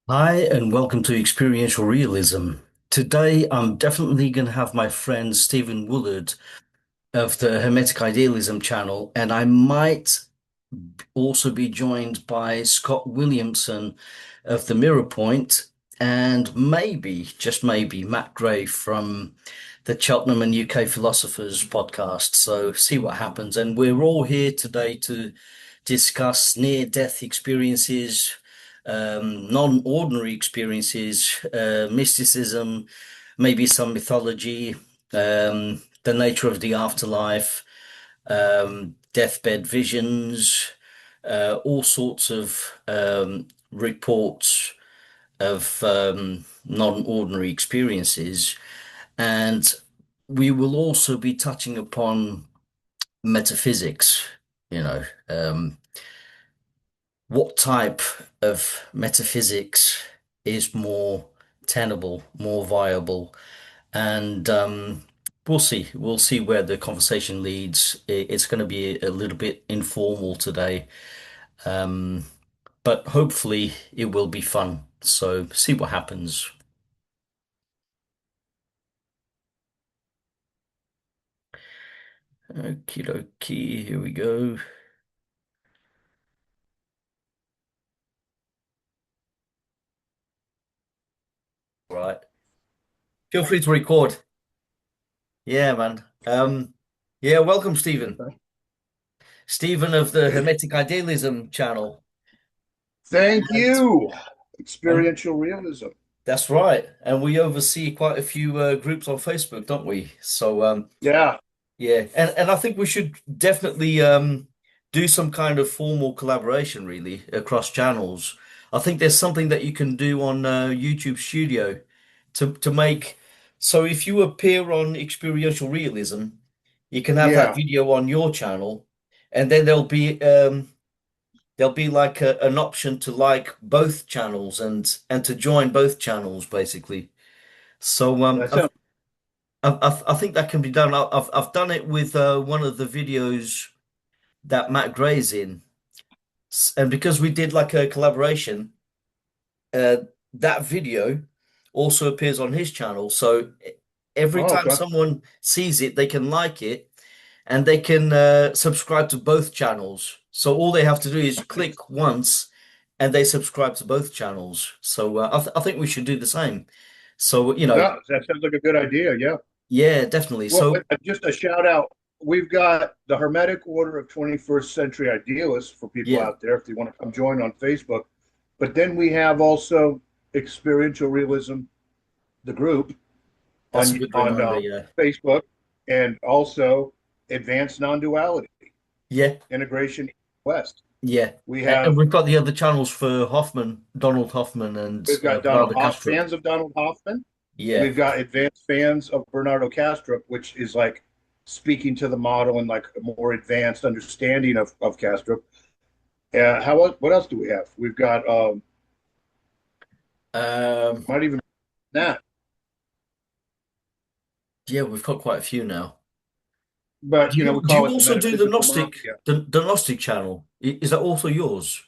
Hi, and welcome to Experiential Realism. Today, I'm definitely going to have my friend Stephen Wollard of the Hermetic Idealism channel, and I might also be joined by Scott Williamson of the Mirror Point, and maybe, just maybe, Matt Gray from the Cheltenham and UK Philosophers podcast. So, see what happens. And we're all here today to discuss near-death experiences, non-ordinary experiences, mysticism, maybe some mythology, the nature of the afterlife, deathbed visions, all sorts of reports of non-ordinary experiences. And we will also be touching upon metaphysics, you know, what type of metaphysics is more tenable, more viable, and we'll see. We'll see where the conversation leads. It's going to be a little bit informal today, um, but hopefully it will be fun. So see what happens. Okie dokie, here we go. Right. Feel free to record. Yeah, man. Yeah, welcome, Stephen. Okay. Stephen of the Hermetic Idealism channel. Thank And, you. and Experiential realism. that's right. And we oversee quite a few groups on Facebook, don't we? So Yeah, yeah, and I think we should definitely do some kind of formal collaboration really across channels. I think there's something that you can do on YouTube Studio to make so if you appear on Experiential Realism, you can have that yeah. video on your channel, and then there'll be like an option to like both channels and to join both channels basically. So That sounds I think that can be done. I've done it with one of the videos that Matt Gray's in, and because we did like a collaboration, uh, that video also appears on his channel. So every oh, time okay. someone sees it, they can like it and they can subscribe to both channels. So all they have to do is click once and they subscribe to both channels. So I think we should do the same. So, No, that sounds like a good idea. Yeah. yeah, definitely. Well, So, just a shout out. We've got the Hermetic Order of 21st Century Idealists for people yeah, out there if they want to come join on Facebook. But then we have also Experiential Realism, the group that's a on good reminder. Yeah. Facebook, and also Advanced Non-Duality, Yeah, Integration West. yeah. We And have we've got the other channels for Hoffman, Donald Hoffman, and We've got Donald Bernardo Hoff Castro. fans of Donald Hoffman. Yeah, We've got advanced fans of Bernardo Castro, which is like speaking to the model and like a more advanced understanding of Castro. What else do we have? We've got um, not even that, yeah, we've got quite a few now. but Do we do call you it the also do the metaphysical Gnostic, mafia. the Gnostic channel? Is that also yours?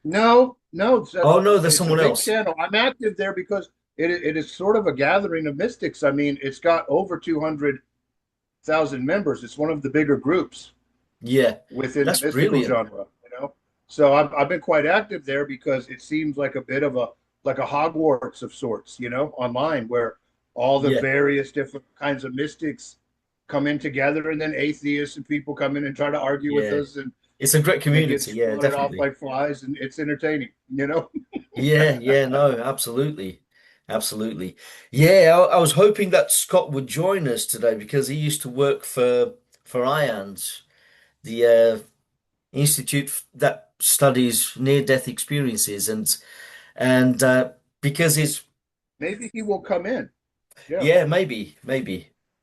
No, no, Oh no, there's it's a someone big else. channel. I'm active there because it is sort of a gathering of mystics. I mean, it's got over 200,000 members. It's one of the bigger groups Yeah, within the that's mystical brilliant. genre. So I've been quite active there because it seems like a bit of a like a Hogwarts of sorts, online where all the Yeah, various different kinds of mystics come in together, and then atheists and people come in and try to argue with yeah. us, and It's a great they get community. Yeah, swatted off definitely. like flies, and it's entertaining. Yeah, yeah, no, absolutely. Absolutely. Yeah, I was hoping that Scott would join us today because he used to work for IANS, the institute that studies near-death experiences and because it's Maybe he will come in. Yeah. yeah, maybe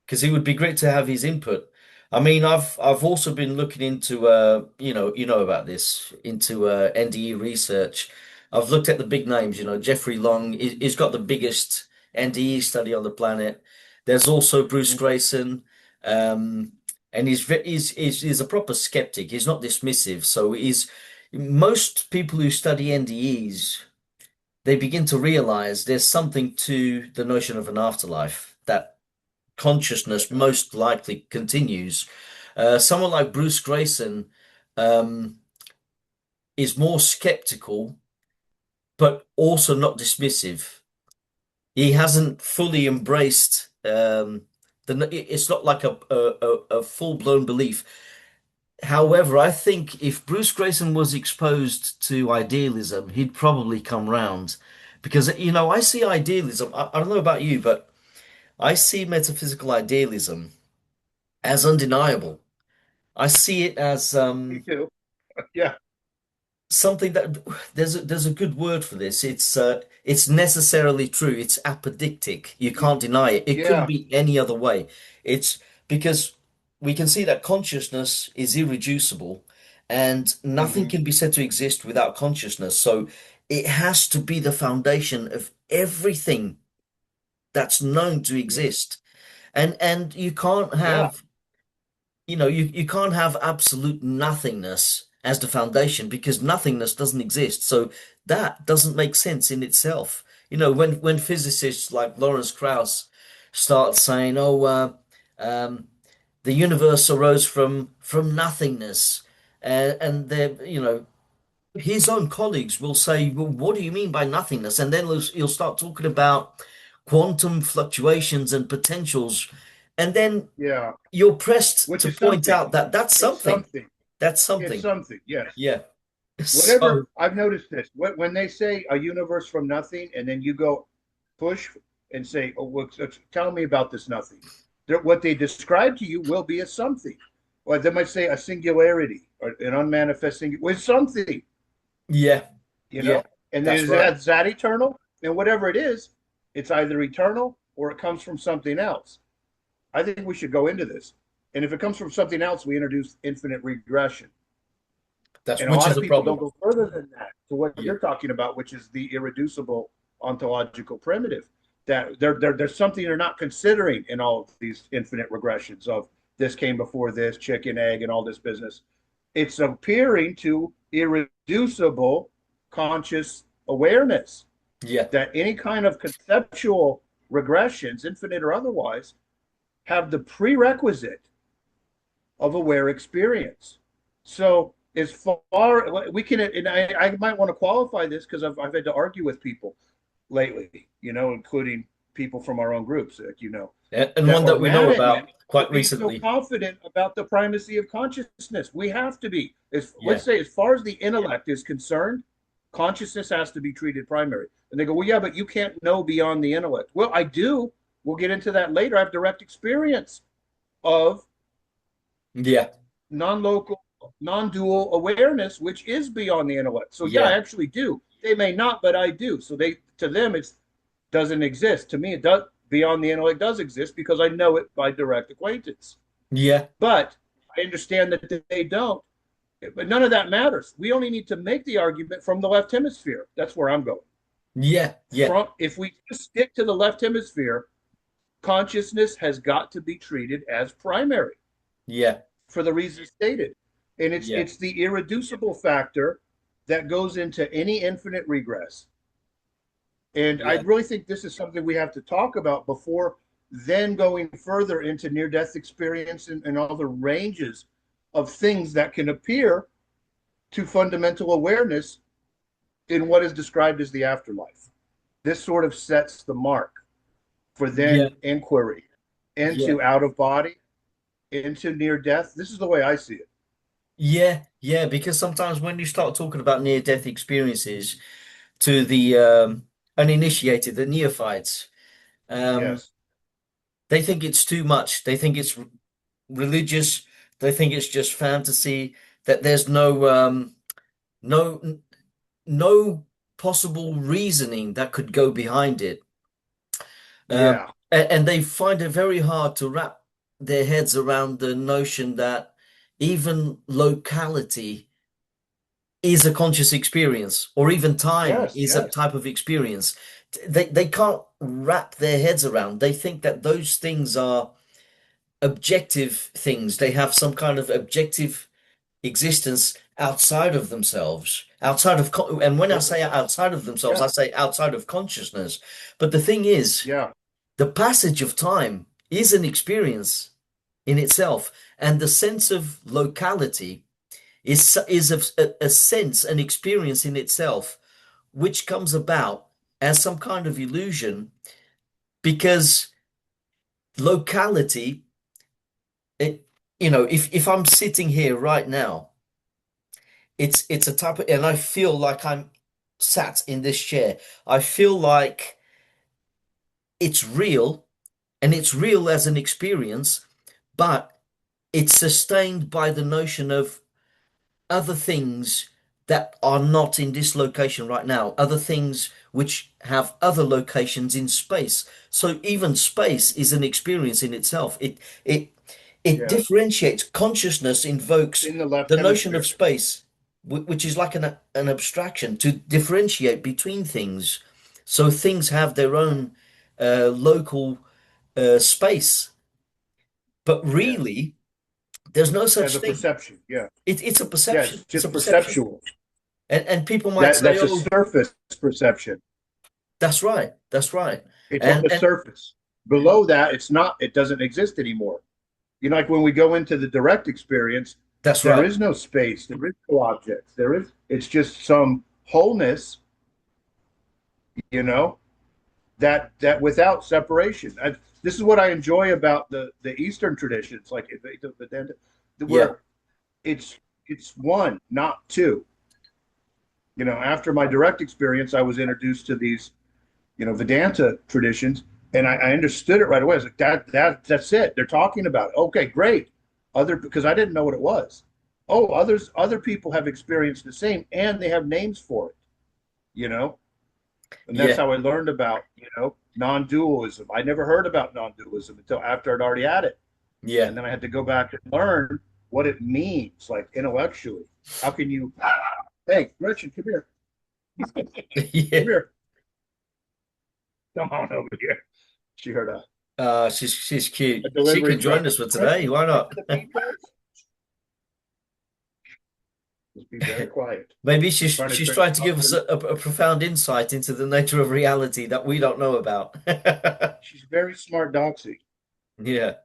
because it would be great to have his input. I mean, I've also been looking into you know about this into NDE research. I've looked at the big names, Jeffrey Long, he's got the biggest NDE study on the planet. There's also Bruce Mhm. Grayson, and he's a proper skeptic. He's not dismissive. So he's most people who study NDEs. they begin to realize there's something to the notion of an afterlife, that consciousness Yeah. most likely continues. Someone like Bruce Grayson um, is more skeptical, but also not dismissive. He hasn't fully embraced it's not like a full-blown belief. However, I think if Bruce Grayson was exposed to idealism, he'd probably come round. Because, I see idealism, I don't know about you, but I see metaphysical idealism as undeniable. I see it as Me too. Yeah. something that there's a good word for this. It's necessarily true. It's apodictic. You Y- can't deny it. It couldn't Yeah. be any other way. It's because we can see that consciousness is irreducible and nothing Hmm. can be said to exist without consciousness. So it has to be the foundation of everything that's known to Yeah. exist. And you can't Yeah. have you can't have absolute nothingness as the foundation because nothingness doesn't exist. So that doesn't make sense in itself. When physicists like Lawrence Krauss start saying, "Oh, the universe arose from nothingness," and his own colleagues will say, "Well, what do you mean by nothingness?" And then you'll start talking about quantum fluctuations and potentials, and then Yeah. you're pressed Which to is point something. out that that's It's something. something. That's It's something. something. Yes. Yeah. Whatever. So, I've noticed this. When they say a universe from nothing, and then you go push and say, "Oh, well, tell me about this nothing." What they describe to you will be a something. Or they might say a singularity or an unmanifest with something, yeah, you yeah, know. And then that's right. is that eternal? And whatever it is, it's either eternal or it comes from something else. I think we should go into this. And if it comes from something else, we introduce infinite regression. That's And a which lot is of a people don't problem. go further than that to what Yeah, you're talking about, which is the irreducible ontological primitive. That there's something they're not considering in all of these infinite regressions of this came before this, chicken, egg, and all this business. It's appearing to irreducible conscious awareness yeah, that any kind of conceptual regressions, infinite or otherwise, have the prerequisite of aware experience. So as far we can, and I might want to qualify this because I've had to argue with people lately, including people from our own groups, and that one are that we know mad at me about for quite being so recently. confident about the primacy of consciousness. We have to be, Yeah, let's say, as far as the intellect is concerned, consciousness has to be treated primary. And they go, well, yeah, but you can't know beyond the intellect. Well, I do. We'll get into that later. I have direct experience of yeah, non-local, non-dual awareness, which is beyond the intellect. So yeah, I yeah, actually do. They may not, but I do. So to them it doesn't exist. To me, it does. Beyond the intellect does exist because I know it by direct acquaintance. yeah, But I understand that they don't. But none of that matters. We only need to make the argument from the left hemisphere. That's where I'm going. yeah, yeah, From if we just stick to the left hemisphere, consciousness has got to be treated as primary yeah, for the reasons stated. And it's yeah, it's the irreducible factor that goes into any infinite regress. And I yeah, really think this is something we have to talk about before then going further into near death experience and all the ranges of things that can appear to fundamental awareness in what is described as the afterlife. This sort of sets the mark for yeah, then inquiry yeah, into out of body, into near death. This is the way I see it. yeah, yeah. Because sometimes when you start talking about near-death experiences to the uninitiated, the neophytes, um, Yes. they think it's too much. They think it's religious. They think it's just fantasy, that there's no no possible reasoning that could go behind it. Yeah. And they find it very hard to wrap their heads around the notion that even locality is a conscious experience, or even time Yes. is a Yes. type of experience. They can't wrap their heads around. They think that those things are objective things. They have some kind of objective existence outside of themselves, and when I Yeah, say outside of themselves, yeah, I say outside of consciousness. But the thing is, yeah, the passage of time is an experience in itself, and the sense of locality is a sense, an experience in itself, which comes about as some kind of illusion because locality, it, if I'm sitting here right now, it's a type of, and I feel like I'm sat in this chair. I feel like it's real, and it's real as an experience, but it's sustained by the notion of other things that are not in this location right now, other things which have other locations in space. So even space is an experience in itself. It yeah. differentiates. Consciousness invokes In the left the notion of hemisphere. space, which is like an abstraction to differentiate between things. So things have their own local space, but Yeah. really, there's no As such a thing. perception. Yeah. It's a Yeah. perception. It's It's a just perception. perceptual. And people might say, That's a "Oh, surface perception. that's right, that's right," It's on and the surface. Below that, it's not, it doesn't exist anymore. Like when we go into the direct experience, that's there right. is no space, there is no objects, it's just some wholeness, you know, that without separation. This is what I enjoy about the Eastern traditions, like Yeah, where it's it's one, not two. After my direct experience, I was introduced to these, Vedanta traditions, and I understood it right away. I was like, that's it. They're talking about it. Okay, great. Because I didn't know what it was. Oh, other people have experienced the same, and they have names for it. You know, and that's yeah, how I learned about non-dualism. I never heard about non-dualism until after I'd already had it, yeah, and then I had to go back and learn what it means, like intellectually. How can you? Hey, Gretchen, come here. yeah. Come here. Come on over here. She heard She's cute. a She delivery can truck. join us for today. Gretchen, Why come not? to the people. Just be very quiet. Maybe I'm she's trying to she's train trying to my give us husband. a profound insight into the nature of reality that we don't know about. She's very smart, Doxy. Yeah,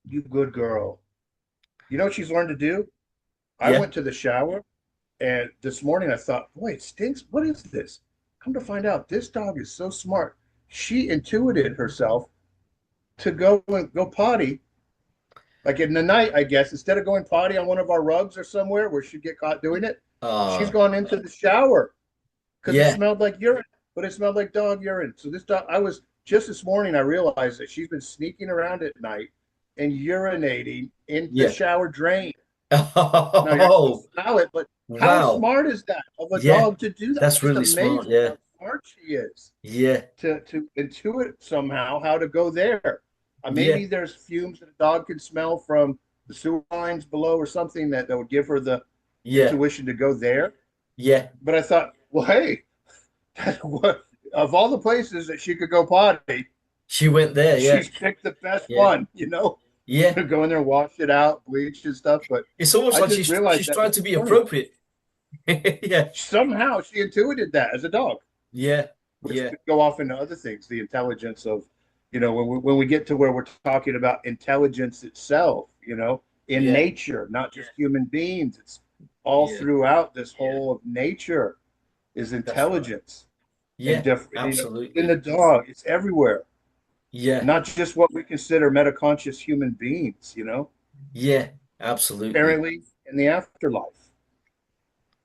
You good girl. You know what she's learned to do? I yeah. went to the shower, and this morning I thought, boy, it stinks. What is this? Come to find out, this dog is so smart. She intuited herself to go potty. Like in the night, I guess, instead of going potty on one of our rugs or somewhere where she'd get caught doing it, she's Uh, gone into the shower because it yeah, smelled like urine, but it smelled like dog urine. So this dog, I was just this morning, I realized that she's been sneaking around at night and urinating in the yeah. shower drain. Now you're not going Oh, to smell it, but how wow. smart is that of a Yeah, dog to do that? I'm that's just really smart. amazed Yeah, how smart she is yeah, to intuit somehow how to go there. yeah, Maybe there's fumes that a dog can smell from the sewer lines below or something that would give her the yeah, intuition to go there. yeah. But I thought, well, hey, of all the places that she could go potty, She went there. Yeah, she's picked the best yeah, one, yeah. go in there, wash it out, bleach and stuff. But It's almost I like just realized she's that trying this to be morning. appropriate. Yeah, Somehow she intuited that as a dog, yeah, which yeah, could go off into other things, the intelligence of, when we get to where we're talking about intelligence itself, in yeah, nature, not just human beings. It's all yeah. throughout this whole of nature is That's right. intelligence and Yeah, different, in the absolutely. dog, it's everywhere. Yeah, Not just what we consider metaconscious human beings, yeah, absolutely. apparently in the afterlife.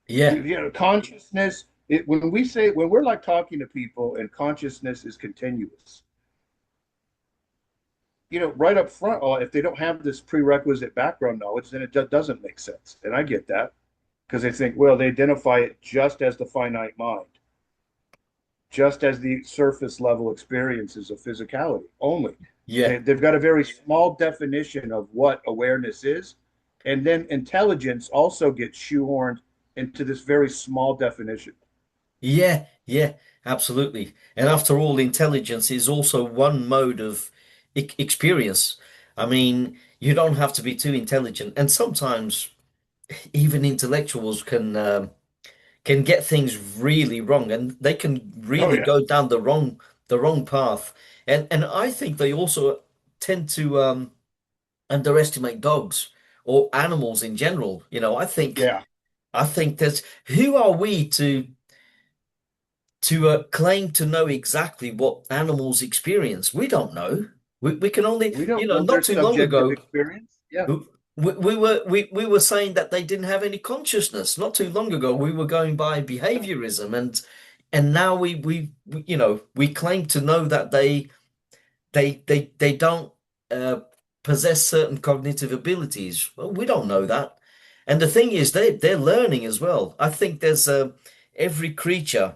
Yeah, Consciousness, when we're like talking to people and consciousness is continuous, right up front, if they don't have this prerequisite background knowledge, then it doesn't make sense. And I get that because they think, well, they identify it just as the finite mind, just as the surface level experiences of physicality only. yeah, They've got a very small definition of what awareness is. And then intelligence also gets shoehorned into this very small definition. yeah, yeah, absolutely. And after all, intelligence is also one mode of experience. I mean, you don't have to be too intelligent. And sometimes, even intellectuals can get things really wrong, and they can Oh really yeah, go down the wrong path. And I think they also tend to underestimate dogs or animals in general. yeah. I think there's who are we to claim to know exactly what animals experience? We don't know. We can only, We don't know their not too long subjective ago, experience. Yeah, we were saying that they didn't have any consciousness. Not too long ago, we were going by yeah, behaviorism, and now we claim to know that they don't uh, possess certain cognitive abilities. Well, we don't know that. And the thing is, they're learning as well. I think there's every creature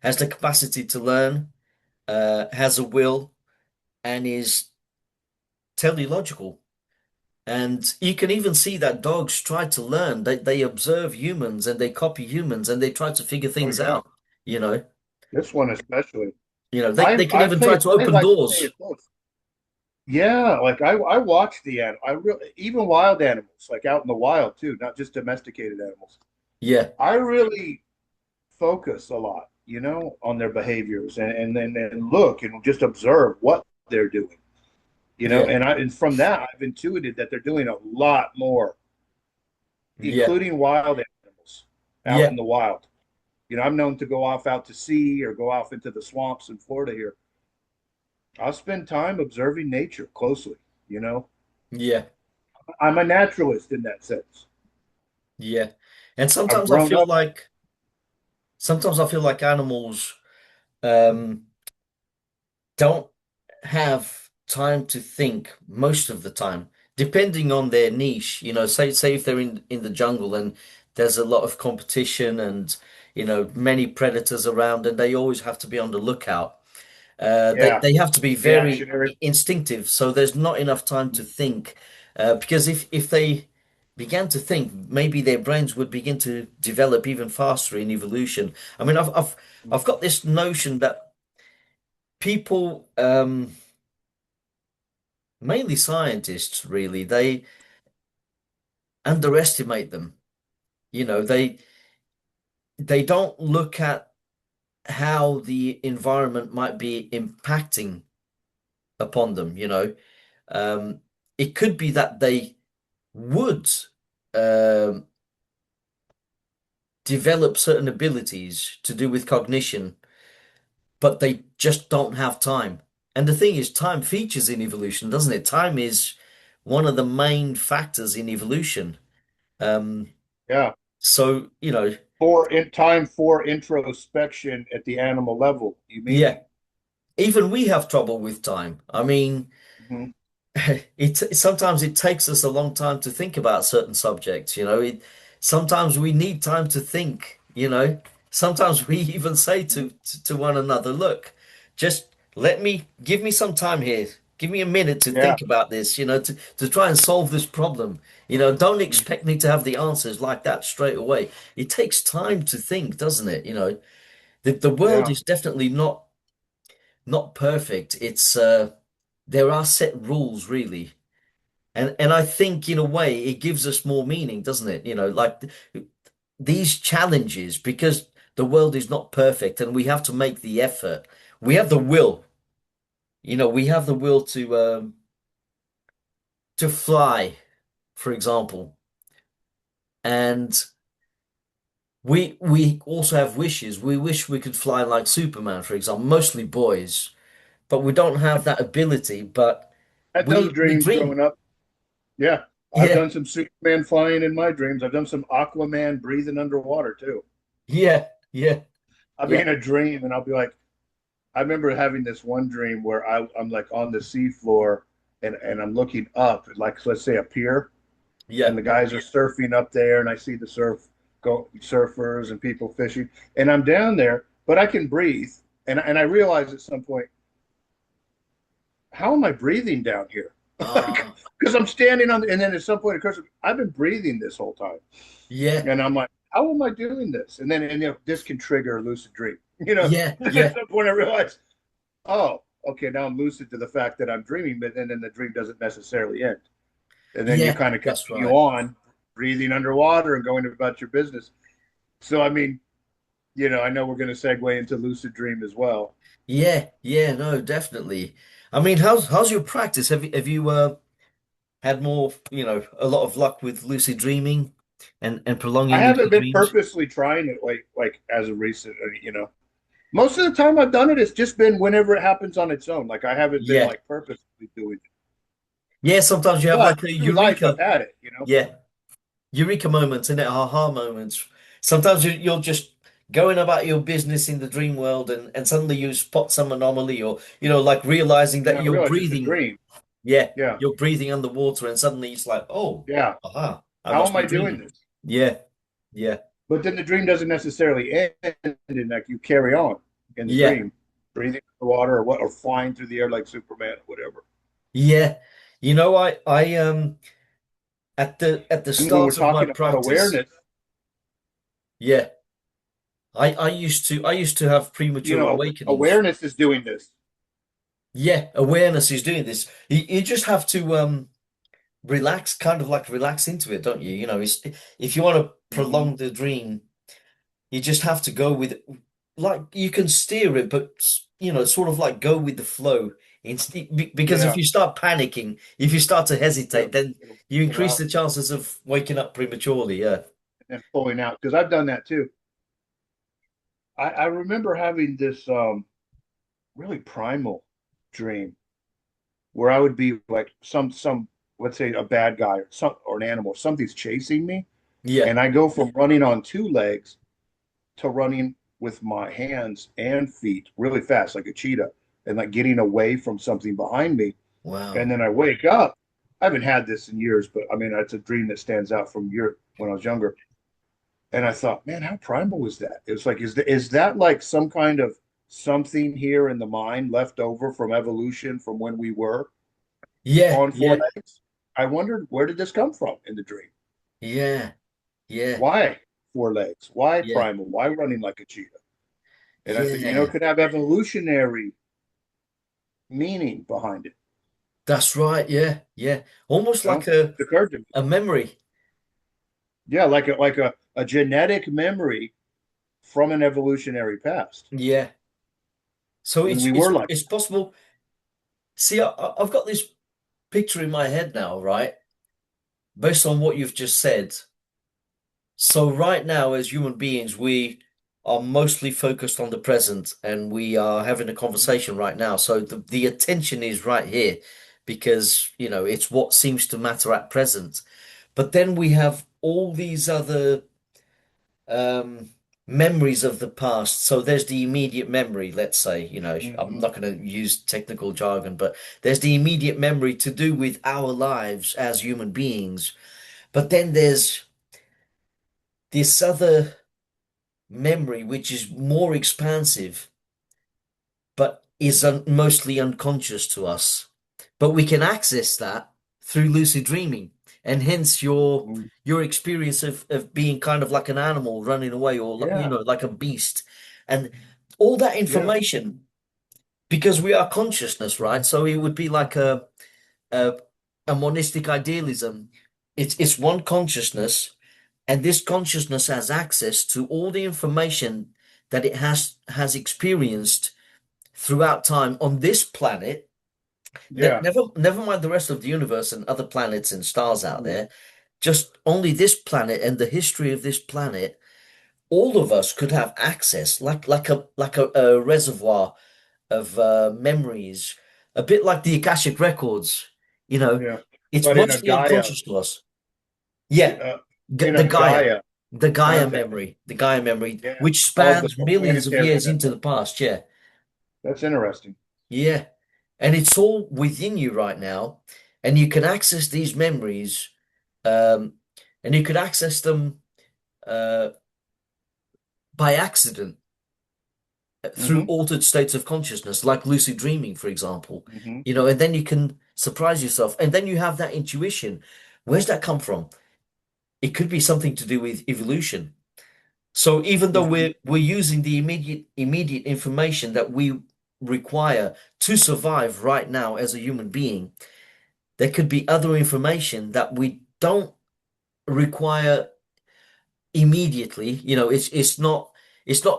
has the capacity to learn, has a will, and is teleological. And you can even see that dogs try to learn. They observe humans and they copy humans and they try to figure oh things yeah. out. You know, This one especially. they can even try to I open like to pay doors. it close. Yeah, like I watch the I really even wild animals, like out in the wild too, not just domesticated animals. Yeah, I really focus a lot, on their behaviors and then and look and just observe what they're doing, yeah, and from that I've intuited that they're doing a lot more, yeah, including wild animals out yeah, in the wild. I'm known to go off out to sea or go off into the swamps in Florida here. I'll spend time observing nature closely, you know. yeah, I'm a naturalist in that sense. yeah. And I've sometimes I grown feel up. like sometimes I feel like animals um don't have time to think most of the time, depending on their niche. Say if they're in the jungle and there's a lot of competition and many predators around, and they always have to be on the lookout. They Yeah, they have to be very reactionary. instinctive, so there's not enough time to think. Because if they began to think, maybe their brains would begin to develop even faster in evolution. I mean, I've got this notion that people, mainly scientists, really, they underestimate them. They don't look at how the environment might be impacting upon them. Um, it could be that they would um, develop certain abilities to do with cognition, but they just don't have time. And the thing is, time features in evolution, doesn't it? Time is one of the main factors in evolution. Um, Yeah, so, for in time for introspection at the animal level. You mean? yeah, even we have trouble with time. I mean, Mhm. sometimes it takes us a long time to think about certain subjects. Sometimes we need time to think. Sometimes we even say to one another, "Look, just give me some time here. Give me a minute to Yeah. think about this. To try and solve this problem. Don't expect me to have the answers like that straight away. It takes time to think, doesn't it? The world Yeah. is definitely not perfect. There are set rules, really. And I think in a way it gives us more meaning, doesn't it? Like these challenges, because the world is not perfect and we have to make the effort. We have the will, we have the will to fly, for example. And we also have wishes. We wish we could fly like Superman, for example, mostly boys, but we don't have that ability, but Had those we dreams dream. growing up. Yeah. I've Yeah, done some Superman flying in my dreams. I've done some Aquaman breathing underwater too. yeah, yeah, I'll be yeah, in a dream and I'll be like, I remember having this one dream where I'm like on the seafloor and I'm looking up, like let's say a pier, and yeah, the guys are surfing up there, and I see the surfers and people fishing, and I'm down there, but I can breathe, and I realize at some point, how am I breathing down here? ah, Because I'm standing on, and then at some point, of course, I've been breathing this whole time, yeah, and I'm like, how am I doing this? And then this can trigger a lucid dream, yeah, because at yeah, some point I realize, oh, okay, now I'm lucid to the fact that I'm dreaming, but then the dream doesn't necessarily end, and then you yeah. kind of That's continue right. on. breathing underwater and going about your business. So, I mean, I know we're going to segue into lucid dream as well. Yeah, yeah, no, definitely. I mean, how's your practice? Have you had more, a lot of luck with lucid dreaming and I prolonging of haven't your been dreams? purposely trying it like as a recent, most of the time I've done it, it's just been whenever it happens on its own. Like I haven't been Yeah. like purposely doing it. Yeah, sometimes you have But like a through life, I've eureka. had it. Yeah. Eureka moments and aha moments. Sometimes you're just going about your business in the dream world and suddenly you spot some anomaly or, like realizing And that I you're realized it's a breathing. dream. Yeah, Yeah. you're breathing underwater and suddenly it's like, oh, Yeah. aha, I How must am be I doing dreaming. this? Yeah, yeah, But then the dream doesn't necessarily end, and like you carry on in the yeah, dream, breathing the water or what, or flying through the air like Superman or whatever. yeah. I at the And when we're start of my talking about practice, awareness, yeah, I used to have premature awakenings. awareness is doing this. Yeah, awareness is doing this. You just have to relax, kind of like relax into it, don't you? If you want to Hmm. prolong the dream, you just have to go with it. Like you can steer it, but sort of like go with the flow. Because if Yeah. you start panicking, if you start to hesitate, It'll, then it'll you pull increase out the chances of waking up prematurely. Yeah. and then pulling out because I've done that too. I remember having this really primal dream where I would be like some let's say a bad guy or an animal, something's chasing me, Yeah. and I go from running on two legs to running with my hands and feet really fast, like a cheetah, and like getting away from something behind me. And Wow. then I wake up. I haven't had this in years, but I mean, it's a dream that stands out from when I was younger. And I thought, man, how primal was that? It was like, is that like some kind of something here in the mind left over from evolution from when we were Yeah, on four yeah, legs? I wondered where did this come from in the dream? yeah, yeah, Why four legs? Why yeah, primal? Why running like a cheetah? And I think, it yeah. could have evolutionary meaning behind it. That's right. Yeah, yeah. Almost like It occurred to me. a memory. Yeah, like a genetic memory from an evolutionary past Yeah. So when it's we were it's like it's possible. See, I've got this picture in my head now, right? Based on what you've just said. So right now, as human beings, we are mostly focused on the present and we are having a conversation right now. So the attention is right here because, it's what seems to matter at present. But then we have all these other um, memories of the past. So there's the immediate memory, let's say, I'm that. not going to use technical jargon, but there's the immediate memory to do with our lives as human beings. But then there's this other memory, which is more expansive, but is mostly unconscious to us. But we can access that through lucid dreaming, and hence Mhm. your experience of being kind of like an animal running away, or Yeah, like a beast, and all that yeah, information because we are consciousness, right? So it would be like a, a monistic idealism. It's one consciousness. And this consciousness has access to all the information that it has experienced throughout time on this planet. yeah. Never mind the rest of the universe and other planets and stars out Mhm. there. Just only this planet and the history of this planet. All of us could have access, like a reservoir of memories, a bit like the Akashic records. You know, Yeah. it's But mostly unconscious to us. Yeah, uh, G in the a Gaia, Gaia context, the Gaia memory, yeah, which of the spans millions of planetary years into network. the past. Yeah, That's interesting. yeah, and it's all within you right now, and you can access these memories, um, and you could access them uh, by accident through Hmm. altered states of consciousness, like lucid dreaming, for example. Hmm. And then you can surprise yourself, and then you have that intuition. Where's that come from? It could be something to do with evolution. So even though Hmm. we're using the immediate information that we require to survive right now as a human being, there could be other information that we don't require immediately. It's not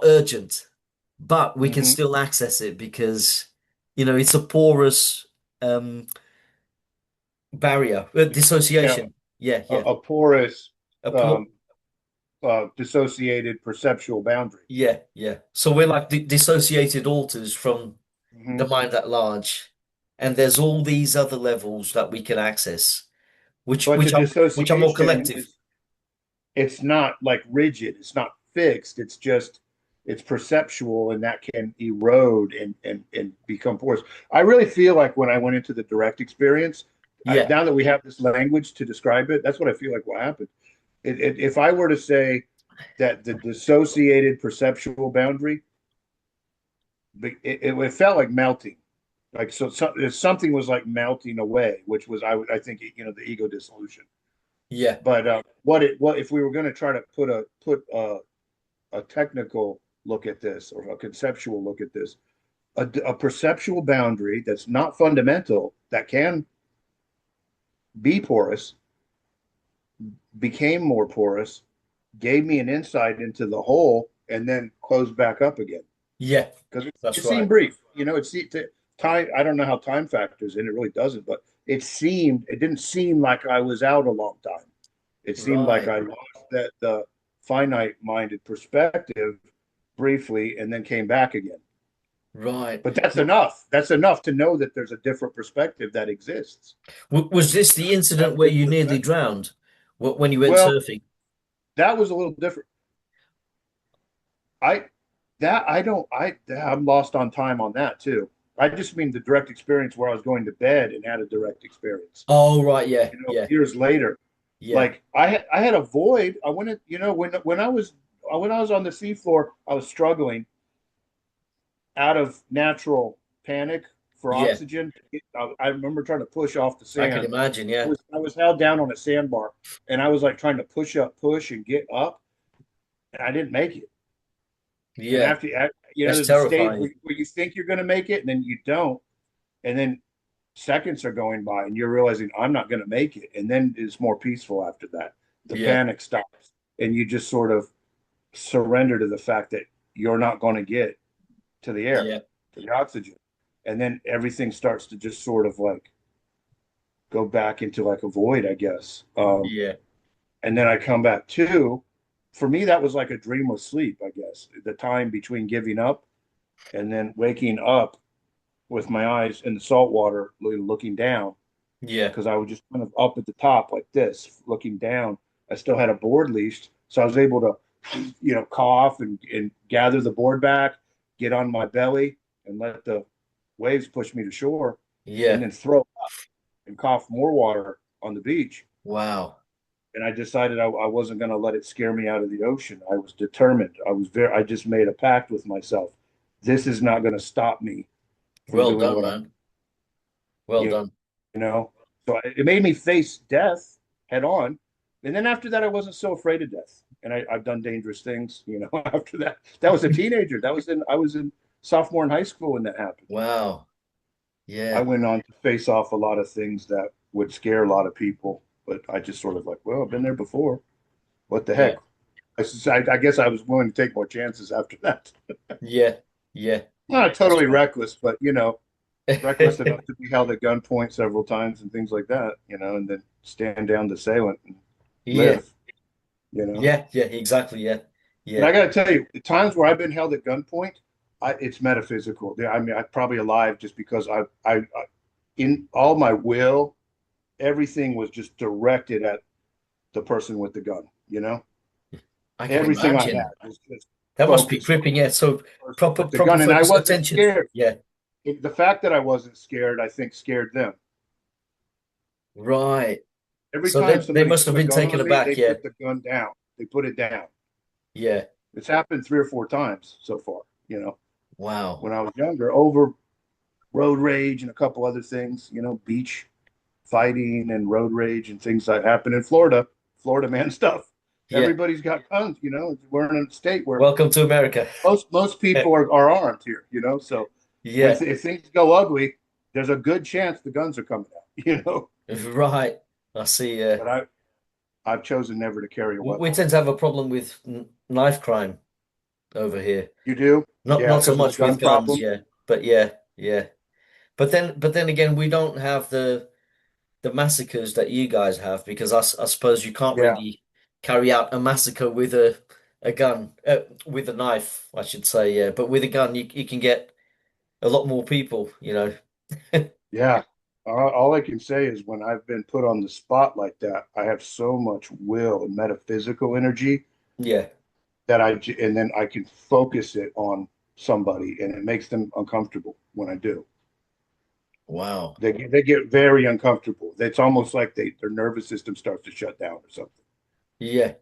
urgent, but we can Hmm. still access it because it's a porous barrier. Yeah, Dissociation. Yeah, yeah. a porous, A por um, dissociated perceptual boundary. Yeah, yeah. So we're like dissociated alters from the Hmm. mind at large, and there's all these other levels that we can access, which But the which are which are more dissociation collective. is, it's not like rigid, it's not fixed, it's just, it's perceptual, and that can erode and become porous. I really feel like when I went into the direct experience, Yeah, now that we have this language to describe it, that's what I feel like what happened. If I were to say that the dissociated perceptual boundary, it felt like melting, like something was like melting away, which was, I think, the ego dissolution. yeah, But what if we were going to try to put a technical look at this, or a conceptual look at this, a perceptual boundary that's not fundamental, that can be porous, became more porous, gave me an insight into the whole, and then closed back up again, yeah. because it That's seemed right. brief. Time. I don't know how time factors in. It really doesn't, but it didn't seem like I was out a long time. It seemed like Right, I lost that the finite minded perspective briefly, and then came back again. right. But that's enough. That's enough to know that there's a different perspective that exists. Was this the incident where Objective you nearly perspective. drowned? When you went Well, surfing? that was a little different. I that I don't I I'm lost on time on that too. I just mean the direct experience where I was going to bed and had a direct experience. Oh, right. Yeah, yeah, Years later, yeah, like I had a void. I went, when I was on the seafloor, I was struggling out of natural panic for yeah. oxygen. I remember trying to push off the I can sand. imagine. I Yeah, was I was held down on a sandbar, and I was like trying to push and get up, and I didn't make it. And yeah. after, That's there's a stage terrifying. where you think you're going to make it, and then you don't, and then seconds are going by, and you're realizing I'm not going to make it, and then it's more peaceful after that. The Yeah, panic stops, and you just sort of surrender to the fact that you're not going to get to the air, yeah, to the oxygen, and then everything starts to just sort of like go back into like a void, I guess. yeah, And then I come back to, for me, that was like a dreamless sleep, I guess. The time between giving up and then waking up with my eyes in the salt water, looking down, yeah, because I was just kind of up at the top like this, looking down. I still had a board leashed, so I was able to, cough and gather the board back, get on my belly, and let the waves push me to shore, and yeah. then throw up and cough more water on the beach. Wow. And I decided I wasn't going to let it scare me out of the ocean. I was determined. I just made a pact with myself. This is not going to stop me from Well doing done, what man. Well you done. you know. So it made me face death head on, and then after that, I wasn't so afraid of death. And I've done dangerous things, After that, that was a teenager. I was in sophomore in high school when that happened. Wow. I Yeah, went on to face off a lot of things that would scare a lot of people, but I just sort of like, well, I've been there before. What the heck? yeah, I guess I was willing to take more chances after that. yeah, yeah. Not That's totally right. reckless, but reckless enough to be held at gunpoint several times and things like that, and then stand down the assailant and Yeah, live. yeah, yeah, exactly. Yeah, But I yeah. got to tell you, the times where I've been held at gunpoint, it's metaphysical. I mean, I'm probably alive just because in all my will, everything was just directed at the person with the gun. I can Everything I imagine. had was just That must be focused on gripping. Yeah. So the person proper, with the proper gun, and I focused wasn't attention. scared. Yeah. The fact that I wasn't scared, I think, scared them. Right. Every So time they somebody must have put a been gun taken on me, aback. they Yeah. put the gun down. They put it down. Yeah. It's happened 3 or 4 times so far. Wow. When I was younger, over road rage and a couple other things, beach fighting and road rage and things that happen in Florida, Florida man stuff. Yeah. Everybody's got guns. We're in a state where Welcome to America. most people are armed here. So when Yeah. if things go ugly, there's a good chance the guns are coming out. Right. I see. But I've chosen never to carry a We weapon. tend to have a problem with knife crime over here. You do? Yeah, Not so because of the much gun with guns, problem. yeah. But yeah, yeah. But then again, we don't have the massacres that you guys have because I suppose you can't Yeah. really carry out a massacre with a gun, with a knife, I should say, yeah. But with a gun, you can get a lot more people, you know. Yeah. All I can say is when I've been put on the spot like that, I have so much will and metaphysical energy Yeah. that and then I can focus it on somebody and it makes them uncomfortable when I do. Wow. They get very uncomfortable. It's almost like their nervous system starts to shut down or something Yeah.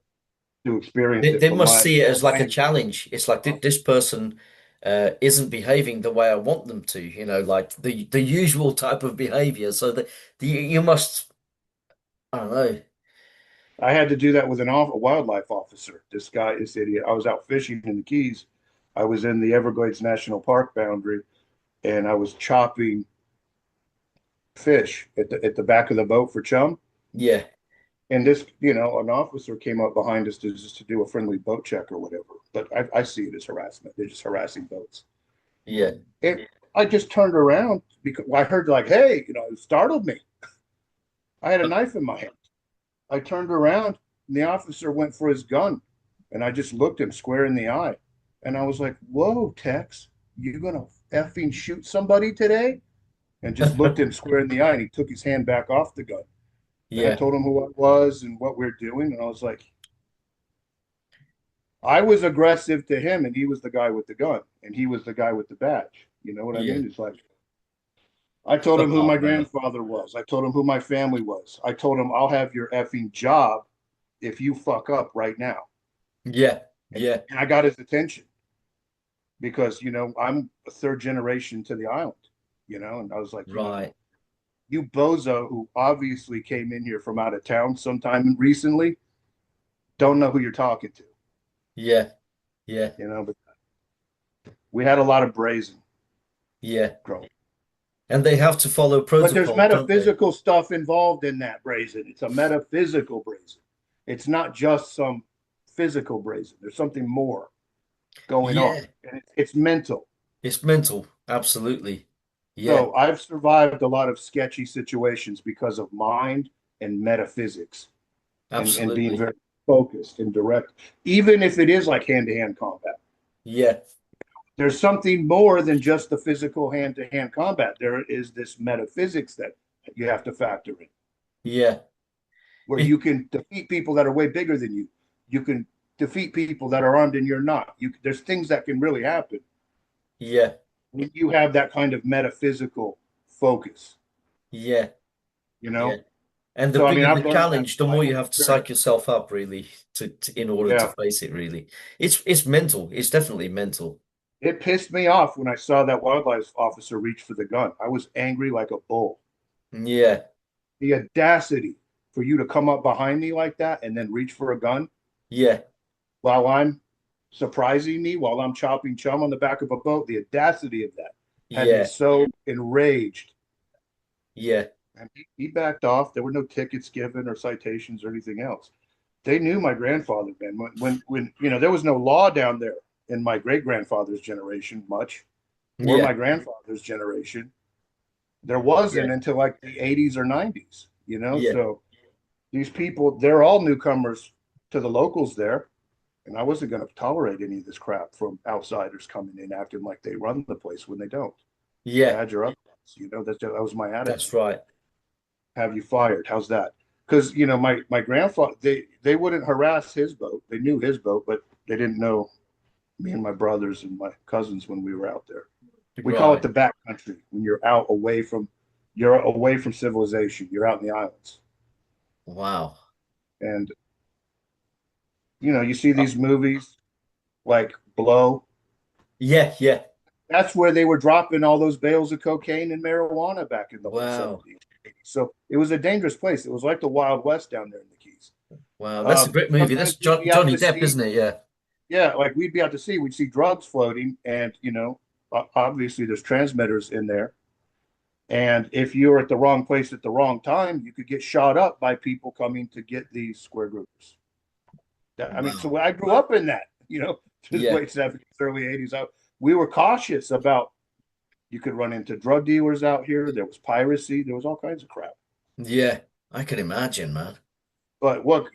to experience it They must see it from as like my a energy. challenge. It's like this person isn't behaving the way I want them to, you know, like the usual type of behavior. So you must, I don't know. I had to do that with a wildlife officer. This guy is idiot. I was out fishing in the Keys. I was in the Everglades National Park boundary, and I was chopping fish at the back of the boat for chum. Yeah. And this, an officer came up behind us just to do a friendly boat check or whatever. But I see it as harassment. They're just harassing boats. Yeah. And I just turned around because I heard like, "Hey," it startled me. I had a knife in my hand. I turned around and the officer went for his gun. And I just looked him square in the eye. And I was like, "Whoa, Tex, you gonna effing shoot somebody today?" And just looked him square in the eye and he took his hand back off the gun. And I Yeah. told him who I was and what we're doing. And I was like, I was aggressive to him and he was the guy with the gun and he was the guy with the badge. You know what I Yeah. mean? It's like, I told him who Oh my man. grandfather was. I told him who my family was. I told him, I'll have your effing job if you fuck up right now. Yeah. And, Yeah. and I got his attention because, I'm a third generation to the island, and I was like, Right. you bozo who obviously came in here from out of town sometime recently, don't know who you're talking to, Yeah. Yeah. but we had a lot of brazen Yeah. growing. And they have to follow But there's protocol, don't they? metaphysical stuff involved in that brazen. It's a metaphysical brazen. It's not just some physical brazen. There's something more going on, Yeah. and it's mental. It's mental. Absolutely. Yeah. So I've survived a lot of sketchy situations because of mind and metaphysics and being Absolutely. very focused and direct, even if it is like hand-to-hand combat. Yeah. There's something more than just the physical hand-to-hand combat. There is this metaphysics that you have to factor in, Yeah. where It, you can defeat people that are way bigger than you. You can defeat people that are armed and you're not. There's things that can really happen yeah. when you have that kind of metaphysical focus, Yeah. you Yeah. know? And the So, I mean, bigger the I've learned that challenge, the from my more own you have to psych experience. yourself up really in order to Yeah. face it really. It's mental. It's definitely mental. It pissed me off when I saw that wildlife officer reach for the gun. I was angry like a bull. Yeah. The audacity for you to come up behind me like that and then reach for a gun Yeah. while I'm surprising me, while I'm chopping chum on the back of a boat, the audacity of that had me Yeah. so enraged. Yeah. And he backed off. There were no tickets given or citations or anything else. They knew my grandfather, man. When there was no law down there in my great grandfather's generation much, or Yeah. my grandfather's generation. There wasn't Yeah. until like the 80s or 90s, Yeah. So these people, they're all newcomers to the locals there. And I wasn't going to tolerate any of this crap from outsiders coming in acting like they run the place when they don't. Yeah. Badger up. That was my That's attitude. right. Have you fired? How's that? Because my grandfather, they wouldn't harass his boat. They knew his boat, but they didn't know me and my brothers and my cousins when we were out there. We call it Right. the back country when you're away from civilization. You're out in the islands. Wow. And you see Uh, these movies like Blow. yeah. Yeah. That's where they were dropping all those bales of cocaine and marijuana back in the late Wow. 70s. So it was a dangerous place. It was like the Wild West down there in the Keys. Wow. That's a great movie. That's Sometimes we'd be out Johnny to Depp, sea. isn't it? Yeah. Yeah, like we'd be out to sea. We'd see drugs floating, and obviously there's transmitters in there. And if you're at the wrong place at the wrong time, you could get shot up by people coming to get these square groups. I mean, Wow. so I grew up in that, to the Yeah. late 70s, early 80s. We were cautious about you could run into drug dealers out here. There was piracy. There was all kinds of crap. Yeah. I can imagine, man. But what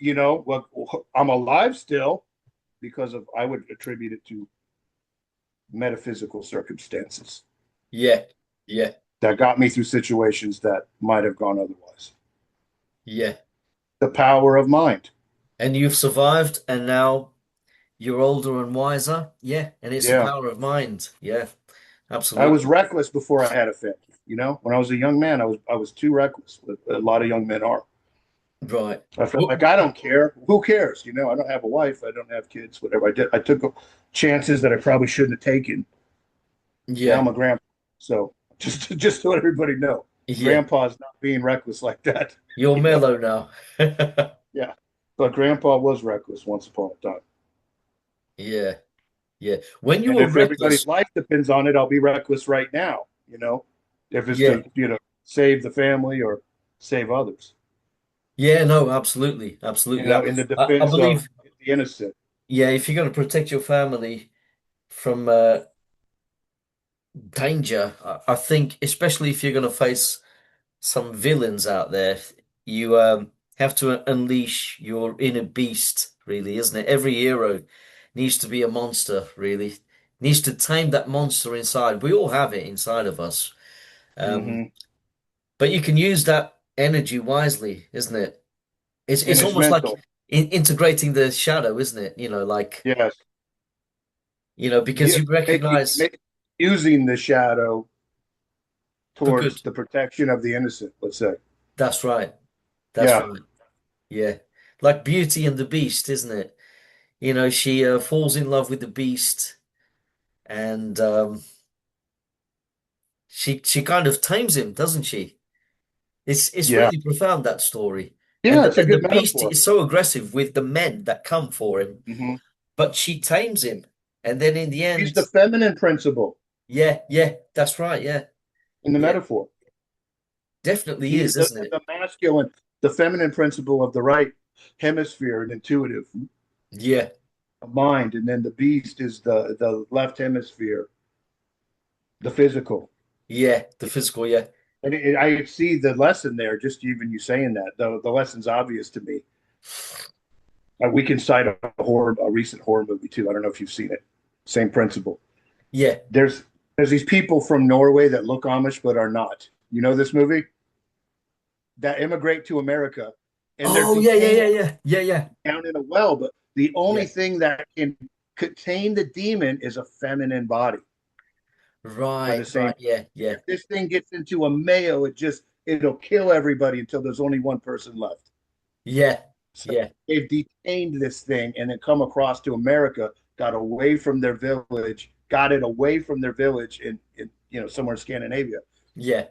I'm alive still because of I would attribute it to metaphysical circumstances Yeah. Yeah. that got me through situations that might have gone otherwise. Yeah. The power of mind. And you've survived, and now you're older and wiser. Yeah. And it's the Yeah. power of mind. Yeah. I was Absolutely. reckless before I had a family. When I was a young man, I was too reckless. A lot of young men are. Right. I felt What? like I don't care. Who cares? I don't have a wife. I don't have kids. Whatever I did, I took chances that I probably shouldn't have taken. Now Yeah. I'm a grandpa. So just to let everybody know, Yeah. grandpa's not being reckless like that. You're You know? mellow now. Yeah. But grandpa was reckless once upon a time. Yeah. Yeah. When you And were if everybody's reckless, life depends on it, I'll be reckless right now, if it's yeah. to save the family or save others, Yeah, no, absolutely. Absolutely. in the I defense of believe, the innocent. yeah, if you're going to protect your family from danger, I think, especially if you're going to face some villains out there, you have to unleash your inner beast, really, isn't it? Every hero needs to be a monster, really. Needs to tame that monster inside. We all have it inside of us. Um, Hmm. but you can use that energy wisely, isn't it? And It's it's almost like mental. integrating the shadow, isn't it? Like, Yes. because Yeah, you recognize using the shadow for good. towards the protection of the innocent, let's say. That's right. That's Yeah. right. Yeah. Like Beauty and the Beast, isn't it? She falls in love with the beast, and she kind of tames him, doesn't she? It's Yeah. really profound, that story. And Yeah, it's a the good beast metaphor. is so aggressive with the men that come for him, Hmm. but she tames him. And then in the She's end, the feminine principle yeah, yeah, that's right. Yeah, in the yeah, metaphor. definitely He's is, isn't it? the masculine, the feminine principle of the right hemisphere and intuitive Yeah, mind, and then the beast is the left hemisphere, the physical. yeah, the physical, yeah, And I see the lesson there. Just even you saying that, the lesson's obvious to me. We can cite a recent horror movie too. I don't know if you've seen it. Same principle. yeah. There's there's these people from Norway that look Amish but are not. You know this movie that immigrate to America, and they're Oh, yeah, yeah, yeah, detained yeah, yeah, yeah. down in a well. But the only Yeah. thing that can contain the demon is a feminine body for the Right, same. right, yeah, yeah, If this thing gets into a male, it'll kill everybody until there's only one person left. yeah, So yeah, they've detained this thing and then come across to America, got away from their village, got it away from their village in somewhere in Scandinavia, yeah,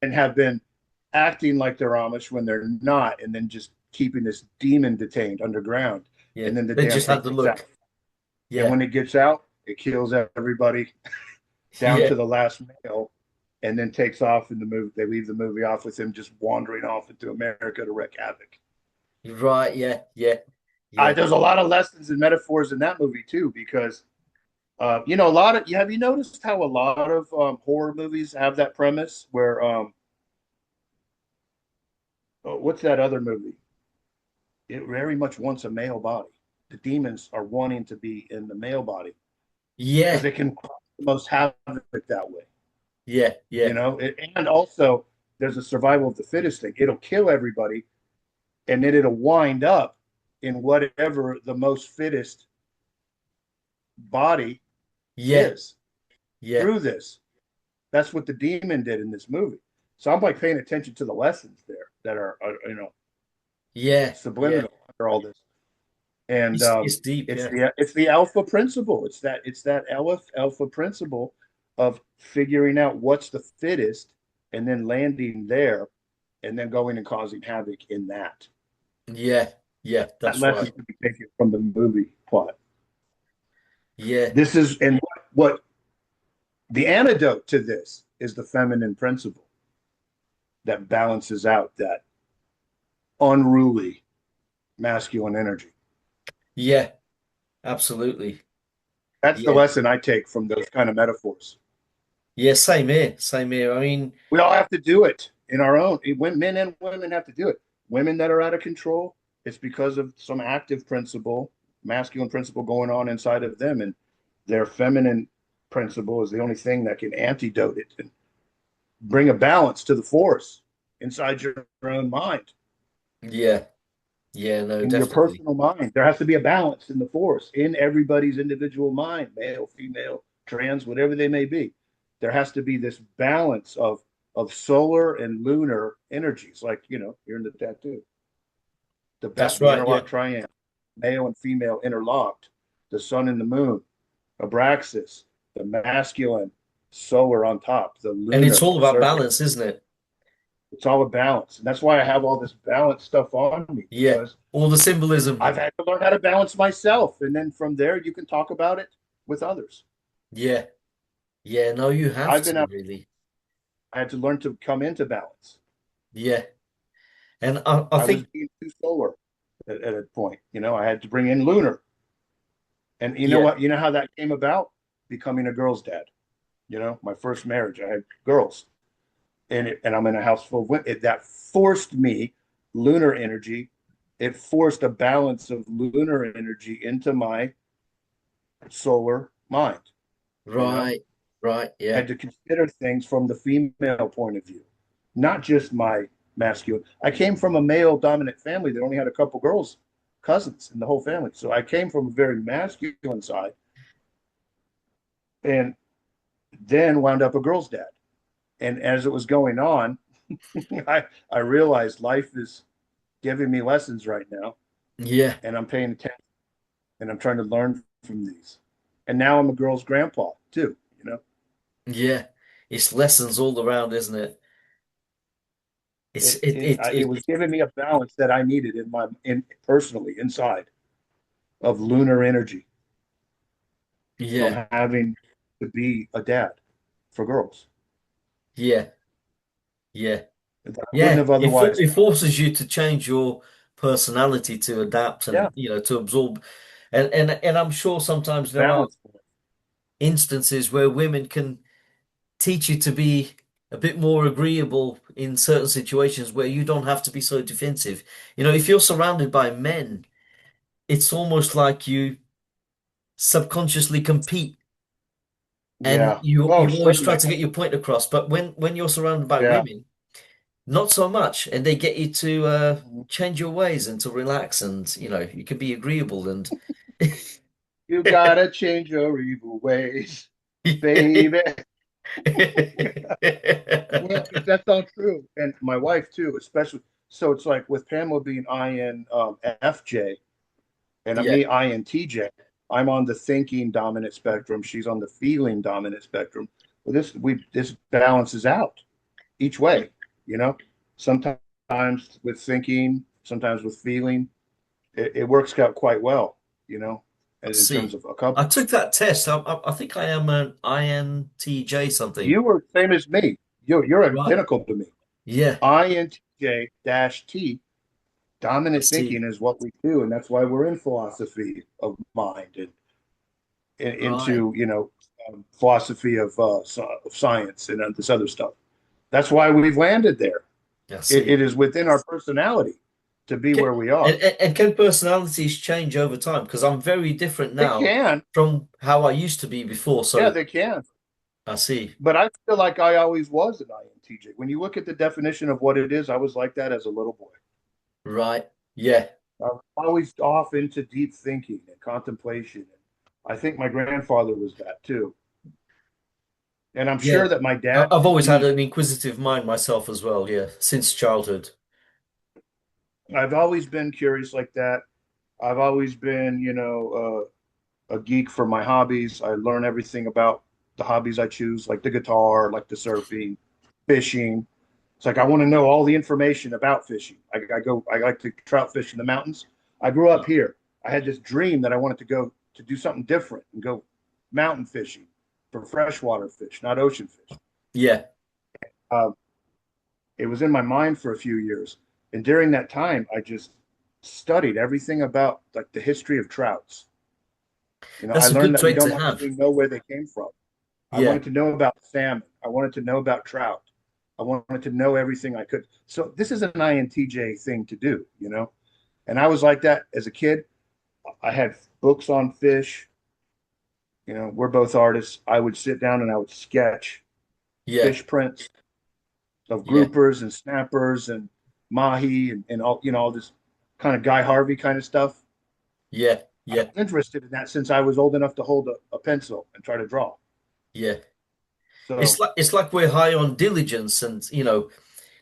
and have been acting like they're Amish when they're not, and then just keeping this demon detained underground. yeah. And then the They damn just thing had to gets out. look. And Yeah, when it gets out, it kills everybody down yeah, to the last male, and then takes off in the movie. They leave the movie off with him just wandering off into America to wreak havoc. right, yeah, yeah, yeah. There's a lot of lessons and metaphors in that movie too, because a lot of have you noticed how a lot of horror movies have that premise where what's that other movie? It very much wants a male body. The demons are wanting to be in the male body because Yeah, they can cause the most havoc that way. yeah, yeah, And also there's a survival of the fittest thing. It'll kill everybody, and then it'll wind up in whatever the most fittest body yeah, is yeah, through this. That's what the demon did in this movie. So I'm like paying attention to the lessons there that are yeah, yeah. subliminal under all this. And It's deep, yeah. it's the alpha principle. It's that alpha principle of figuring out what's the fittest and then landing there and then going and causing havoc in that. Yeah, yeah, That that's lesson right. to be taken from the movie plot. Yeah, This is and what the antidote to this is the feminine principle. that balances out that unruly masculine energy. Yeah, absolutely. That's the Yeah. lesson I take from those kind of metaphors. Yeah, same here. Same here. I mean, We all have to do it in our own. Men and women have to do it. Women that are out of control, it's because of some active principle, masculine principle going on inside of them, and their feminine principle is the only thing that can antidote it and bring a balance to the force inside your own mind, yeah. Yeah, no, in your definitely. personal mind. There has to be a balance in the force in everybody's individual mind, male, female, trans, whatever they may be. There has to be this balance of solar and lunar energies, like you're in the tattoo, That's the right. Yeah. interlocked triangle, male and female interlocked, the sun and the moon, abraxas, the masculine solar on top, the And it's lunar all about serpent. balance, isn't it? It's all a balance. And that's why I have all this balance stuff on me, Yeah. because All the symbolism. I've had to learn how to balance myself. And then from there, you can talk about it with others. Yeah. Yeah, no, you have I've been to out, really. I had to learn to come into balance. Yeah. And I I was think, being too solar at a point. I had to bring in lunar. And you know yeah, what? You know how that came about? Becoming a girl's dad. My first marriage, I had girls. And I'm in a house full of women. That forced me lunar energy. It forced a balance of lunar energy into my solar mind. You know, right, right. I Yeah. had to consider things from the female point of view, not just my masculine. I came from a male dominant family that only had a couple girls, cousins in the whole family. So I came from a very masculine side and then wound up a girl's dad. And as it was going on, I realized life is giving me lessons right now, Yeah. and I'm paying attention and I'm trying to learn from these. And now I'm a girl's grandpa too. Yeah. It's lessons all around, isn't it? It's It it, it was giving me a balance that I needed in personally inside of lunar energy yeah. from having to be a dad for girls Yeah. Yeah. that I wouldn't Yeah. have otherwise. It forces you to change your personality to adapt Yeah, and, to absorb. And I'm sure sometimes there are balance. instances where women can teach you to be a bit more agreeable in certain situations where you don't have to be so defensive. If you're surrounded by men, it's almost like you subconsciously compete and Yeah. you Oh, you always try certainly. to get your point across. But when you're surrounded by Yeah. women, not so much, and they get you to change your ways and to relax, and you can be agreeable and You gotta change your evil ways, baby. Well, that's all true. And my wife too, especially. So it's like with Pamela being INFJ and Yeah, me INTJ, I'm on the thinking dominant spectrum. She's on the feeling dominant spectrum. Well, this balances out each way, you know. Sometimes with thinking, sometimes with feeling, it works out quite well, I in terms see. of a I couple. took that test. I think I am an INTJ something. You were same as me. You're Right. identical to me. Yeah, INTJ-T. I Dominant see. thinking is what we do, and that's why we're in philosophy of mind and Right. into philosophy of science and this other stuff. That's why we've landed there. I It see. is within our personality to be Can, where we are. and can personalities change over time? Because I'm very different They now can, from how I used to be before. yeah, So they can. I see. But I feel like I always was an INTJ. When you look at the definition of what it is, I was like that as a little boy. Right. Yeah. I was always off into deep thinking and contemplation. I think my grandfather was that too. And I'm Yeah. sure that my dad I've was always had deep. an inquisitive mind myself as well. Yeah. Since childhood. I've always been curious like that. I've always been, a geek for my hobbies. I learn everything about the hobbies I choose, like the guitar, like the surfing, fishing. It's like I want to know all the information about fishing. I like to trout fish in the mountains. I grew up here. I had this dream that I wanted to go to do something different and go mountain fishing for freshwater fish, not ocean fish. Yeah. Um, it was in my mind for a few years. And during that time, I just studied everything about like the history of trouts. I That's a learned good that we trait don't to have. actually know where they came from. I Yeah. wanted to know about salmon. I wanted to know about trout. I wanted to know everything I could. So this is an INTJ thing to do. And I was like that as a kid. I had books on fish. We're both artists. I would sit down and I would sketch Yeah. fish prints of Yeah. groupers and snappers and mahi and all this kind of Guy Harvey kind of stuff. Yeah. I Yeah. was interested in that since I was old enough to hold a pencil and try to draw. Yeah. It's So like we're high on diligence and,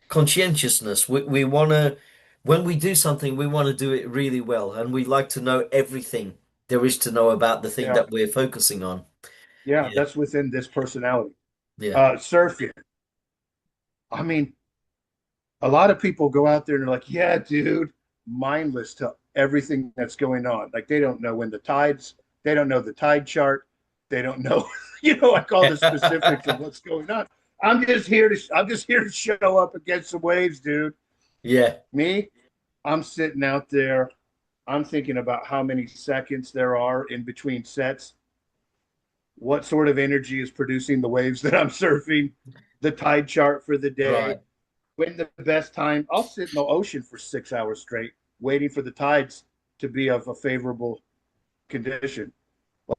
conscientiousness. We want to, when we do something, we want to do it really well, and we like to know everything there is to know about the thing yeah, that we're focusing on. yeah, Yeah. that's within this personality. Yeah. Surfing. I mean, a lot of people go out there and they're like, yeah, dude, mindless to everything that's going on. Like they don't know when they don't know the tide chart. They don't know, like all the specifics of what's going on. I'm just here to show up against some waves, dude. Yeah. Me, I'm sitting out there. I'm thinking about how many seconds there are in between sets, what sort of energy is producing the waves that I'm surfing, the tide chart for the day, Right. when the best time. I'll sit in the ocean for 6 hours straight, waiting for the tides to be of a favorable condition.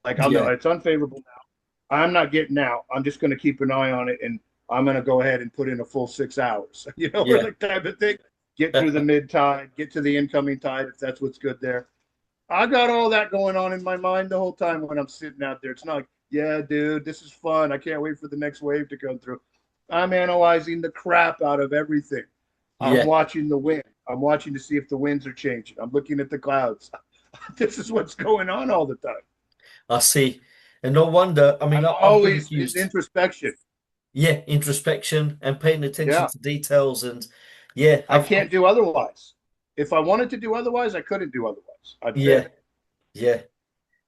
Like I'll know Yeah. it's unfavorable now. I'm not getting out. I'm just going to keep an eye on it, and I'm going to go ahead and put in a full 6 hours. Or Yeah. like type of thing. Get through the mid tide, get to the incoming tide if that's what's good there. I got all that going on in my mind the whole time when I'm sitting out there. It's not like, yeah, dude, this is fun. I can't wait for the next wave to come through. I'm analyzing the crap out of everything. I'm Yeah. watching the wind. I'm watching to see if the winds are changing. I'm looking at the clouds. This is what's going on all the time. I see. And no wonder, I mean, I'm I've been always in accused, introspection. yeah, introspection and paying attention Yeah, to details. And yeah, I can't do otherwise. If I wanted to do otherwise, I couldn't do otherwise. I'd yeah, fail. yeah.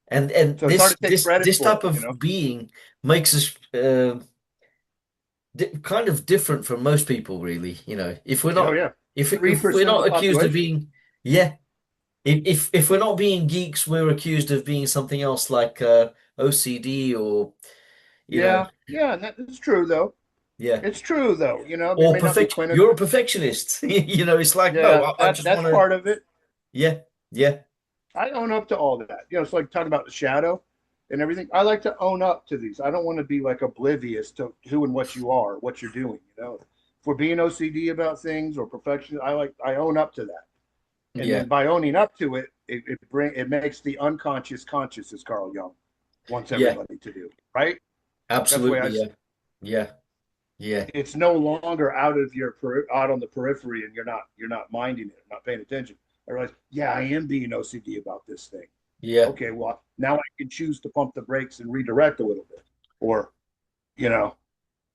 And So it's hard to take credit this for type it. of being makes us di kind of different from most people, really. If we're Oh not yeah, if we're 3% of the not accused of population. being, yeah, if we're not being geeks, we're accused of being something else like OCD or you know, Yeah, yeah, and that's true though. yeah, It's true though. It or may not be perfect. clinical. You're a perfectionist. It's like no, Yeah, I that just that's want to, part of it. yeah, yeah, I own up to all that. It's like talking about the shadow and everything. I like to own up to these. I don't want to be like oblivious to who and what you are, what you're doing. If we're being OCD about things or perfection, I own up to that. And yeah, then by owning up to it, it makes the unconscious conscious, as Carl Jung wants yeah, everybody to do. Right? That's the way absolutely, I yeah, see it. yeah, yeah, It's no longer out on the periphery, and you're not minding it, not paying attention. I realize, yeah, I am being OCD about this thing. yeah, Okay, well, now I can choose to pump the brakes and redirect a little bit. Or, you know,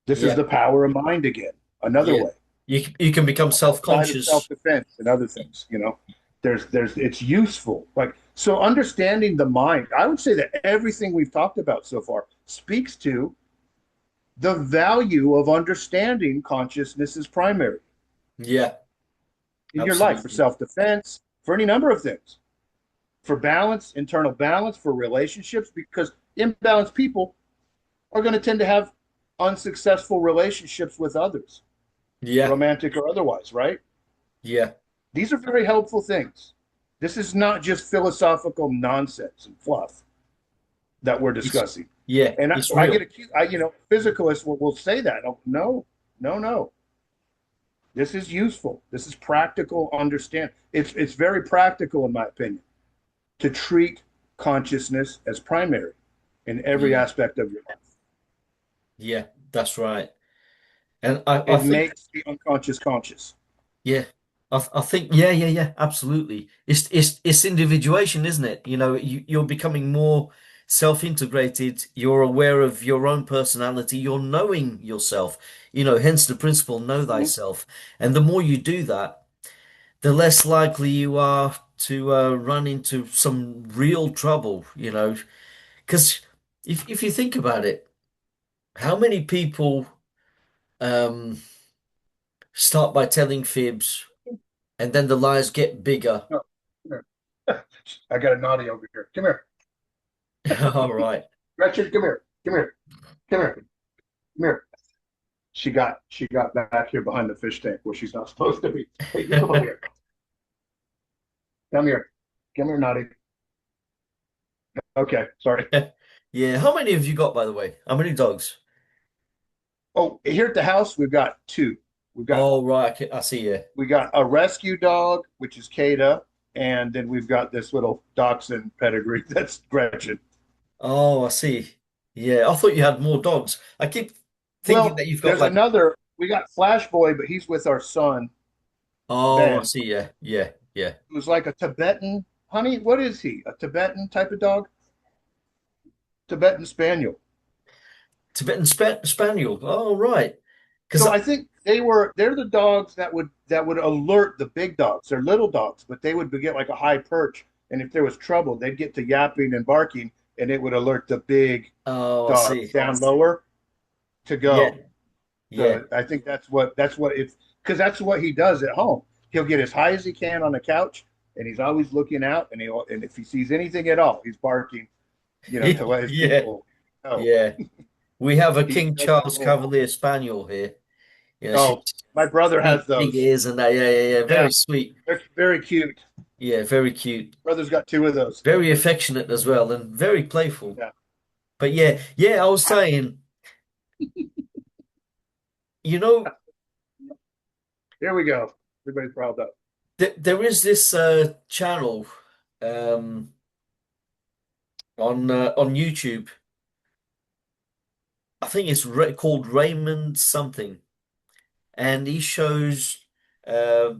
this is yeah, the power of mind again. Another yeah. way, You can become outside of self-conscious. self-defense and other things. It's useful. Like, so understanding the mind, I would say that everything we've talked about so far speaks to the value of understanding consciousness is primary Yeah, in your life for absolutely. self-defense, for any number of things, for balance, internal balance, for relationships, because imbalanced people are going to tend to have unsuccessful relationships with others, Yeah, romantic or otherwise, right? yeah. These are very helpful things. This is not just philosophical nonsense and fluff that we're It's discussing. yeah, And it's I get real. accused, physicalists will say that. No, no, no. This is useful. This is practical understand. It's very practical, in my opinion, to treat consciousness as primary in every Yeah, aspect of your life. yeah, that's right. And I It think, makes the unconscious conscious. yeah, I think, yeah, yeah, yeah, absolutely. It's individuation, isn't it? You're becoming more self-integrated. You're aware of your own personality. You're knowing yourself. Hence the principle, know Mhm. thyself. And the more you do that, the less likely you are to run into some real trouble. Because if you think about it, how many people um start by telling fibs, and then the lies get bigger. No, come here. I got a naughty over here. Come here. All right. Gretchen, come here. Come here. Come here. Come here. She got back here behind the fish tank where she's not supposed to be. Hey, you come over here. Come here. Come here, naughty. Okay, sorry. Yeah. How many have you got, by the way? How many dogs? Oh, here at the house we've got two. We've got Oh, right. I see you. we got a rescue dog, which is Kada, and then we've got this little dachshund pedigree that's Gretchen. Oh, I see. Yeah, I thought you had more dogs. I keep thinking Well, that you've got there's like, another. We got Flash Boy, but he's with our son oh, I Ben. see. Yeah, yeah, yeah. Who's like a Tibetan honey. What is he? A Tibetan type of dog? Tibetan Spaniel. Tibetan Spaniel. Oh, right. Because So I think they're the dogs that would alert the big dogs. They're little dogs, but they would get like a high perch, and if there was trouble, they'd get to yapping and barking, and it would alert the big oh, I dogs see. down lower to Yeah, go. yeah, So I think that's what it's because that's what he does at home. He'll get as high as he can on the couch, and he's always looking out, and if he sees anything at all, he's barking, to let his yeah, people know. yeah. We have a He King does that Charles whole. Cavalier Spaniel here. You know, she's Oh, my brother has big those. ears and that. Yeah, yeah, yeah. Yeah, Very sweet. they're very cute. Yeah, very cute. Brother's got two of those. Very affectionate as well and very playful. Yeah. But yeah, yeah, I was saying, you know, Here we go. Everybody's riled up. there is this channel um, on YouTube. I think it's called Raymond something, and he shows uh,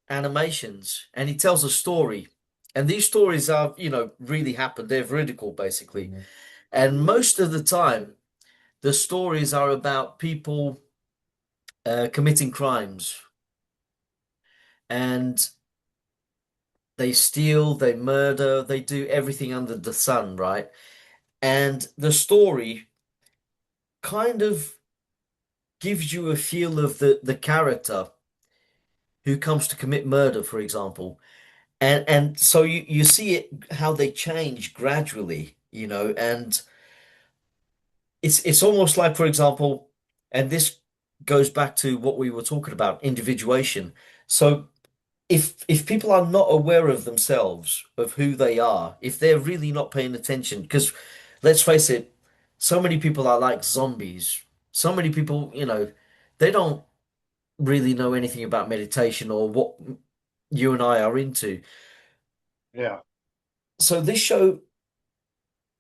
animations and he tells a story. And these stories are, really happened. They're veridical, basically. And most of the time, the stories are about people committing crimes, and they steal, they murder, they do everything under the sun, right? And the story kind of gives you a feel of the character who comes to commit murder, for example. And so you see it how they change gradually, and it's almost like, for example, and this goes back to what we were talking about, individuation. So if people are not aware of themselves, of who they are, if they're really not paying attention, because let's face it, so many people are like zombies. So many people, they don't really know anything about meditation or what you and I are into. Yeah. So this show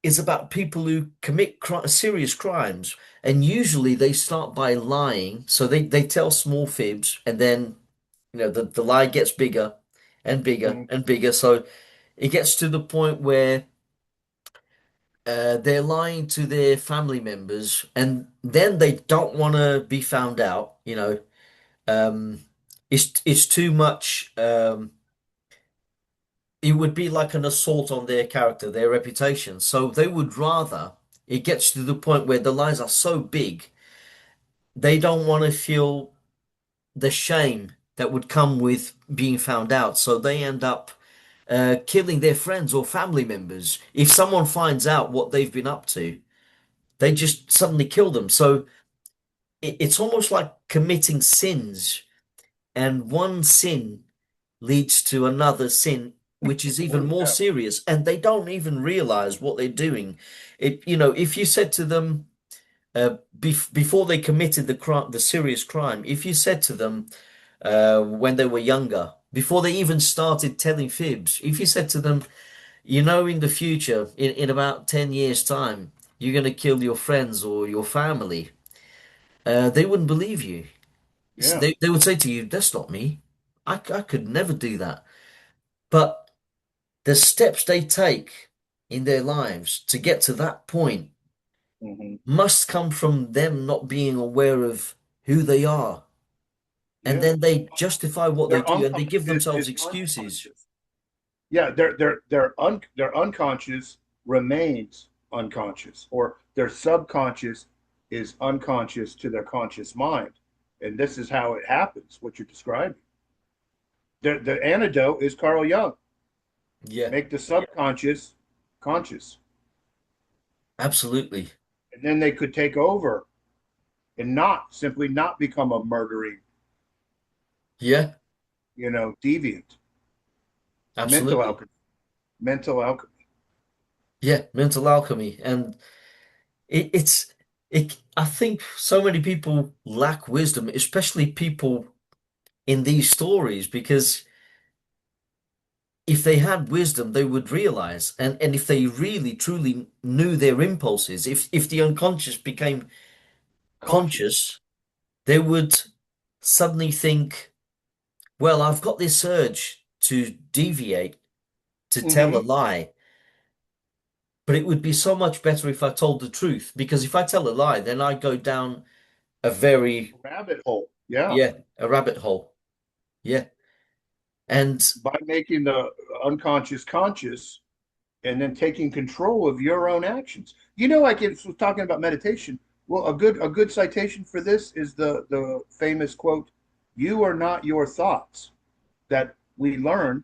is about people who commit serious crimes, and usually they start by lying. So they tell small fibs, and then the lie gets bigger and bigger Mhm. and bigger. So it gets to the point where they're lying to their family members, and then they don't want to be found out. Um, it's too much. It would be like an assault on their character, their reputation. So they would rather. It gets to the point where the lies are so big, they don't want to feel the shame that would come with being found out. So they end up killing their friends or family members. If someone finds out what they've been up to, they just suddenly kill them. So it's almost like committing sins, and one sin leads to another sin, which is even more Yeah. serious, and they don't even realize what they're doing. If you said to them before they committed the crime, the serious crime, if you said to them when they were younger, before they even started telling fibs, if you said to them, in the future, in about 10 years' time, you're going to kill your friends or your family, they wouldn't believe you. Yeah. They would say to you, that's not me. I could never do that. But the steps they take in their lives to get to that point Hmm. must come from them not being aware of who they are. And Yeah. then they justify what they Their do and they give unconscious themselves is excuses. unconscious. Yeah, their unconscious remains unconscious, or their subconscious is unconscious to their conscious mind, And this is how it happens, what you're describing. The antidote is Carl Jung. Yeah, Make the subconscious conscious. absolutely. And then they could take over and not simply not become a murdering, Yeah, deviant. Mental absolutely. alchemy. Mental alchemy. Yeah, mental alchemy. And it's I think so many people lack wisdom, especially people in these stories, because if they had wisdom, they would realize, and if they really truly knew their impulses, if the unconscious became Conscious. conscious, they would suddenly think, well, I've got this urge to deviate, to tell a Mm-hmm. lie, but it would be so much better if I told the truth, because if I tell a lie, then I go down a very, Rabbit hole. Yeah. yeah, a rabbit hole. Yeah. And By making the unconscious conscious and then taking control of your own actions. Like it was talking about meditation. Well, a good citation for this is the famous quote, "You are not your thoughts," that we learn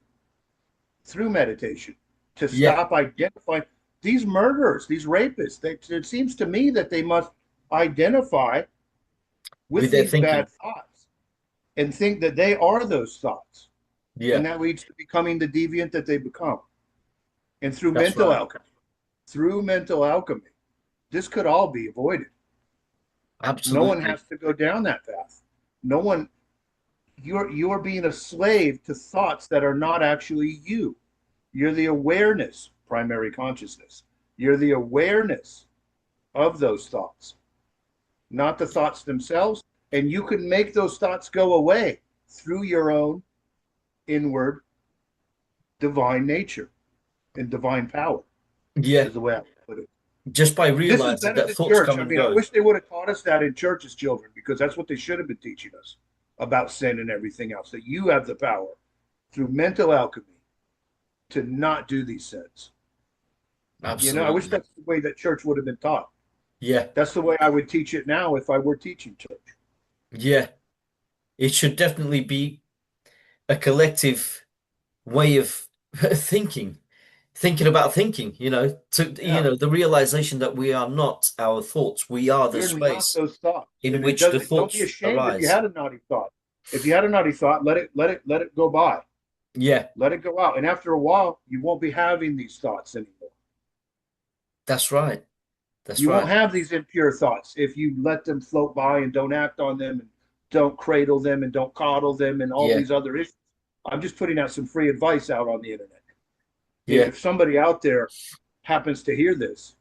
through meditation to yeah, stop identifying these murderers, these rapists. It seems to me that they must identify with with their these thinking. bad thoughts and think that they are those thoughts. And Yeah, that leads to becoming the deviant that they become. And that's right. through mental alchemy, this could all be avoided. No one Absolutely. has to go down that path. No one, you're being a slave to thoughts that are not actually you. You're the awareness, primary consciousness. You're the awareness of those thoughts, not the thoughts themselves. And you can make those thoughts go away through your own inward divine nature and divine power, Yeah, is the way I put it. just by This is realizing better that than thoughts church. come I and mean, I go. wish they would have taught us that in church as children, because that's what they should have been teaching us about sin and everything else. That you have the power through mental alchemy to not do these sins. I wish Absolutely. that's the way that church would have been taught. Yeah, That's the way I would teach it now if I were teaching church. yeah. It should definitely be a collective way of thinking about thinking, Yeah, the realization that we are not our thoughts, we are the you're not space those thoughts, in and it which the does. Don't be thoughts ashamed if you arise. had a naughty thought. If you had a naughty thought, let it go by. Yeah, Let it go out, and after a while, you won't be having these thoughts anymore. that's right. That's You won't right. have these impure thoughts if you let them float by and don't act on them and don't cradle them and don't coddle them and all Yeah, these other issues. I'm just putting out some free advice out on the internet. yeah, If somebody out there happens to hear this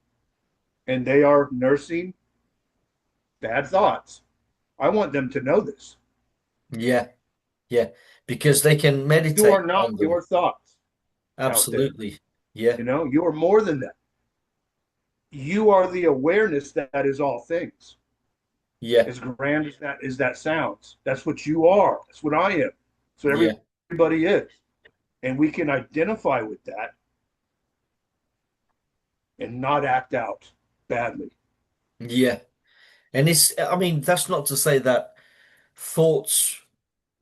and they are nursing bad thoughts, I want them to know this. yeah, yeah. Because they can You meditate are not on them. your thoughts out there. Absolutely. Yeah, You are more than that. You are the awareness that is all things. yeah, As grand as that sounds, that's what you are. That's what I am. That's what yeah, everybody is. And we can identify with that and not act out badly. yeah. And I mean, that's not to say that thoughts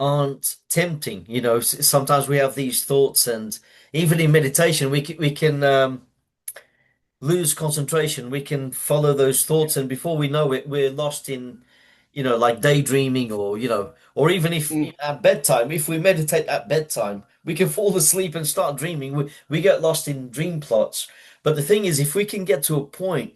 aren't tempting. Sometimes we have these thoughts, and even in meditation, we can lose concentration. We can follow those thoughts, and before we know it, we're lost in, like daydreaming, or even if Mm. at bedtime, if we meditate at bedtime, we can fall asleep and start dreaming. We get lost in dream plots. But the thing is, if we can get to a point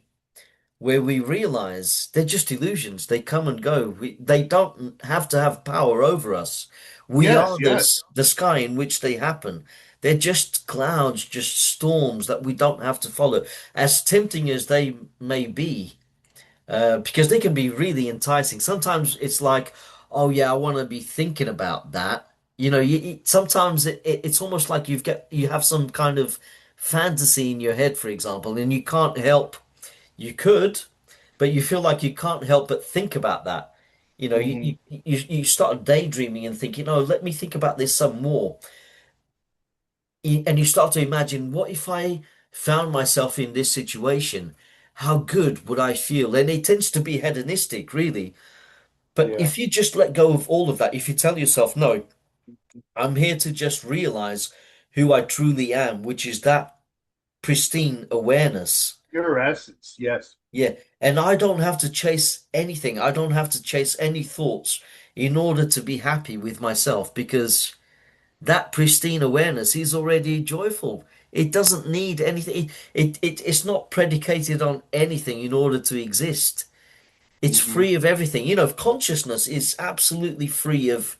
where we realize they're just illusions. They come and go. They don't have to have power over us. We Yes, are yes. the sky in which they happen. They're just clouds, just storms that we don't have to follow. As tempting as they may be, because they can be really enticing. Sometimes it's like, oh yeah, I want to be thinking about that. Sometimes it's almost like you have some kind of fantasy in your head, for example, and you can't help. You could, but you feel like you can't help but think about that. Mm-hmm. You start daydreaming and thinking, oh, let me think about this some more. And you start to imagine, what if I found myself in this situation? How good would I feel? And it tends to be hedonistic, really. But Yeah. if you just let go of all of that, if you tell yourself, no, I'm here to just realize who I truly am, which is that pristine awareness. Pure essence. Yes. Yeah. And I don't have to chase anything. I don't have to chase any thoughts in order to be happy with myself because that pristine awareness is already joyful. It doesn't need anything. It's not predicated on anything in order to exist. It's Hmm. free of everything. Consciousness is absolutely free of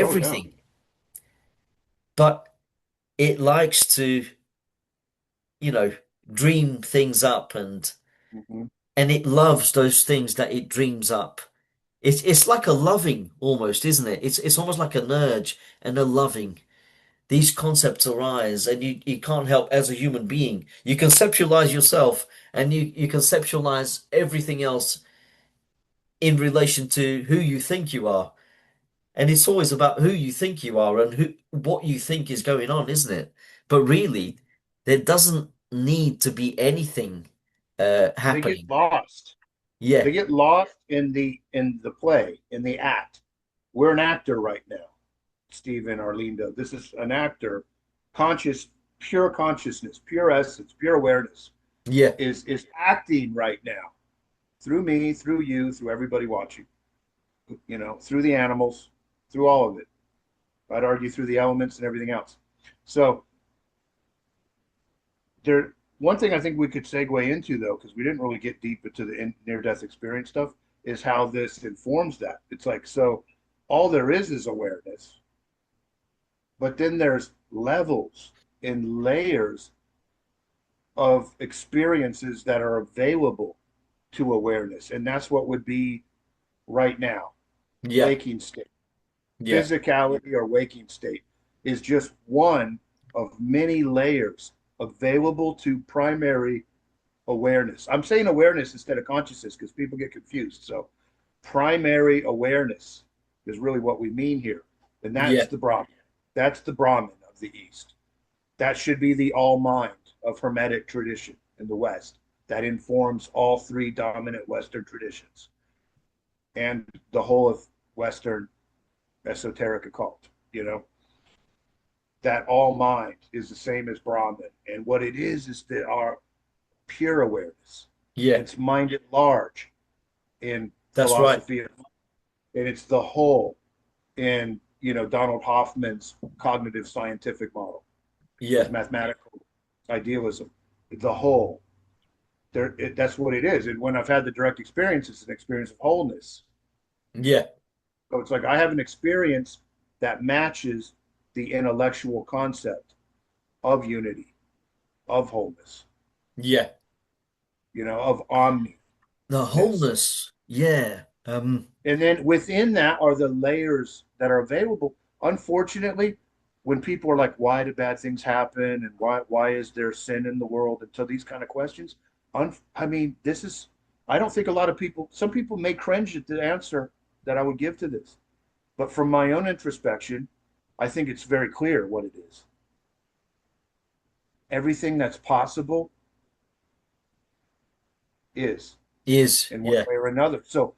Oh yeah. everything, but it likes to, you know, dream things up Hmm. and it loves those things that it dreams up. It's like a loving almost, isn't it? It's almost like an urge and a loving. These concepts arise and you can't help as a human being. You conceptualize yourself and you conceptualize everything else in relation to who you think you are. And it's always about who you think you are and what you think is going on, isn't it? But really, there doesn't need to be anything They get happening. lost. Yeah, They get lost in the play, in the act. We're an actor right now, Steve and Arlinda. This is an actor, conscious, pure consciousness, pure essence, pure awareness yeah, is acting right now through me, through you, through everybody watching, through the animals, through all of it. I'd argue through the elements and everything else. So there, one thing I think we could segue into though, because we didn't really get deep into the near-death experience stuff, is how this informs that. It's like, so all there is awareness, but then there's levels and layers of experiences that are available to awareness, and that's what would be right now, yeah, waking state. yeah, Physicality or waking state is just one of many layers available to primary awareness. I'm saying awareness instead of consciousness because people get confused. So, primary awareness is really what we mean here. And that's yeah, the Brahman. That's the Brahman of the East. That should be the all mind of Hermetic tradition in the West that informs all three dominant Western traditions and the whole of Western esoteric occult. You know, that all mind is the same as Brahman. And what it is that our pure awareness. yeah. It's mind at large in That's right. philosophy, and it's the whole in Donald Hoffman's cognitive scientific model, his Yeah, mathematical idealism. The whole that's what it is. And when I've had the direct experience, it's an experience of wholeness. yeah, So it's like I have an experience that matches the intellectual concept of unity, of wholeness, yeah. of omniness. The wholeness. Yeah. And then within that are the layers that are available. Unfortunately, when people are like, why do bad things happen? And why is there sin in the world? And so these kind of questions, I mean, I don't think a lot of people, some people may cringe at the answer that I would give to this. But from my own introspection, I think it's very clear what it is. Everything that's possible is Is. in one Yeah, way or another. So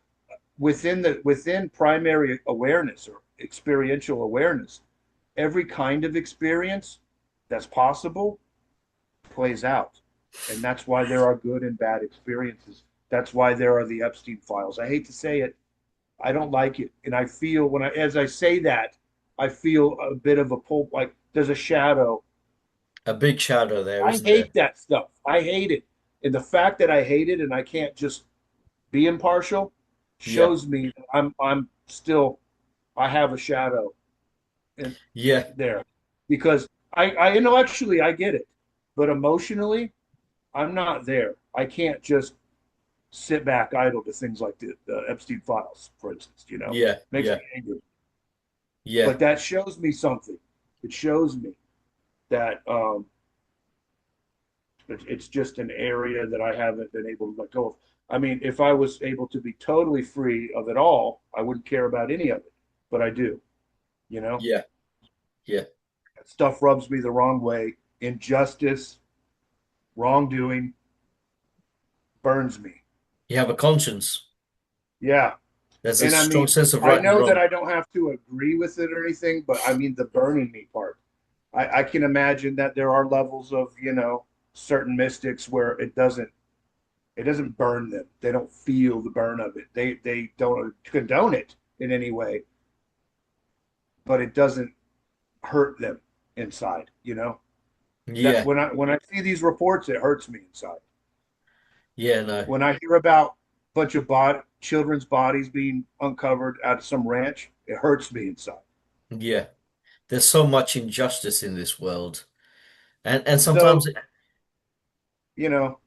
within primary awareness or experiential awareness, every kind of experience that's possible plays out. And that's why there are good and bad experiences. That's why there are the Epstein files. I hate to say it. I don't like it. And I feel as I say that, I feel a bit of a pull, like there's a shadow. a big shadow there, I isn't there? hate that stuff. I hate it. And the fact that I hate it and I can't just be impartial Yeah, shows me that I'm still, I have a shadow in yeah, there because I intellectually I get it, but emotionally I'm not there. I can't just sit back idle to things like the Epstein files, for instance. yeah, Makes yeah, me angry. yeah, But that shows me something. It shows me that it's just an area that I haven't been able to let go of. I mean, if I was able to be totally free of it all, I wouldn't care about any of it. But I do. You know, yeah, yeah. stuff rubs me the wrong way. Injustice, wrongdoing burns me. You have a conscience. Yeah. There's a And I strong mean, sense of I right and know that wrong. I don't have to agree with it or anything, but I mean the burning me part. I can imagine that there are levels of, certain mystics where it doesn't burn them. They don't feel the burn of it. They don't condone it in any way, but it doesn't hurt them inside, That Yeah, when I see these reports, it hurts me inside. yeah, no, When I hear about a bunch of children's bodies being uncovered at some ranch, it hurts me inside. yeah. There's so much injustice in this world, and sometimes, So, you know,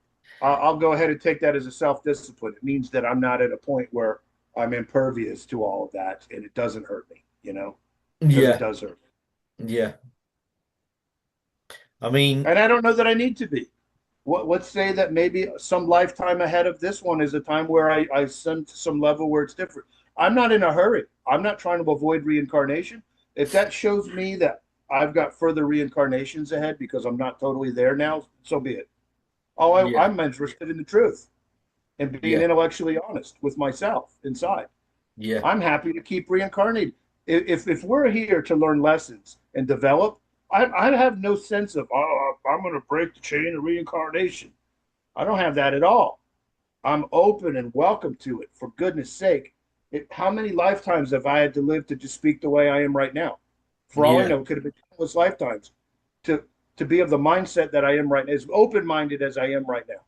I'll go ahead and take that as a self-discipline. It means that I'm not at a point where I'm impervious to all of that and it doesn't hurt me, because it yeah, does hurt. yeah. I mean, And I don't know that I need to be. Let's say that maybe some lifetime ahead of this one is a time where I ascend to some level where it's different. I'm not in a hurry. I'm not trying to avoid reincarnation. If that shows me that I've got further reincarnations ahead because I'm not totally there now, so be it. yeah, I'm interested in the truth and being yeah, intellectually honest with myself inside. yeah, I'm happy to keep reincarnating. If we're here to learn lessons and develop, I have no sense of, I'm going to break the chain of reincarnation. I don't have that at all. I'm open and welcome to it. For goodness sake, how many lifetimes have I had to live to just speak the way I am right now? For all I yeah, know, it could have been countless lifetimes to to be of the mindset that I am right now, as open minded as I am right now.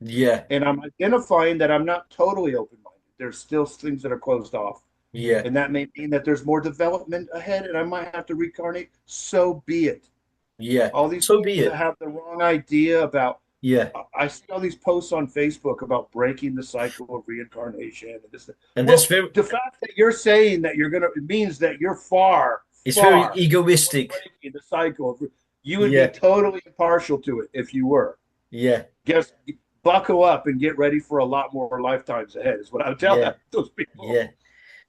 yeah, And I'm identifying that I'm not totally open minded. There's still things that are closed off. yeah, And that may mean that there's more development ahead and I might have to reincarnate. So be it. yeah. All these So be people that it. have the wrong idea about, Yeah. I see all these posts on Facebook about breaking the cycle of reincarnation and this. And that's Well, very, the fact that you're saying that you're gonna, it means that you're far, it's very far from egoistic. breaking the cycle. You would be Yeah, totally impartial to it if you were. yeah, Guess buckle up and get ready for a lot more lifetimes ahead. Is what I would tell yeah, those people. yeah.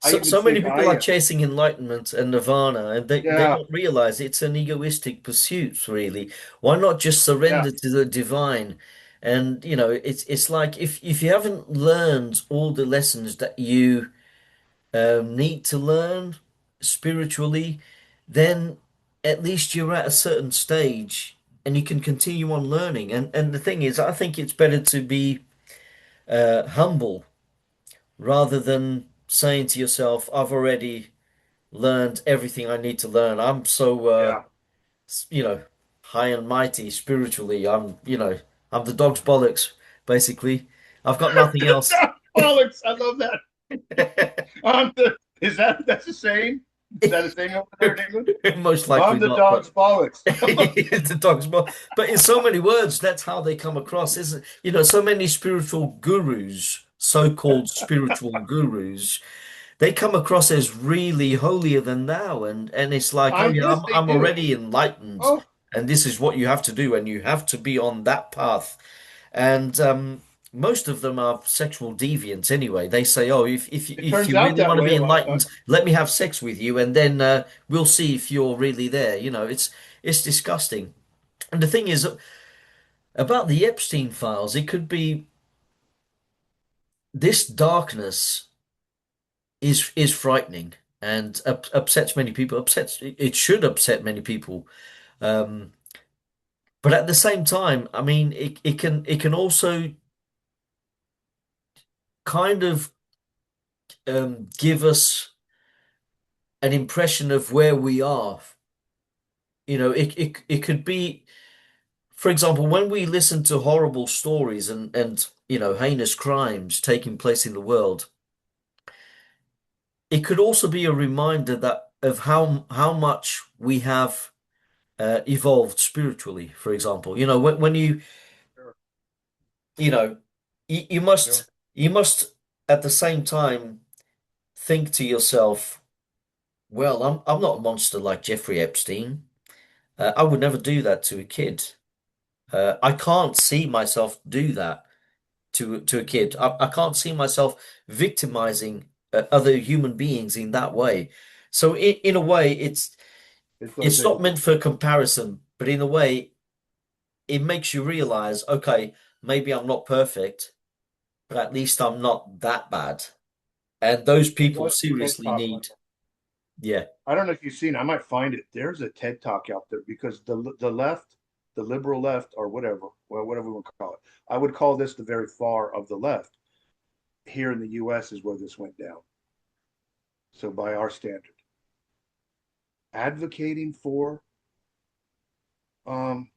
I So, even so many think I people are am. chasing enlightenment and nirvana, and they Yeah, don't realize it's an egoistic pursuit, really. Why not just yeah. surrender to the divine? And it's like if you haven't learned all the lessons that you need to learn spiritually, then at least you're at a certain stage and you can continue on learning. And the thing is, I think it's better to be humble rather than saying to yourself, I've already learned everything I need to learn. I'm so, Yeah. you know, high and mighty spiritually. I'm the dog's bollocks, basically. I've got nothing else. Bollocks. I love that. Is that's a saying? Is that a thing over there in England? Most likely I'm the not, dog's but bollocks. it's the dog's bollocks. But in so many words, that's how they come across, isn't? So many spiritual gurus, so-called spiritual gurus, they come across as really holier than thou, and it's like, oh yeah, Yes, I'm they I'm do. already enlightened, Oh, and this is what you have to do, and you have to be on that path. And most of them are sexual deviants anyway. They say, oh, if it if turns you out really that want to way be a lot of enlightened, times. let me have sex with you, and then we'll see if you're really there. It's disgusting. And the thing is about the Epstein files, it could be this darkness is frightening and upsets many people. Upsets it should upset many people. Um, but at the same time, I mean, it can also kind of give us an impression of where we are. It could be, for example, when we listen to horrible stories and heinous crimes taking place in the world, it could also be a reminder that of how much we have evolved spiritually. For example, when Sure, you know you sure. must at the same time think to yourself, well, I'm not a monster like Jeffrey Epstein. I would never do that to a kid. I can't see myself do that to a kid. I can't see myself victimizing other human beings in that way. So in a way, It's it's not okay. meant for comparison, but in a way, it makes you realize, okay, maybe I'm not perfect, but at least I'm not that bad. And those There people was a TED seriously Talk on. need, yeah, I don't know if you've seen. I might find it. There's a TED Talk out there because the left, the liberal left, or whatever, well, whatever we want to call it. I would call this the very far of the left. Here in the U.S. is where this went down. So by our standard, advocating for um,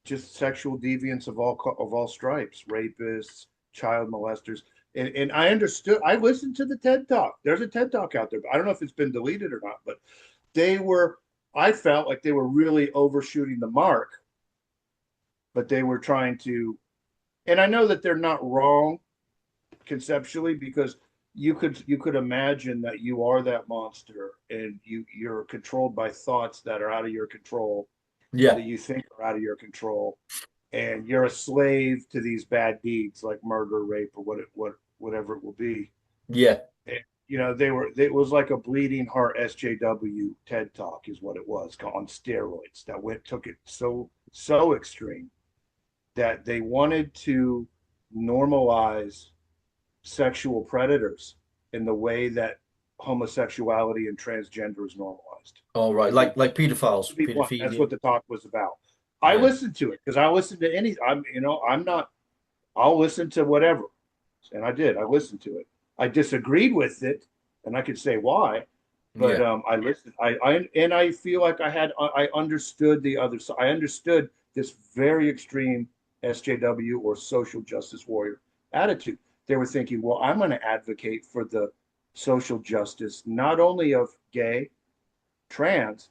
just sexual deviants of all stripes, rapists, child molesters. And I understood. I listened to the TED Talk. There's a TED Talk out there. But I don't know if it's been deleted or not. But they were. I felt like they were really overshooting the mark. But they were trying to. And I know that they're not wrong conceptually because you could imagine that you are that monster and you're controlled by thoughts that are out of your control, yeah, that you think are out of your control, and you're a slave to these bad deeds like murder, rape, or whatever it will be. yeah, And, they were. It was like a bleeding heart SJW TED Talk is what it was on steroids. That took it so extreme that they wanted to normalize sexual predators in the way that homosexuality and transgender is normalized. all right, To be like pedophiles, to be blunt, that's pedophilia, what the talk was about. I yeah, listened to it because I listened to any. I'm not. I'll listen to whatever, and I did. I listened to it. I disagreed with it, and I could say why, but yeah, I listened. I feel like I understood the other side. I understood this very extreme SJW or social justice warrior attitude. They were thinking, well, I'm going to advocate for the social justice not only of gay, trans,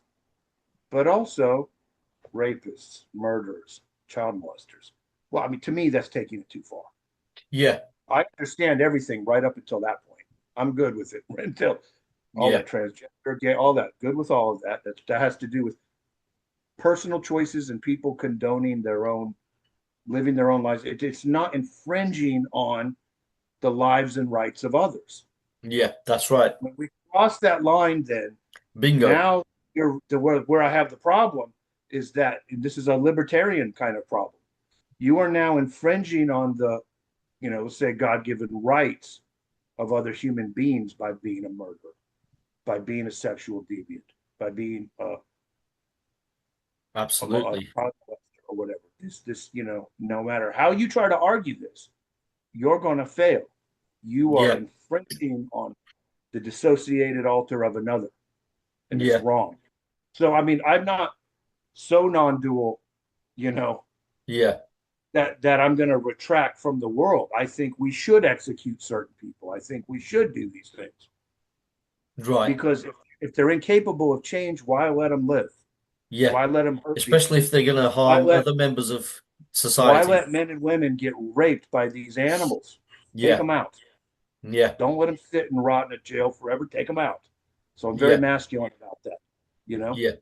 but also rapists, murderers, child molesters. Well, I mean, to me, that's taking it too far. yeah, I understand everything right up until that point. I'm good with it until all yeah, that transgender, gay, all that. Good with all of that. That has to do with personal choices and people condoning their own, living their own lives. It's not infringing on the lives and rights of others. yeah, that's right. When we cross that line, then Bingo. now where I have the problem is that this is a libertarian kind of problem. You are now infringing on the, let's say, God-given rights of other human beings by being a murderer, by being a sexual deviant, by being a Absolutely. child molester or whatever. No matter how you try to argue this, you're going to fail. You are Yeah, infringing on the dissociated altar of another, and it's yeah, wrong. So, I mean, I'm not so non-dual, you know, yeah, that I'm going to retract from the world. I think we should execute certain people. I think we should do these things right. because if they're incapable of change, why let them live? Yeah. Why let them hurt people? Especially if they're going to Why harm let other members of why society. let men and women get raped by these animals? Take Yeah, them out. yeah, Don't let them sit and rot in a jail forever. Take them out. So I'm very yeah, masculine about that. yeah.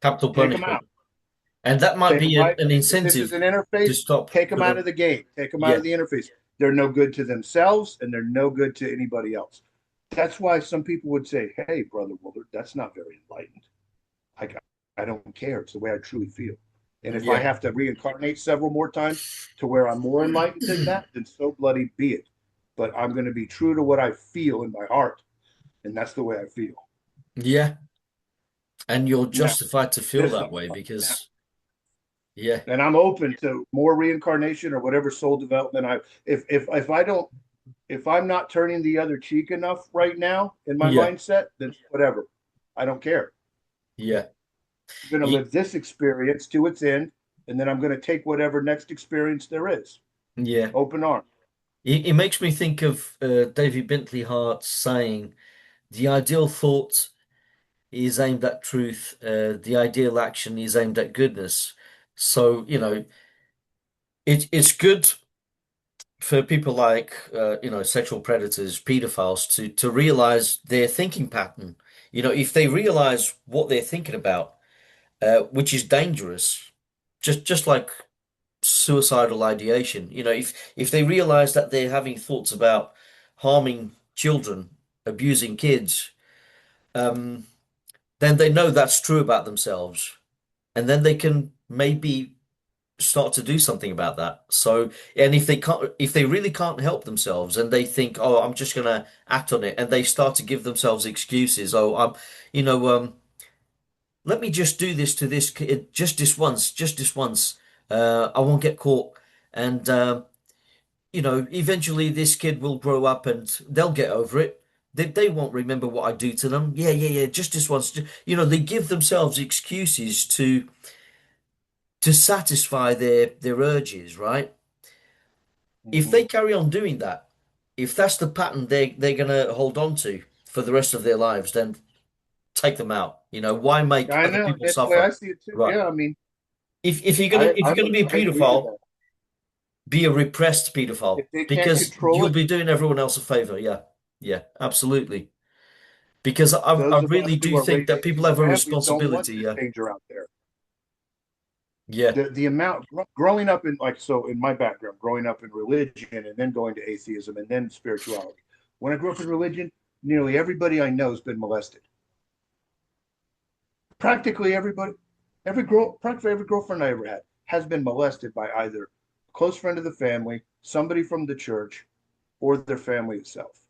Capital Take them out. punishment. And that might Take them be right. an If this is incentive an to interface, stop take them for out the, of the game. Take them out yeah, of the interface. They're no good to themselves, and they're no good to anybody else. That's why some people would say, "Hey, brother Woolard, that's not very enlightened." I I don't care. It's the way I truly feel. And if I yeah, have to reincarnate several more times to where I'm more enlightened than that, then so bloody be it. But I'm going to be true to what I feel in my heart, and that's the way I feel. yeah. And you're Now, justified to feel this that way now, because, yeah, and I'm open to more reincarnation or whatever soul development I if I don't if I'm not turning the other cheek enough right now in my yeah, mindset, then whatever. I don't care. yeah. I'm going to It, live this experience to its end, and then I'm going to take whatever next experience there is. yeah. Open arm. It makes me think of David Bentley Hart's saying, the ideal thought is aimed at truth, the ideal action is aimed at goodness. So, it's good for people like sexual predators, pedophiles to realize their thinking pattern. If they realize what they're thinking about, which is dangerous, just like suicidal ideation. If they realize that they're having thoughts about harming children, abusing kids, um, then they know that's true about themselves, and then they can maybe start to do something about that. So, and if they really can't help themselves and they think, oh, I'm just gonna act on it, and they start to give themselves excuses. Oh, you know, let me just do this to this kid just this once, just this once. I won't get caught. And, eventually this kid will grow up and they'll get over it. They won't remember what I do to them. Yeah, yeah, yeah, just this once. They give themselves excuses to satisfy their urges, right? If they Mhm. carry on doing that, if that's the pattern they're gonna hold on to for the rest of their lives, then take them out. Why make I other know. people That's the way suffer? I see it too. Right. Yeah, I mean, If you're gonna be a I agree with pedophile, that. be a repressed pedophile If they can't because control you'll it, be doing everyone else a favor. Yeah. Yeah, absolutely. Because I those of really us who do are think that people raising have a families don't want responsibility. this Yeah. danger out there. Yeah. The amount growing up in, like, so in my background, growing up in religion and then going to atheism and then spirituality. When I grew up in religion, nearly everybody I know has been molested. Practically everybody, practically every girlfriend I ever had has been molested by either a close friend of the family, somebody from the church, or their family itself.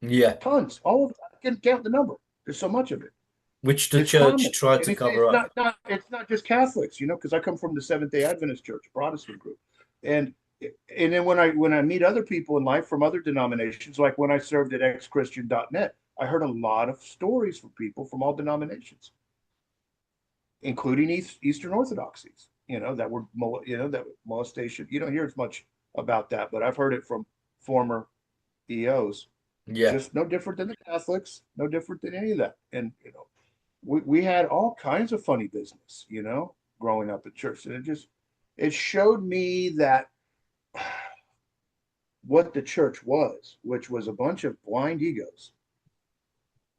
Yeah. Tons, all of it. I can count the number. There's so much of it. Which the It's church common, tried and to cover up. it's not just Catholics, because I come from the Seventh Day Adventist Church, Protestant group, and and then when I meet other people in life from other denominations, like when I served at xchristian.net, I heard a lot of stories from people from all denominations, including Eastern Orthodoxies, that molestation. You don't hear as much about that, but I've heard it from former EOs. Yeah. Just no different than the Catholics, no different than any of that. And we had all kinds of funny business, growing up at church. And it showed me that what the church was, which was a bunch of blind egos,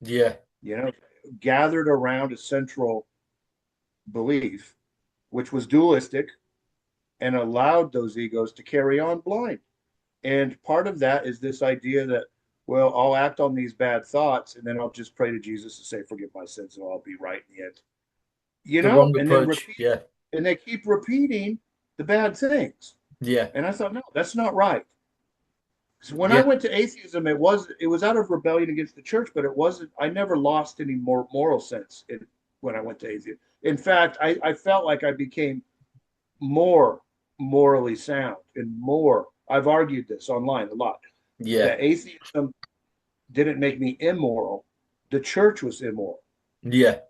Yeah. you know, gathered around a central belief, which was dualistic and allowed those egos to carry on blind. And part of that is this idea that, well, I'll act on these bad thoughts and then I'll just pray to Jesus to say, forgive my sins and I'll be right in the end. The wrong And then approach. repeat, Yeah. and they keep repeating the bad things. Yeah. And I thought, no, that's not right. So when I Yeah. went to atheism, it was out of rebellion against the church, but it wasn't. I never lost any more moral sense when I went to atheism. In fact, I felt like I became more morally sound and more. I've argued this online a lot, Yeah. that atheism didn't make me immoral. The church was immoral. Yeah.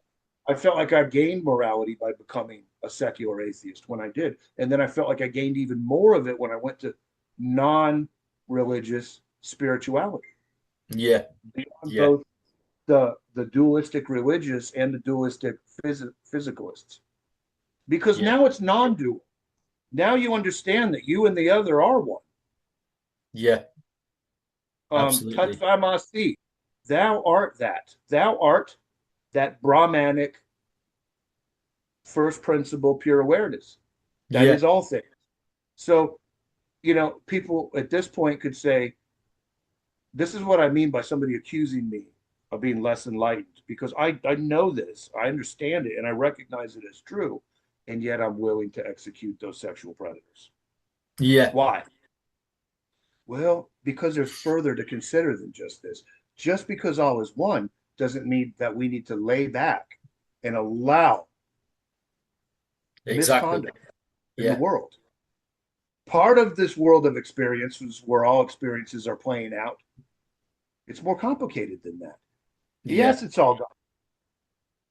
I felt like I gained morality by becoming a secular atheist when I did. And then I felt like I gained even more of it when I went to non religious spirituality, Yeah. beyond Yeah. both the dualistic religious and the dualistic physicalists. Because Yeah. now it's non dual. Now you understand that you and the other are one. Yeah. Absolutely. Tatvamasi, thou art that. Thou art that Brahmanic first principle pure awareness. That Yeah. is all things. So, people at this point could say, this is what I mean by somebody accusing me of being less enlightened, because I know this, I understand it, and I recognize it as true, and yet I'm willing to execute those sexual predators. Yeah. Why? Well, because there's further to consider than just this. Just because all is one doesn't mean that we need to lay back and allow Exactly. misconduct in the Yeah. world. Part of this world of experiences where all experiences are playing out, it's more complicated than that. Yeah. Yes, it's all God.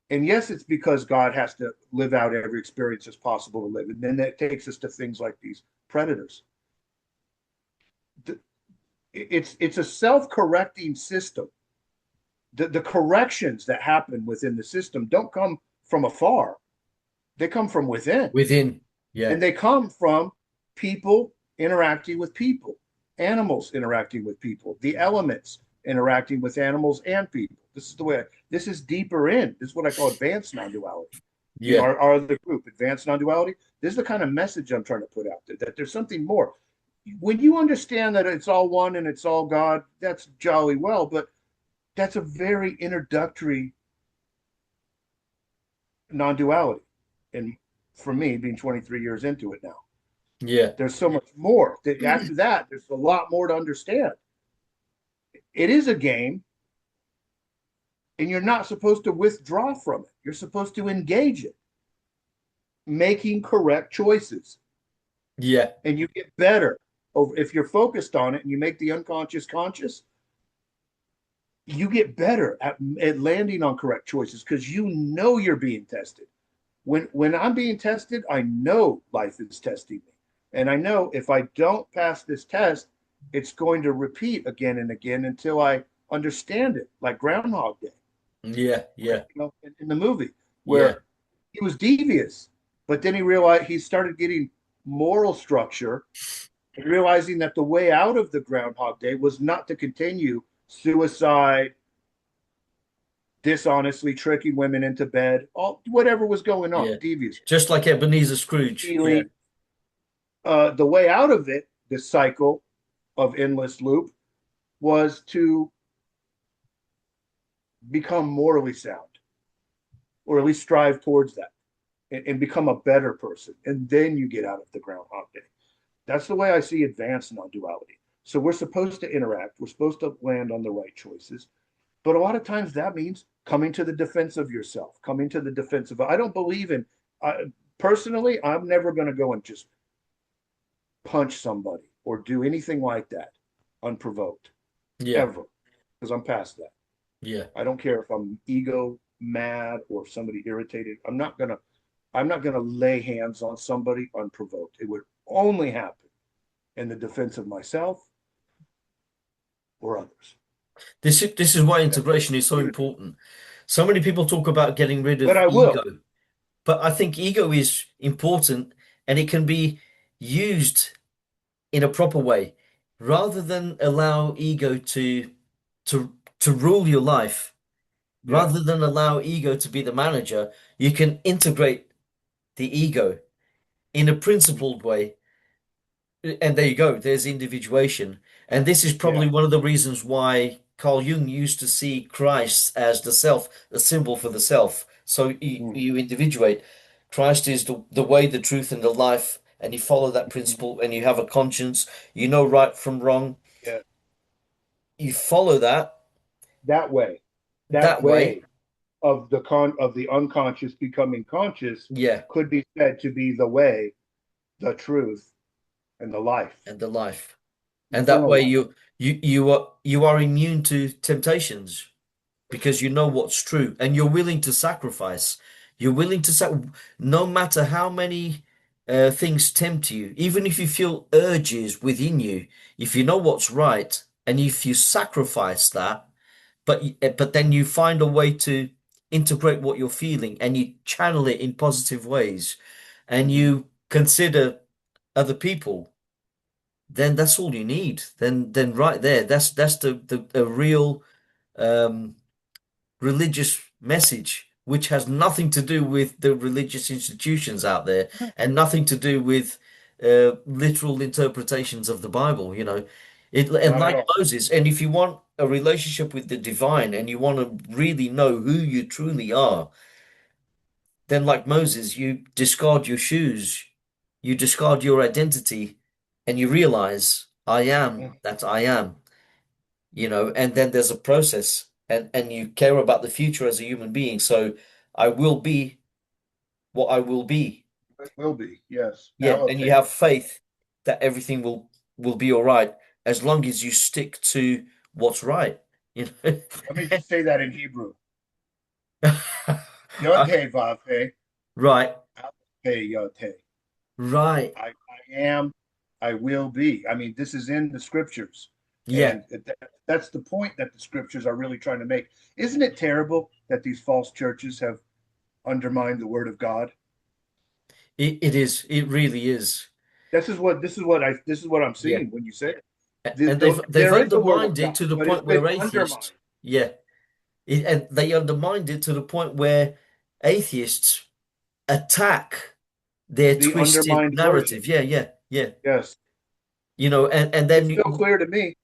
And yes, it's because God has to live out every experience as possible to live. And then that takes us to things like these predators. It's a self-correcting system. The corrections that happen within the system don't come from afar. They come from within. Within. Yeah. And they come from people interacting with people, animals interacting with people, the elements interacting with animals and people. This is the way, this is deeper in. This is what I call advanced non duality. Yeah. Our the group, advanced non duality. This is the kind of message I'm trying to put out there, that there's something more. When you understand that it's all one and it's all God, that's jolly well, but that's a very introductory non duality. And for me, being 23 years into it now. Yeah. There's so much more. After that, there's a lot more to understand. It is a game, and you're not supposed to withdraw from it. You're supposed to engage it, making correct choices, Yeah. and you get better. If you're focused on it and you make the unconscious conscious, you get better at landing on correct choices because you know you're being tested. When I'm being tested, I know life is testing me. And I know if I don't pass this test, it's going to repeat again and again until I understand it, like Groundhog Day, Yeah. right? Yeah. In the movie Yeah. where he was devious, but then he realized he started getting moral structure and realizing that the way out of the Groundhog Day was not to continue suicide, dishonestly tricking women into bed, all whatever was going on, Yeah. devious, Just like Ebenezer Scrooge. Yeah. stealing. The way out of it, this cycle of endless loop, was to become morally sound, or at least strive towards that, and become a better person. And then you get out of the Groundhog Day. That's the way I see advanced non-duality. So we're supposed to interact. We're supposed to land on the right choices. But a lot of times that means coming to the defense of yourself, coming to the defense of. I don't believe in. Personally, I'm never going to go and just punch somebody or do anything like that unprovoked Yeah. ever, because I'm past that. Yeah. I don't care if I'm ego mad or if somebody irritated. I'm not gonna lay hands on somebody unprovoked. It would only happen in the defense of myself or others. This is why That's the integration is so unity. important. So many people talk about getting rid But of I will. ego, but I think ego is important and it can be used in a proper way rather than allow ego to rule your life. Yeah. Rather than allow ego to be the manager, you can integrate the ego in a principled way. And there you go, there's individuation. And this is Yeah. probably one of the reasons why Carl Jung used to see Christ as the self, the symbol for the self. So Mm-hmm. you individuate. Christ is the way, the truth, and the life, and you follow that Mm-hmm. principle, and you have a conscience, you know right from wrong. Yeah. You follow that That way. That that way. way of the unconscious becoming conscious Yeah, could be said to be the way, the truth, and the life, and the life. And that eternal way life. you are immune to temptations because you know what's true and you're willing to sacrifice. You're willing to no matter how many things tempt you, even if you feel urges within you, if you know what's right and if you sacrifice that, but then you find a way to integrate what you're feeling and you channel it in positive ways and Mm-hmm. you consider other people, then that's all you need. Then right there, that's the a real um religious message, which has nothing to do with the religious institutions out there and nothing to do with literal interpretations of the Bible, you know. And Not at like all. Moses, and if you want a relationship with the divine and you want to really know who you truly are, then like Moses, you discard your shoes, you discard your identity, and you realize I am Mm-hmm. that I am, you know, and then there's a process and you care about the future as a human being. So I will be what I will be. It will be, yes. Yeah, and you Alate. have faith that everything will be all right as long as you stick to what's right, you know. Let me just say that in Hebrew. Uh, Yod-Heh Vav-Heh, right, Aleph-Heh Yod-Heh. right. I am, I will be. I mean, this is in the scriptures. Yeah, And that's the point that the scriptures are really trying to make. Isn't it terrible that these false churches have undermined the word of God? it is. It really is. This is what I'm Yeah. seeing when you say it. And they've There is the word of undermined it God, to the but it's point been where atheists, undermined. yeah, and they undermined it to the point where atheists attack their The twisted undermined version. narrative. Yeah, yeah, yeah. Yes. You know, and then It's still clear to me.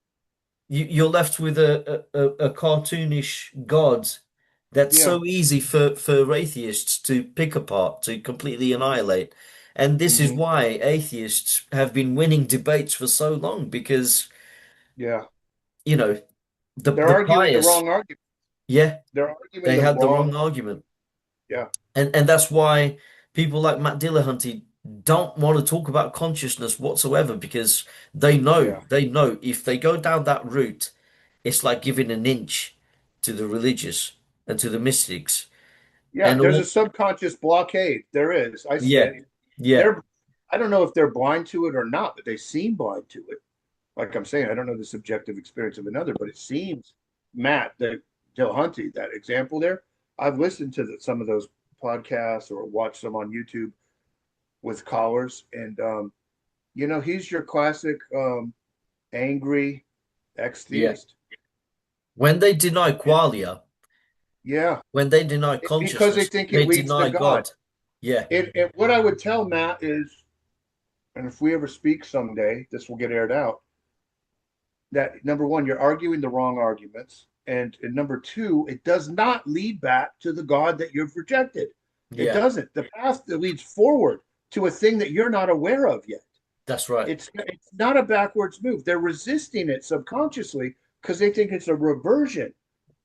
you're left with a cartoonish God that's Yeah. so easy for atheists to pick apart, to completely annihilate. And this is Hmm. why atheists have been winning debates for so long because, Yeah. you know, They're the arguing the pious, wrong argument. yeah, They're arguing they the had the wrong wrong argument. argument. Yeah. And that's why people like Matt Dillahunty don't want to talk about consciousness whatsoever because Yeah. they know if they go down that route, it's like giving an inch to the religious and to the mystics. Yeah. And There's a all, subconscious blockade. There is. I see yeah, it. yeah, They're, I don't know if they're blind to it or not, but they seem blind to it. Like I'm saying, I don't know the subjective experience of another, but it seems Matt, the Dillahunty, that example there, I've listened to some of those podcasts or watched them on YouTube with callers, and he's your classic angry yeah. ex-theist. When they deny And qualia, yeah, when they deny because they consciousness, think they it leads to deny God. God. Yeah, And what I would tell Matt is, and if we ever speak someday, this will get aired out, that number one, you're arguing the wrong arguments. And number two, it does not lead back to the God that you've rejected. It yeah, doesn't. The path that leads forward to a thing that you're not aware of yet. that's right. It's not a backwards move. They're resisting it subconsciously because they think it's a reversion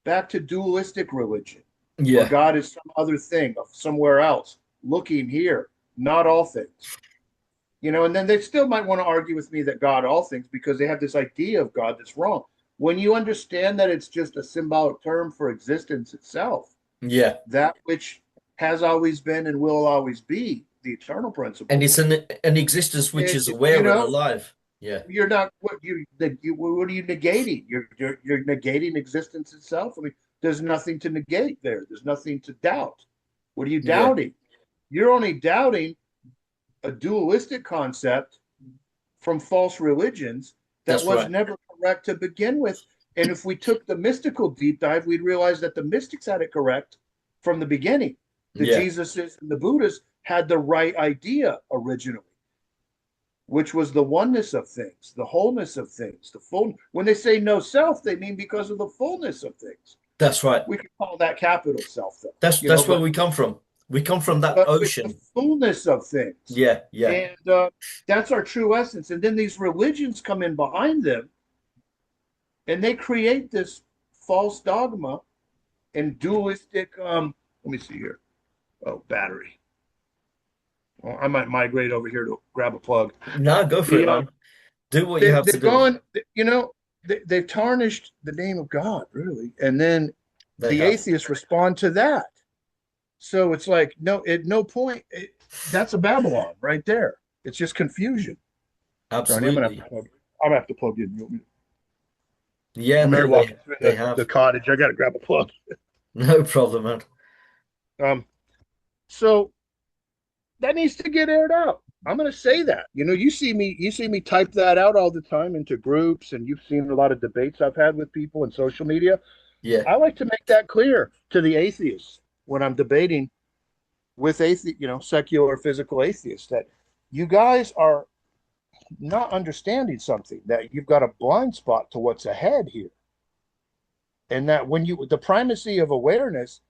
back to dualistic religion, where Yeah, God is some other thing of somewhere else, looking here, not all things. And then they still might want to argue with me that God all things because they have this idea of God that's wrong. When you understand that it's just a symbolic term for existence itself, yeah. that which has always been and will always be the eternal And principle, it's an existence which it, is it- you aware and know, alive. Yeah, you're not what are you negating? You're negating existence itself. I mean, there's nothing to negate there. There's nothing to doubt. What are you yeah, doubting? You're only doubting a dualistic concept from false religions that that's was right. never correct to begin with. And if we took the mystical deep dive, we'd realize that the mystics had it correct from the beginning. The Yeah, Jesuses and the Buddhas had the right idea originally, which was the oneness of things, the wholeness of things, the full. When they say no self, they mean because of the fullness of things. that's right. We could call that capital self, though, That's where but we come from. We come from that but with the ocean. fullness of things. Yeah, yeah, And that's our true essence. And then these religions come in behind them and they create this false dogma and dualistic. Let me see here. Oh, battery. Well, I might migrate over here to grab a plug. no, go for it, The man. Do what you have to they've do. gone. They've tarnished the name of God, really, and then They the have. atheists respond to that. So it's like no, at no point. That's a Babylon right there. It's just confusion. Ronnie, Absolutely. I'm gonna have to plug in. Yeah, I'm no, here walking through they the have. cottage. I got to grab a plug. No problem, man. Um, so that needs to get aired out. I'm going to say that. You see me type that out all the time into groups, and you've seen a lot of debates I've had with people in social media. Yeah, I like to make that clear to the atheists when I'm debating with secular physical atheists that you guys are not understanding something, that you've got a blind spot to what's ahead here, and that the primacy of awareness,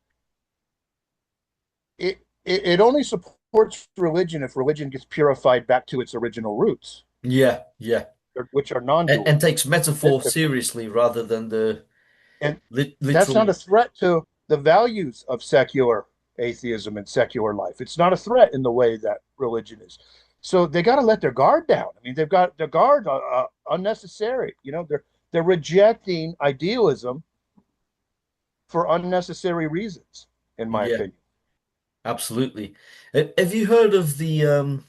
it only supports religion if religion gets purified back to its original roots, yeah, yeah. which are And non-dual, takes metaphor mystical. seriously rather than the And that's not literal. a threat to the values of secular atheism and secular life. It's not a threat in the way that religion is. So they got to let their guard down. I mean, they've got their guard unnecessary. They're rejecting idealism for unnecessary reasons, in my Yeah, opinion. absolutely. Have you heard of the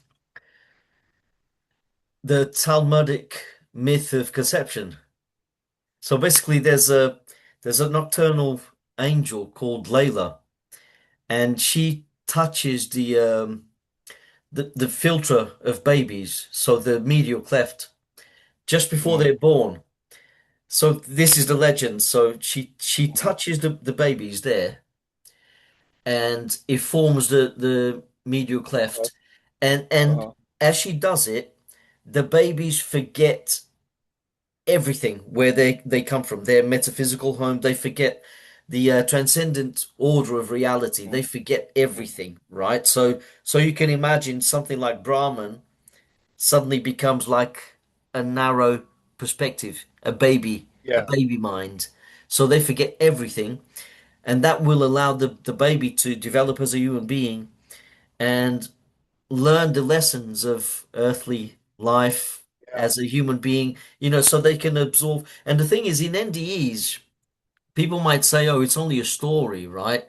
Talmudic myth of conception? So basically, there's a nocturnal angel called Layla, and she touches the filter of babies, so the medial cleft, just before Mm, they're born. So this is the legend. So she touches the babies there, and it forms the medial uh-huh, cleft, and uh-huh. as she does it, the babies forget everything where they come from, their metaphysical home. They forget the transcendent order of reality. They forget everything, right? So you can imagine something like Brahman suddenly becomes like a narrow perspective, a Yeah, baby mind. So they forget everything, and that will allow the baby to develop as a human being and learn the lessons of earthly life yeah, as a human being, so they can absorb. And the thing is, in NDEs, people might say, oh, it's only a story, right?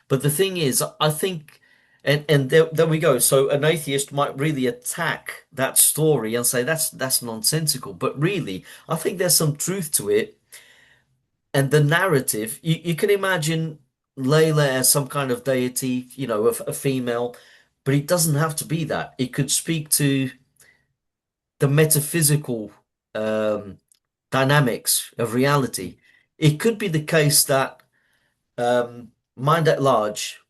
But the thing is, I think, and there we go. So an atheist might really attack that story and say that's nonsensical. But really, I think there's some truth to it. And the narrative, you can imagine Layla as some kind of deity, a female, but it doesn't have to be that. It could speak to the metaphysical um, dynamics of reality. It could be the case that mind at large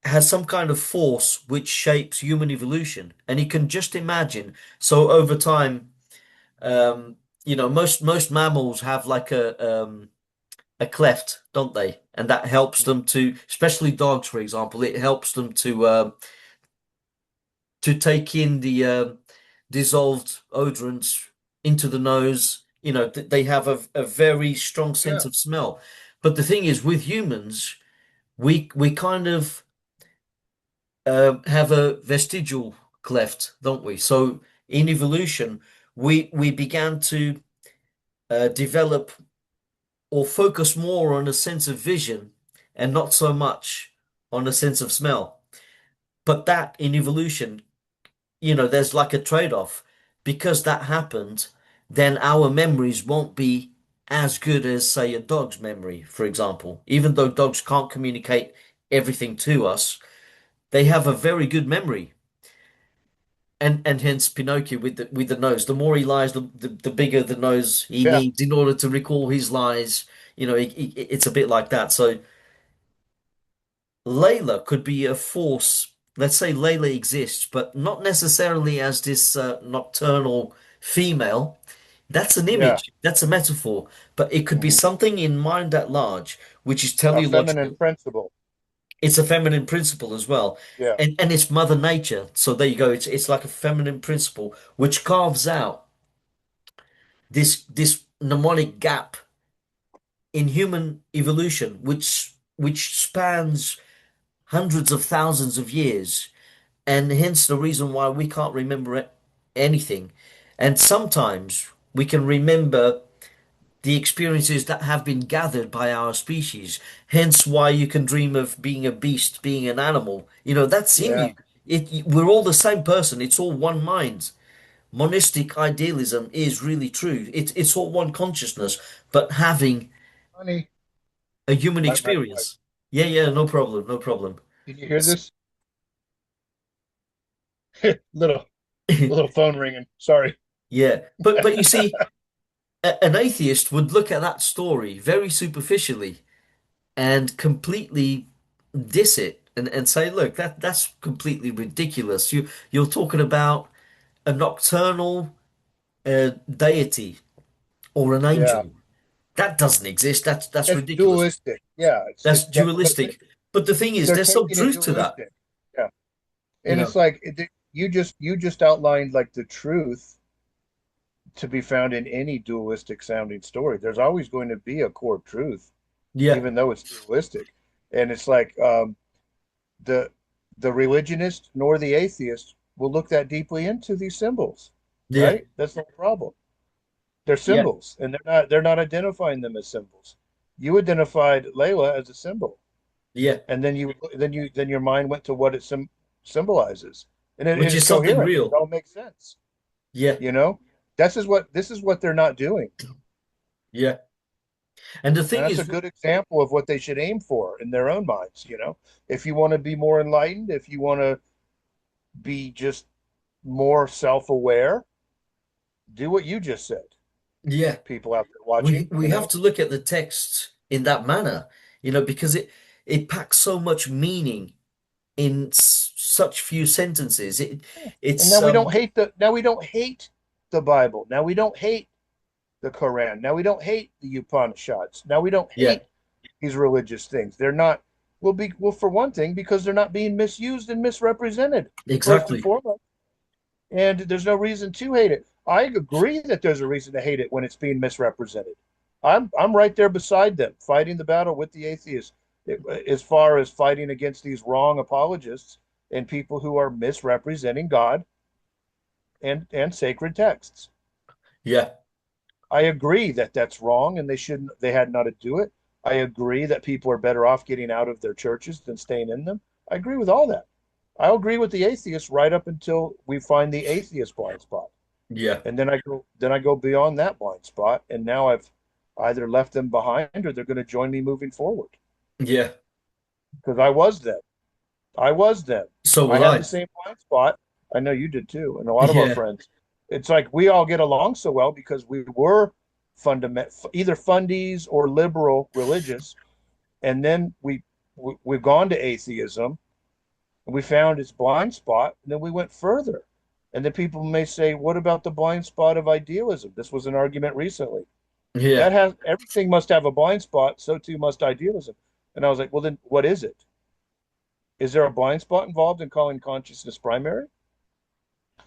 has some kind of force which shapes human evolution, and you can just imagine. So over time, um, most mammals have like a cleft, don't they? And that helps them to, especially dogs, for example, it helps them to take in the dissolved odorants into the nose. They have a very strong sense yeah, of smell. But the thing is, with humans, we kind of have a vestigial cleft, don't we? So in evolution, we began to develop or focus more on a sense of vision and not so much on a sense of smell. But that in evolution, there's like a trade-off. Because that happened, then our memories won't be as good as, say, a dog's memory, for example. Even though dogs can't communicate everything to us, they have a very good memory. And hence Pinocchio with the nose. The more he lies, the bigger the nose he yeah. needs in order to recall his lies. It's a bit like that. So Layla could be a force. Let's say Layla exists, but not necessarily as this nocturnal female. That's an Yeah. image, that's a metaphor, but it could be Hmm. something in mind at large, which is A feminine teleological. principle. It's a feminine principle as well. Yeah, And it's Mother Nature. So there you go. It's like a feminine principle which carves out this mnemonic gap in human evolution, which spans hundreds of thousands of years, and hence the reason why we can't remember anything. And sometimes we can remember the experiences that have been gathered by our species. Hence why you can dream of being a beast, being an animal. That's in yeah. you. We're all the same person. It's all one mind. Monistic idealism is really true. It's all one consciousness, but having Honey, a human my wife. experience. Yeah, yeah, no problem, no problem. Can you hear S- this? Little little phone ringing. Sorry. Yeah, but you see, an atheist would look at that story very superficially and completely diss it and say, look, that's completely ridiculous. You're talking about a nocturnal deity or an Yeah. angel. That doesn't exist. That's It's ridiculous. dualistic. Yeah, That's but dualistic. But the thing is, they're there's some taking it truth to that. dualistic. Yeah. You And it's know, like you just outlined like the truth to be found in any dualistic sounding story. There's always going to be a core truth, yeah, even though it's dualistic. And it's like the the religionist nor the atheist will look that deeply into these symbols, yeah, right? That's no problem. They're yeah, symbols, and they're not identifying them as symbols. You identified Layla as a symbol, yeah. and then your mind went to what it symbolizes, and it Which is is something coherent. It real. all makes sense. Yeah, You know, this is what they're not doing, yeah. And the and thing that's a is, good example of what they should aim for in their own minds. If you want to be more enlightened, if you want to be just more self-aware, do what you just said. yeah. People out there We watching, we have to look at the text in that manner, because it packs so much meaning in such few sentences. and now we don't hate the Bible. Now we don't hate the Quran. Now we don't hate the Upanishads. Now we don't Yeah, hate these religious things. They're not. Well for one thing because they're not being misused and misrepresented first and exactly. foremost, and there's no reason to hate it. I agree that there's a reason to hate it when it's being misrepresented. I'm right there beside them, fighting the battle with the atheists, as far as fighting against these wrong apologists and people who are misrepresenting God and sacred texts. Yeah, I agree that that's wrong and they had not to do it. I agree that people are better off getting out of their churches than staying in them. I agree with all that. I'll agree with the atheists right up until we find the atheist blind spot. yeah, And then I go beyond that blind spot and now I've either left them behind or they're going to join me moving forward yeah. because I was them. I was them. So I will had the I. same blind spot. I know you did too, and a lot of our Yeah, friends. It's like we all get along so well because we were either fundies or liberal religious, and then we've gone to atheism, and we found its blind spot, and then we went further. And then people may say, "What about the blind spot of idealism?" This was an argument recently. That yeah, has everything must have a blind spot, so too must idealism. And I was like, "Well, then what is it? Is there a blind spot involved in calling consciousness primary?"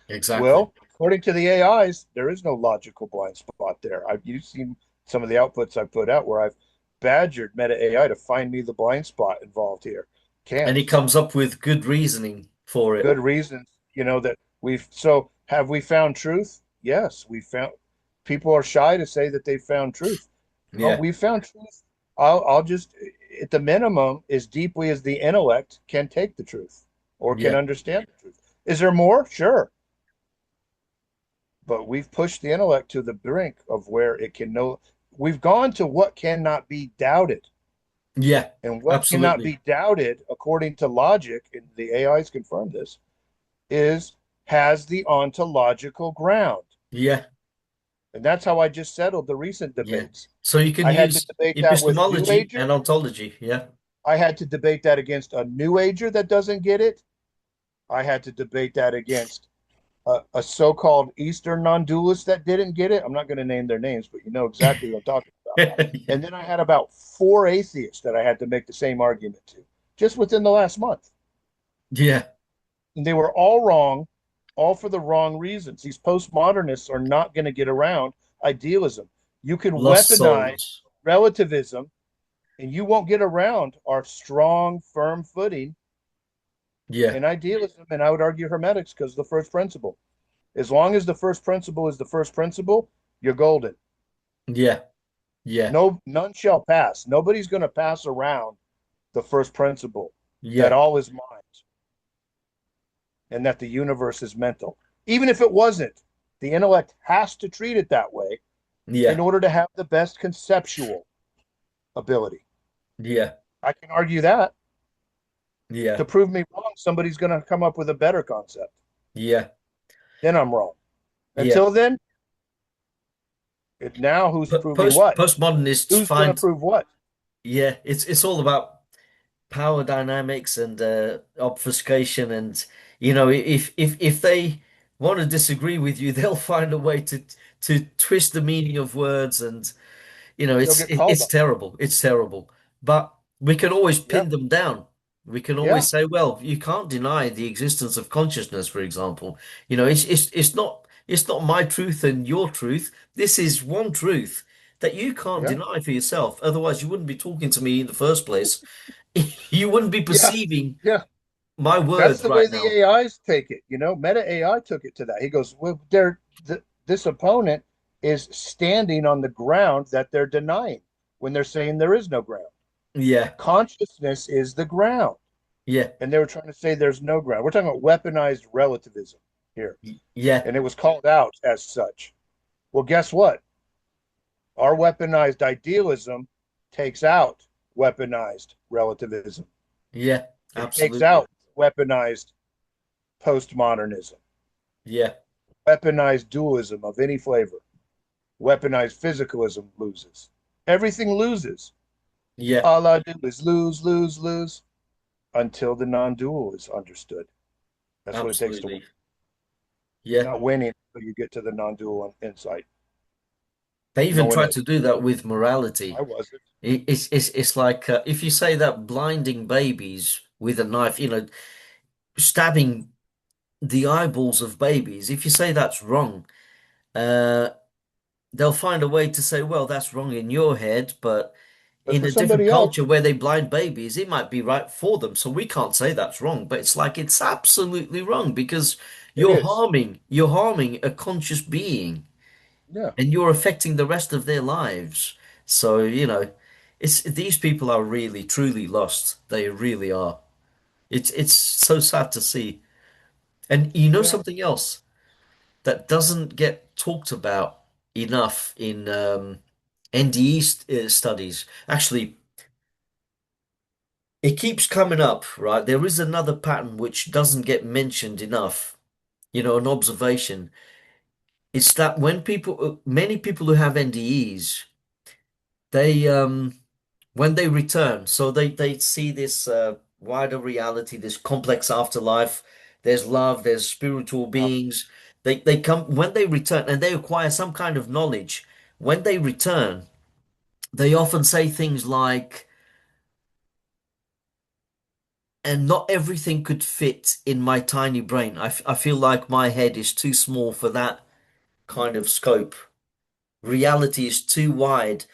exactly. Well, according to the AIs, there is no logical blind spot there. You've seen some of the outputs I've put out where I've badgered Meta AI to find me the blind spot involved here. And Can't. he comes up with good reasoning for it. Good reasons, that we've. So have we found truth? Yes, we found. People are shy to say that they found truth. Well, Yeah, we found truth. I'll just, at the minimum, as deeply as the intellect can take the truth or can yeah, understand the truth. Is there more? Sure. But we've pushed the intellect to the brink of where it can no. We've gone to what cannot be doubted. yeah, And what cannot absolutely. be doubted, according to logic, and the AIs confirm this, is has the ontological ground. Yeah, And that's how I just settled the recent yeah. debates. So you can I had to use debate that with New epistemology and Agers. ontology. Yeah, I had to debate that against a New Ager that doesn't get it. I had to debate that against a so-called Eastern non-dualist that didn't get it. I'm not going to name their names, but you know exactly what I'm talking about. yeah, And then I had about four atheists that I had to make the same argument to, just within the last month. yeah. And they were all wrong, all for the wrong reasons. These postmodernists are not going to get around idealism. You can Lost weaponize souls. relativism, and you won't get around our strong, firm footing Yeah, in idealism. And I would argue hermetics because the first principle. As long as the first principle is the first principle, you're golden. yeah, yeah, No, none shall pass. Nobody's going to pass around the first principle that yeah, all is mind and that the universe is mental. Even if it wasn't, the intellect has to treat it that way in yeah, order to have the best conceptual ability. yeah, I can argue that. yeah, To prove me wrong, somebody's going to come up with a better concept. yeah, Then I'm wrong. yeah. Until then, now who's proving what? Postmodernists Who's going to find, prove what? yeah, it's all about power dynamics and obfuscation, and if they want to disagree with you, they'll find a way to twist the meaning of words, and They'll get called it's on. terrible. It's terrible. But we can always Yeah, pin them down. We can yeah, always say, well, you can't deny the existence of consciousness, for example. It's not my truth and your truth. This is one truth that you can't yeah, deny for yourself. Otherwise, you wouldn't be talking to me in the first place. You wouldn't be yeah, perceiving yeah. my That's words the way right the now. AIs take it. Meta AI took it to that. He goes, well, this opponent is standing on the ground that they're denying when they're saying there is no ground. Yeah, Consciousness is the ground. yeah, And they were trying to say there's no ground. We're talking about weaponized relativism here. yeah, And it was called out as such. Well, guess what? Our weaponized idealism takes out weaponized relativism. yeah, It takes absolutely. out weaponized postmodernism, Yeah, weaponized dualism of any flavor, weaponized physicalism loses. Everything loses. yeah, All I do is lose, lose, lose until the non dual is understood. That's what it takes to win. absolutely. You're Yeah, not winning until you get to the non dual insight. They No even one try has. to do that with I morality. wasn't. It's like if you say that blinding babies with a knife, stabbing the eyeballs of babies, if you say that's wrong, uh, they'll find a way to say, well, that's wrong in your head, but But in for a different somebody else, culture where they blind babies, it might be right for them. So we can't say that's wrong, but it's like it's absolutely wrong because it is. you're harming a conscious being Yeah. and you're affecting the rest of their lives. So, it's these people are really truly lost. They really are. It's so sad to see. And you know Yeah. something else that doesn't get talked about enough in NDE studies. Actually, it keeps coming up, right? There is another pattern which doesn't get mentioned enough. An observation. It's that when many people who have NDEs, they when they return, so they see this wider reality, this complex afterlife. There's love, there's spiritual Yeah. beings. They come when they return and they acquire some kind of knowledge. When they return, they often say things like, "And not everything could fit in my tiny brain. I feel like my head is too small for that kind of scope. Reality is too wide."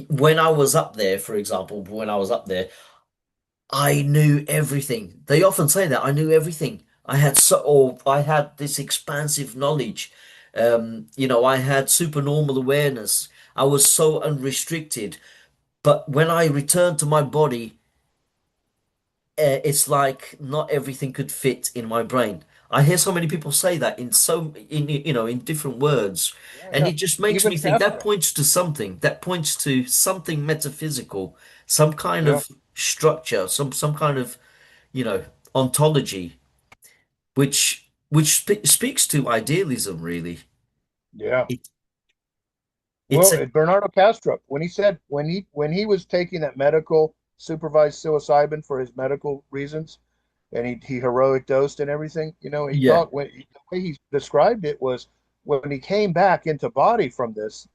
When I was up there, for example, when I was up there, I knew everything. They often say that I knew everything. I had this expansive knowledge. I had supernormal awareness. I was so unrestricted. But when I returned to my body, it's like not everything could fit in my brain. I hear so many people say that in different words, Yeah. and Yeah. it just makes Even me think that Castro. points to something. That points to something metaphysical, some kind Yeah. of structure, some kind of you know, ontology, which speaks to idealism, really. Yeah. It it's Well, a Bernardo Castro, when he said when he was taking that medical supervised psilocybin for his medical reasons, and he heroic dosed and everything, he yeah, talked when the way he described it was when he came back into body from this,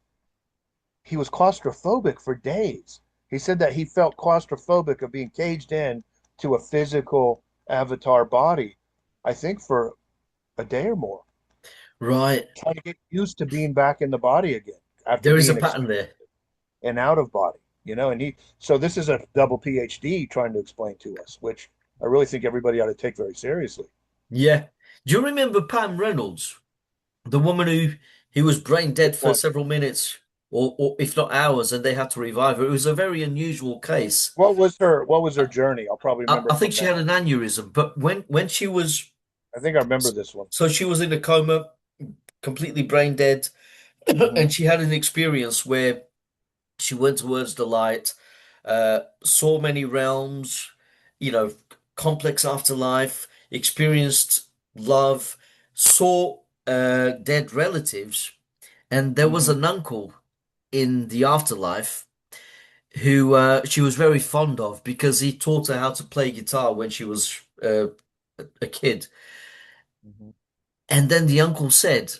he was claustrophobic for days. He said that he felt claustrophobic of being caged in to a physical avatar body, I think for a day or more, right. trying to get used to being back in the body again after There is a being pattern expelled there. and out of body, and so this is a double PhD trying to explain to us, which I really think everybody ought to take very seriously. Yeah. Do you remember Pam Reynolds, the woman who he was brain dead Which for one? several minutes or if not hours, and they had to revive her? It was a very unusual case. What was her journey? I'll probably I remember think from she had that. an aneurysm, but when she was I think I remember this one. so she was in a coma, completely brain dead, Hmm. and she had an experience where she went towards the light, saw many realms, you know, complex afterlife, experienced love, saw dead relatives, and there was Hmm. an uncle in the afterlife who she was very fond of because he taught her how to play guitar when she was a kid. Hmm. And then the uncle said,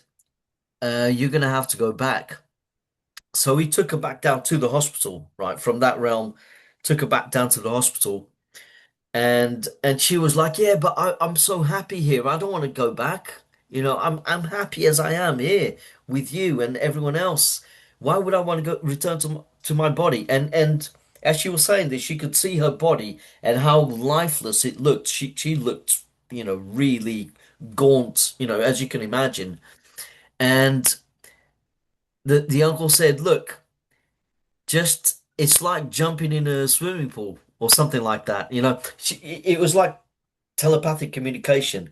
"You're gonna have to go back." So he took her back down to the hospital, right? From that realm, took her back down to the hospital. And she was like, "Yeah, but I'm so happy here. I don't want to go back. I'm happy as I am here with you and everyone else. Why would I want to go return to my body?" And as she was saying this, she could see her body and how lifeless it looked. She looked, really gaunt, as you can imagine. And the uncle said, "Look, just it's like jumping in a swimming pool or something like that. It was like telepathic communication,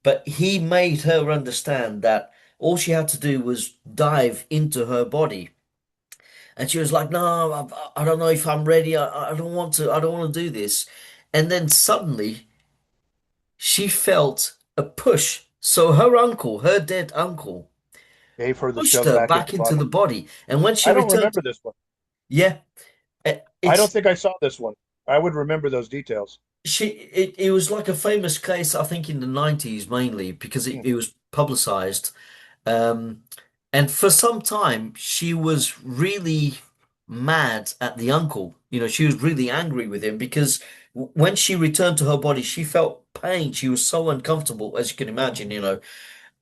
but he made her understand that all she had to do was dive into her body. And she was like, "No, I don't know if I'm ready. I don't want to. I don't want to do this." And then suddenly she felt a push. So her uncle, her dead uncle, Gave her the pushed shove her back into back into the body. body. And when she I don't returned, remember this one. yeah, I don't it's think I saw this one. I would remember those details. it was like a famous case, I think in the 90s mainly because Hmm. it was publicized. Um, And for some time, she was really mad at the uncle. She was really angry with him because when she returned to her body, she felt pain. She was so uncomfortable, as you can imagine.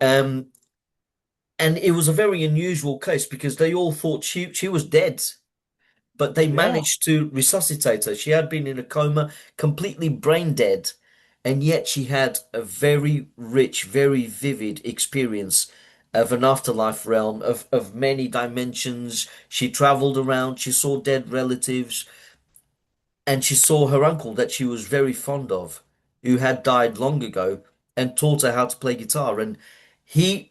Um, and it was a very unusual case because they all thought she was dead, but they Yeah. managed to resuscitate her. She had been in a coma, completely brain dead, and yet she had a very rich, very vivid experience of an afterlife realm of many dimensions. She traveled around, she saw dead relatives, and she saw her uncle that she was very fond of, who had died long ago, and taught her how to play guitar. And he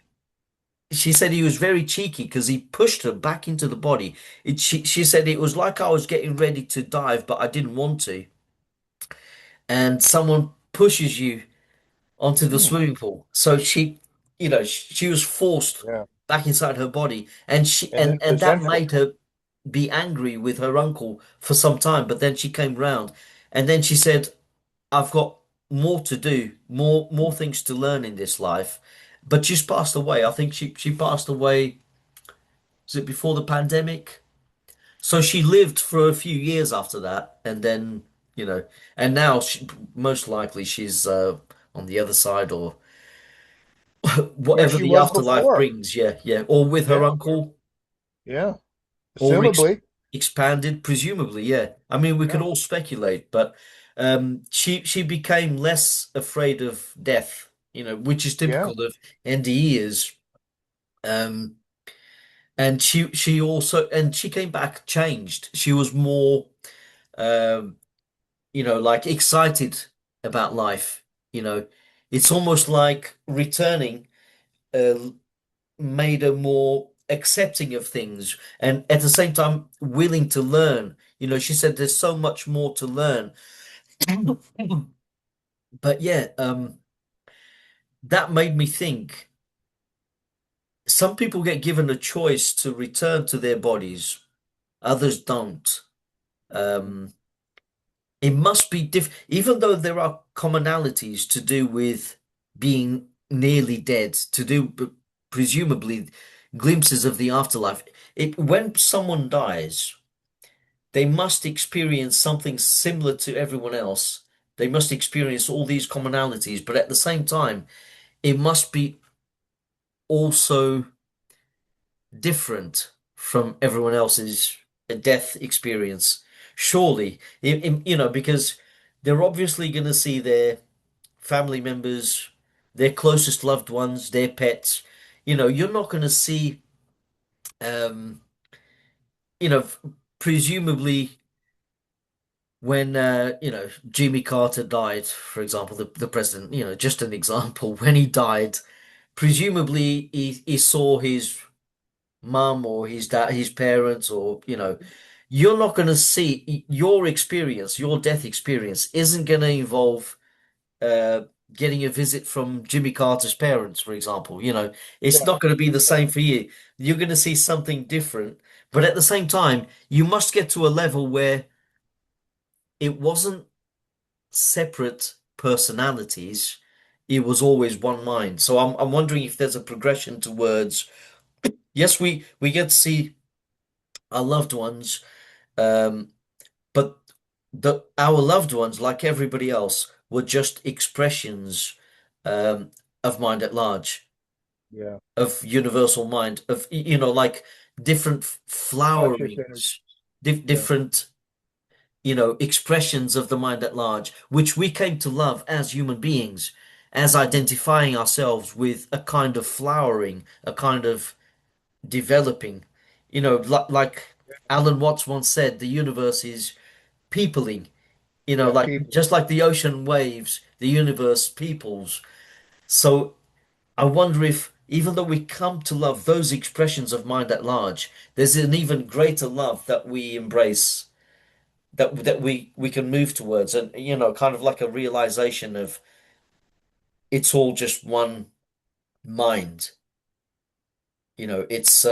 she said he was very cheeky because he pushed her back into the body. She said it was like I was getting ready to dive, but I didn't want to. And someone pushes you onto the Mm. swimming pool. So she was forced Yeah. back inside her body, and she And then and that resentful. made her be angry with her uncle for some time. But then she came round, and then she said, "I've got more to do, more things to learn in this life." But she's passed away. I think she passed away. Was it before the pandemic? So she lived for a few years after that, and then, you know, and now most likely she's on the other side or Where whatever she the was afterlife before. brings. Yeah, yeah. Or with her Yeah. uncle, Yeah. or Assumably. expanded, presumably. Yeah. I mean, we could Yeah. all speculate, but she became less afraid of death, which is Yeah. typical of NDEers. Um, and she came back changed. She was more. Um, like excited about life. You know, it's almost like returning uh, made her more accepting of things and at the same time willing to learn. She said there's so much more to learn. But yeah, that made me think some people get given a choice to return to their bodies, others don't. Um, It must be even though there are commonalities to do with being nearly dead, to do presumably glimpses of the afterlife. When someone dies, they must experience something similar to everyone else. They must experience all these commonalities, but at the same time, it must be also different from everyone else's death experience. Surely, because they're obviously going to see their family members, their closest loved ones, their pets. You're not going to see, um, you know, presumably when, Jimmy Carter died, for example, the president, just an example, when he died, presumably he saw his mum or his dad, his parents, or, you're not going to see your experience, your death experience isn't going to involve uh, getting a visit from Jimmy Carter's parents, for example. It's Yeah. not going to be the Yeah. same for you. You're going to see something different. But at the same time, you must get to a level where it wasn't separate personalities. It was always one mind. So I'm wondering if there's a progression towards, yes, we get to see our loved ones, um, but our loved ones, like everybody else, were just expressions um, of mind at large, Yeah. of universal mind, of like different Conscious energy. flowerings, Yeah. different expressions of the mind at large, which we came to love as human beings, as identifying ourselves with a kind of flowering, a kind of developing. Like Alan Watts once said, the universe is peopling. Yeah. Like People. just like the ocean waves, the universe peoples. So I wonder if, even though we come to love those expressions of mind at large, there's an even greater love that we embrace, that we can move towards, and kind of like a realization of it's all just one mind. It's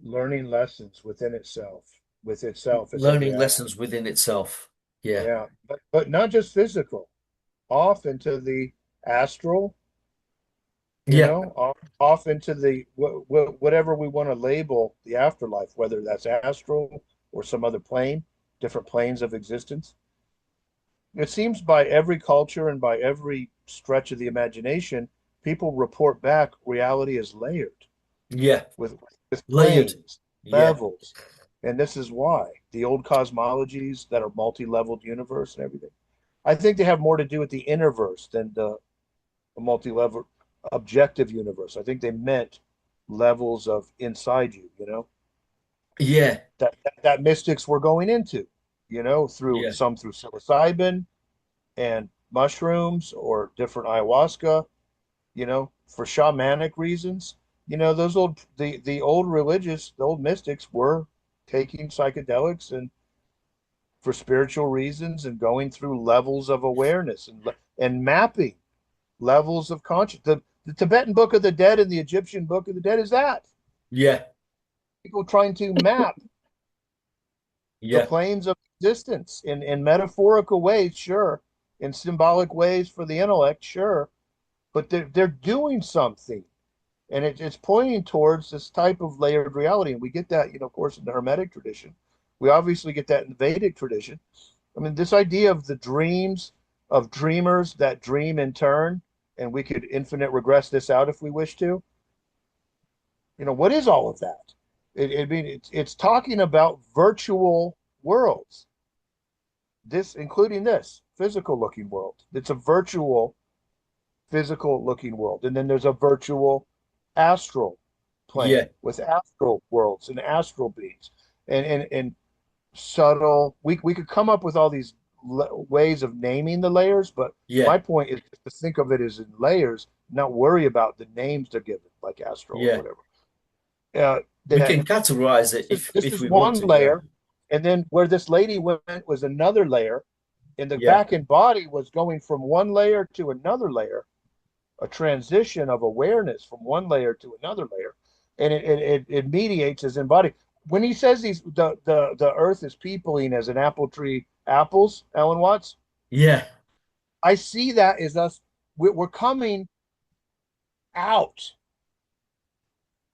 Learning lessons within itself, with itself as a learning reality. lessons within itself. Yeah, Yeah. But not just physical, off into the astral, Yeah. off into the whatever we want to label the afterlife, whether that's astral or some other plane, different planes of existence. It seems by every culture and by every stretch of the imagination, people report back reality is layered Yeah. with with Layered. planes, Yeah. levels. And this is why the old cosmologies that are multi-leveled universe and everything. I think they have more to do with the innerverse than the multi-level objective universe. I think they meant levels of inside you, Yeah. that mystics were going into, through Yeah. some through psilocybin and mushrooms or different ayahuasca, for shamanic reasons. Those the old religious, the old mystics were taking psychedelics and for spiritual reasons and going through levels of awareness and mapping levels of consciousness. The Tibetan Book of the Dead and the Egyptian Book of the Dead is that Yeah. people trying to map the Yeah. planes of existence in metaphorical ways, sure, in symbolic ways for the intellect, sure, but they're doing something, and it's pointing towards this type of layered reality, and we get that, of course, in the Hermetic tradition. We obviously get that in the Vedic tradition. I mean, this idea of the dreams of dreamers that dream in turn, and we could infinite regress this out if we wish to. What is all of that? I mean, it's talking about virtual worlds. This, including this physical looking world. It's a virtual physical looking world, and then there's a virtual astral plane Yeah. with astral worlds and astral beings, and subtle. We could come up with all these ways of naming the layers, but my Yeah. point is to think of it as in layers, not worry about the names they're given, like astral or Yeah. whatever. We can That categorize it this if is we want one to. Yeah. layer, and then where this lady went was another layer, and the Yeah. back and body was going from one layer to another layer, a transition of awareness from one layer to another layer, and it mediates as embodied. When he says the earth is peopling as an apple tree apples, Alan Watts, Yeah. I see that as us. We're coming out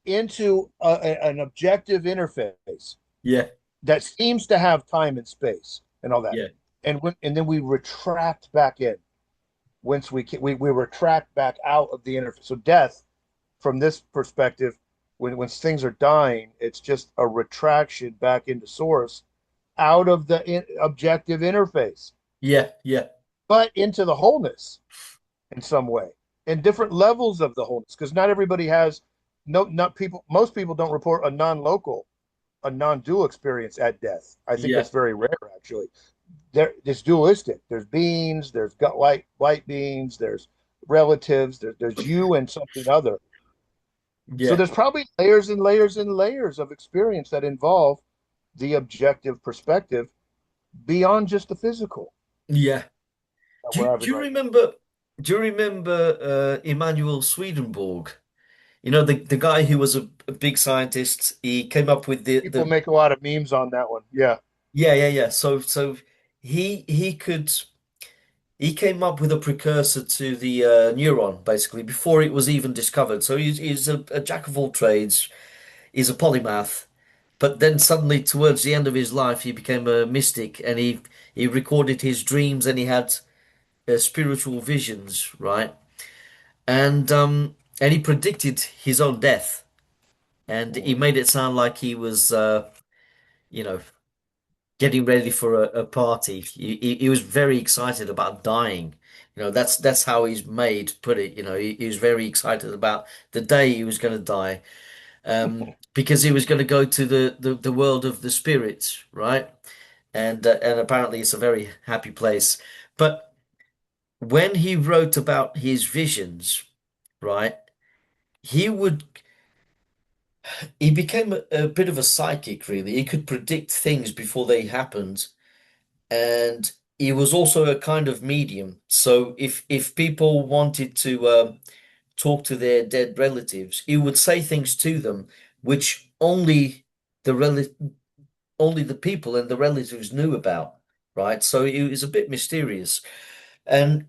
into an objective interface Yeah. that seems to have time and space and all that, Yeah. and then we retract back in. Once we retract back out of the interface. So death, from this perspective, when things are dying, it's just a retraction back into source, out of the objective interface, Yeah. Yeah. but into the wholeness in some way, and different levels of the wholeness, because not everybody has, no, not people. Most people don't report a non-dual experience at death. I think Yeah. that's very rare, actually. It's dualistic. There's beings, there's gut light beings, there's relatives, there's you and something other. So Yeah. there's probably layers and layers and layers of experience that involve the objective perspective beyond just the physical Yeah. that we're having Do you right now. remember Emanuel Swedenborg? You know, the guy who was a big scientist. He came up with People the make a lot of memes on that one. Yeah. yeah, yeah, yeah. So he could he came up with a precursor to the neuron basically before it was even discovered. So he's a jack of all trades. He's a polymath. But then suddenly towards the end of his life he became a mystic, and he recorded his dreams, and he had spiritual visions, right? And he predicted his own death, and he Mhm. made it sound like he was you know getting ready for a party. He was very excited about dying. You know, that's how he's made put it. You know, he was very excited about the day he was going to die, because he was going to go to the world of the spirits, right? And apparently it's a very happy place. But when he wrote about his visions, right, he would he became a bit of a psychic, really. He could predict things before they happened, and he was also a kind of medium. So if people wanted to talk to their dead relatives, he would say things to them which only the people and the relatives knew about, right? So it was a bit mysterious. And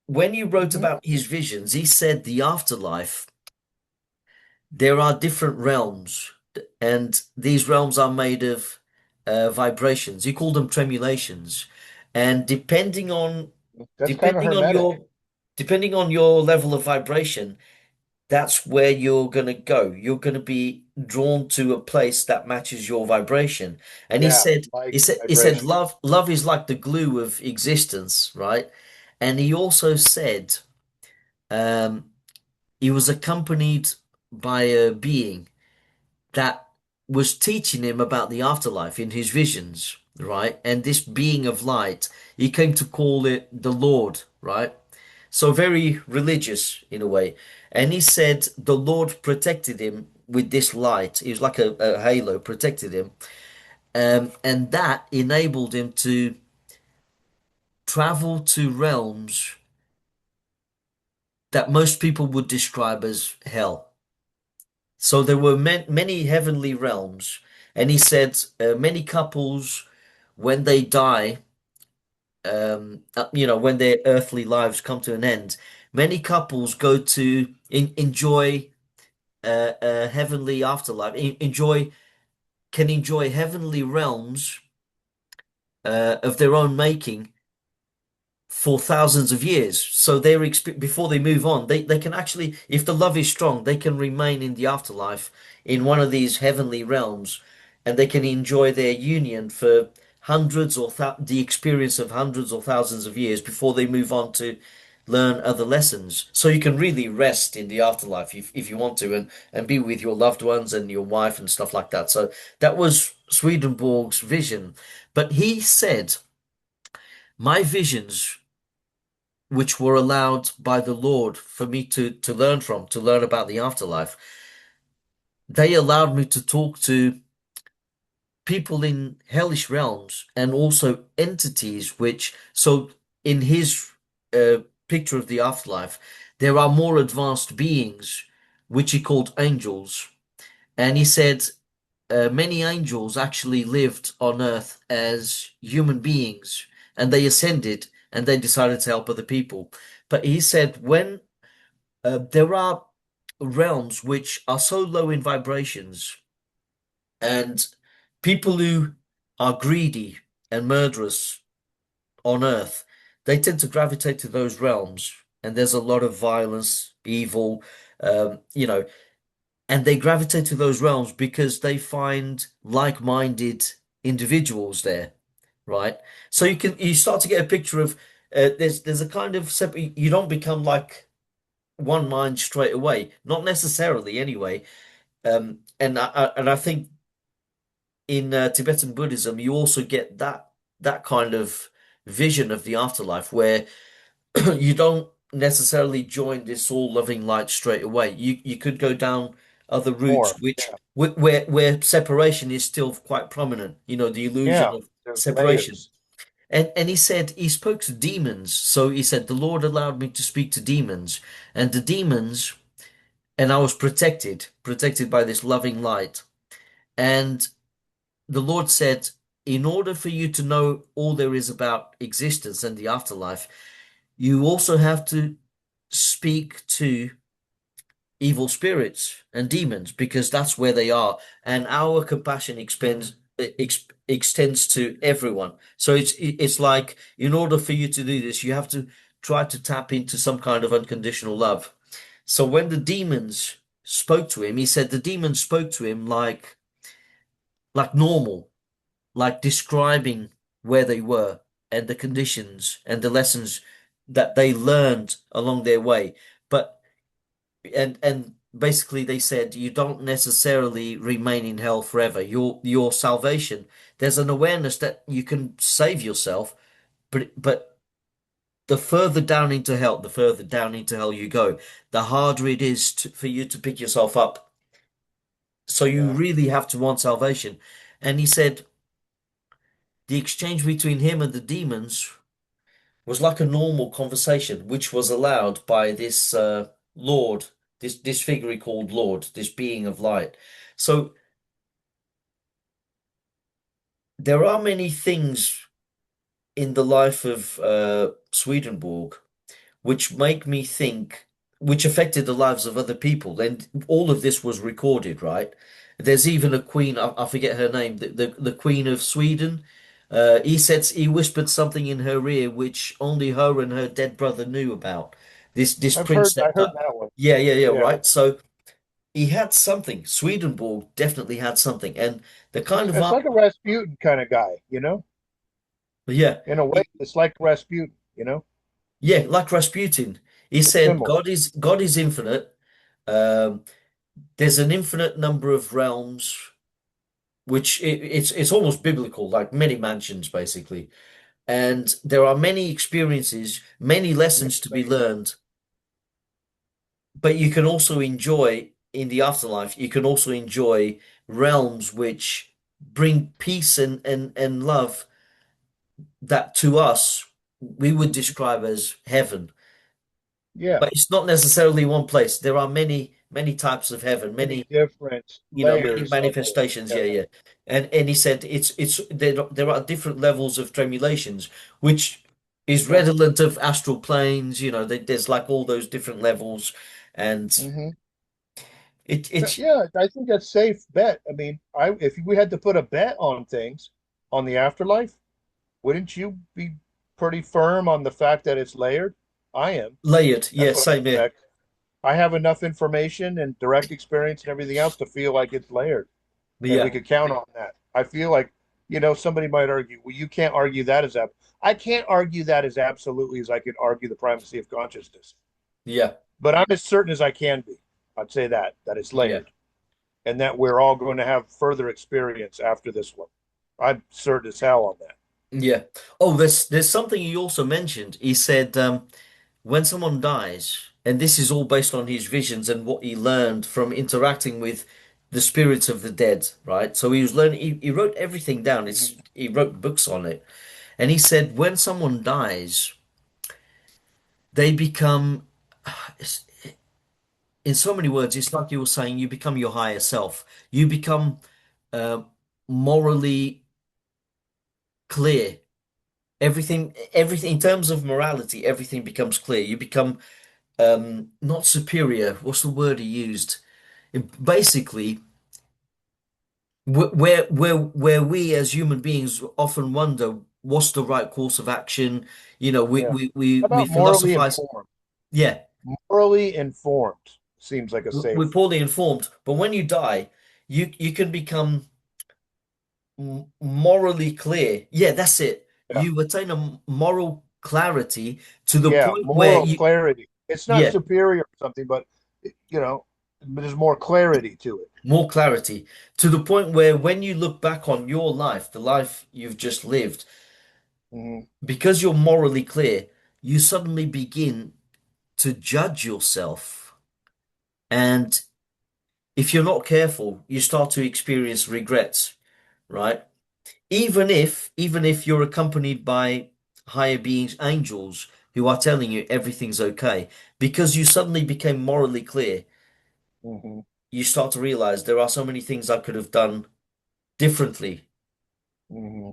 when you wrote Hmm. about his visions, he said the afterlife, there are different realms, and these realms are made of vibrations. He called them tremulations, and That's kind of depending on hermetic. your level of vibration, that's where you're going to go. You're going to be drawn to a place that matches your vibration. And he Yeah, said, he like said, he said, vibration. love is like the glue of existence, right? And he also said, um, he was accompanied by a being that was teaching him about the afterlife in his visions, right? And this being of light, he came to call it the Lord, right? So very religious in a way. And he said the Lord protected him with this light. It was like a halo, protected him. And that enabled him to travel to realms that most people would describe as hell. So there were many heavenly realms. And he said many couples, when they die, when their earthly lives come to an end, many couples go to enjoy heavenly afterlife, can enjoy heavenly realms of their own making for thousands of years. So before they move on, they can actually, if the love is strong, they can remain in the afterlife in one of these heavenly realms, and they can enjoy their union for the experience of hundreds or thousands of years before they move on to learn other lessons. So you can really rest in the afterlife if you want to, and be with your loved ones and your wife and stuff like that. So that was Swedenborg's vision. But he said, my visions, which were allowed by the Lord for me to learn from, to learn about the afterlife, they allowed me to talk to people in hellish realms and also entities so in his uh, picture of the afterlife, there are more advanced beings, which he called angels. And he said many angels actually lived on earth as human beings, and they ascended and they decided to help other people. But he said when there are realms which are so low in vibrations, and people who are greedy and murderous on earth, they tend to gravitate to those realms. And there's a lot of violence, evil, you know, and they gravitate to those realms because they find like-minded individuals there, right? So you start to get a picture of there's a kind of separate. You don't become like one mind straight away, not necessarily anyway. And I think in Tibetan Buddhism, you also get that kind of vision of the afterlife where you don't necessarily join this all-loving light straight away. You could go down other routes, More. which Yeah. where separation is still quite prominent. The illusion Yeah. of There's separation. layers. And he said he spoke to demons. So he said the Lord allowed me to speak to demons, and the demons, and I was protected by this loving light. And the Lord said, in order for you to know all there is about existence and the afterlife, you also have to speak to evil spirits and demons because that's where they are. And our compassion extends to everyone. So it's like in order for you to do this, you have to try to tap into some kind of unconditional love. So when the demons spoke to him, he said the demons spoke to him like normal, like describing where they were and the conditions and the lessons that they learned along their way. But and basically they said you don't necessarily remain in hell forever. Your salvation, there's an awareness that you can save yourself, but the further down into hell you go, the harder it is for you to pick yourself up. So you Yeah. really have to want salvation. And he said the exchange between him and the demons was like a normal conversation, which was allowed by this Lord, this figure he called Lord, this being of light. So there are many things in the life of Swedenborg which make me think, which affected the lives of other people. And all of this was recorded, right? There's even a queen, I forget her name, the Queen of Sweden. He whispered something in her ear which only her and her dead brother knew about. This prince I that heard died. that one. Yeah, Yeah. right. So he had something. Swedenborg definitely had something, and the kind of It's art. like a Rasputin kind of guy, you know? Yeah, In a way, he, it's like Rasputin, you know? yeah, like Rasputin. He It's said similar. God is infinite. Um, there's an infinite number of realms, which it's almost biblical, like many mansions basically. And there are many experiences, many Many lessons to be layers. learned, but you can also enjoy in the afterlife, you can also enjoy realms which bring peace and love that to us we would Mhm. describe as heaven. Yeah. But it's not necessarily one place. There are many types of heaven, Many many different many layers of the manifestations. Yeah, heaven. yeah. And he said it's there are different levels of tremulations, which is Yeah. redolent of astral planes. There's like all those different levels, and Hmm. it's Yeah, I think that's safe bet. I mean, I if we had to put a bet on things on the afterlife, wouldn't you be pretty firm on the fact that it's layered? I am. layered. Yeah, That's what I same here. expect. I have enough information and direct experience and everything else to feel like it's layered, But and we yeah, could count on that. I feel like, somebody might argue, well, you can't argue that as I can't argue that as absolutely as I could argue the primacy of consciousness. yeah, But I'm as certain as I can be. I'd say that it's yeah, layered and that we're all going to have further experience after this one. I'm certain as hell on that. yeah. Oh, there's something he also mentioned. He said when someone dies, and this is all based on his visions and what he learned from interacting with the spirits of the dead, right? So he was learning, he wrote everything down. Mhm. He wrote books on it. And he said when someone dies, they become, in so many words, it's like you were saying, you become your higher self. You become uh, morally clear. Everything in terms of morality, everything becomes clear. You become not superior. What's the word he used? Basically, where we as human beings often wonder what's the right course of action. We Yeah. we we How we about morally philosophize. informed? Yeah, Morally informed seems like a we're safe. poorly informed, but when you die, you can become morally clear. Yeah, that's it. Yeah. You attain a moral clarity to the Yeah. point where Moral clarity. It's not yeah, superior or something, but, you know, there's more clarity to it. more clarity to the point where when you look back on your life, the life you've just lived, Hmm. because you're morally clear, you suddenly begin to judge yourself. And if you're not careful, you start to experience regrets, right? Even if you're accompanied by higher beings, angels, who are telling you everything's okay, because you suddenly became morally clear, Hmm. you start to realize there are so many things I could have done differently, Hmm.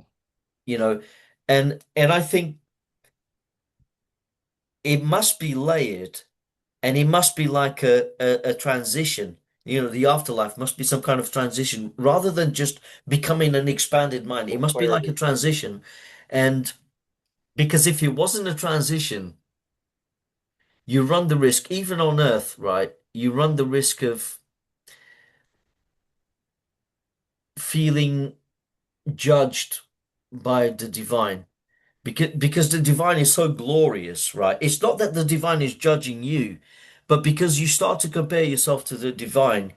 you know, and I think it must be layered and it must be like a transition. The afterlife must be some kind of transition rather than just becoming an expanded mind. It More must be like a clarity. transition. And because if it wasn't a transition, you run the risk, even on Earth, right? You run the risk of feeling judged by the divine. Because the divine is so glorious, right? It's not that the divine is judging you, but because you start to compare yourself to the divine,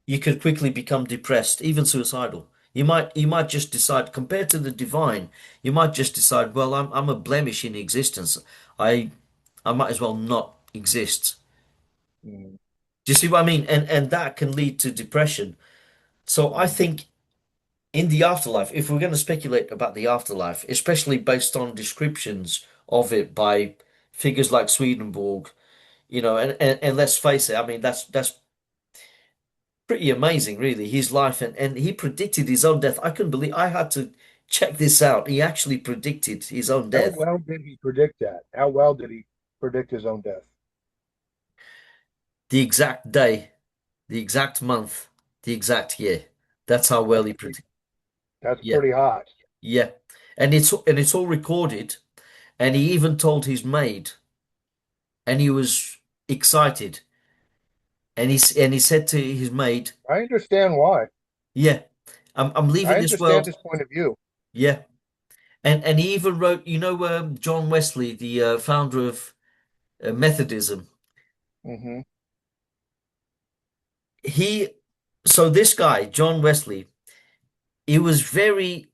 you could quickly become depressed, even suicidal. You might just decide, compared to the divine, you might just decide, well, I'm a blemish in existence. I I might as well not exist. Hmm. Do you see what I mean? And that can lead to depression. So I Hmm. think in the afterlife, if we're going to speculate about the afterlife, especially based on descriptions of it by figures like Swedenborg, and let's face it, I mean that's pretty amazing, really, his life and he predicted his own death. I couldn't believe I had to check this out. He actually predicted his own How death. well did he predict that? How well did he? predict his own death. The exact day, the exact month, the exact year. That's how well That's he pretty, predicted. that's Yeah, pretty hot. yeah. And it's all recorded. And he even told his maid, and he was excited. And he said to his maid, I understand why. "Yeah, I'm I leaving this understand world." his point of view. Yeah, and he even wrote, John Wesley, the founder of Methodism. Hmm. He, so this guy, John Wesley, he was very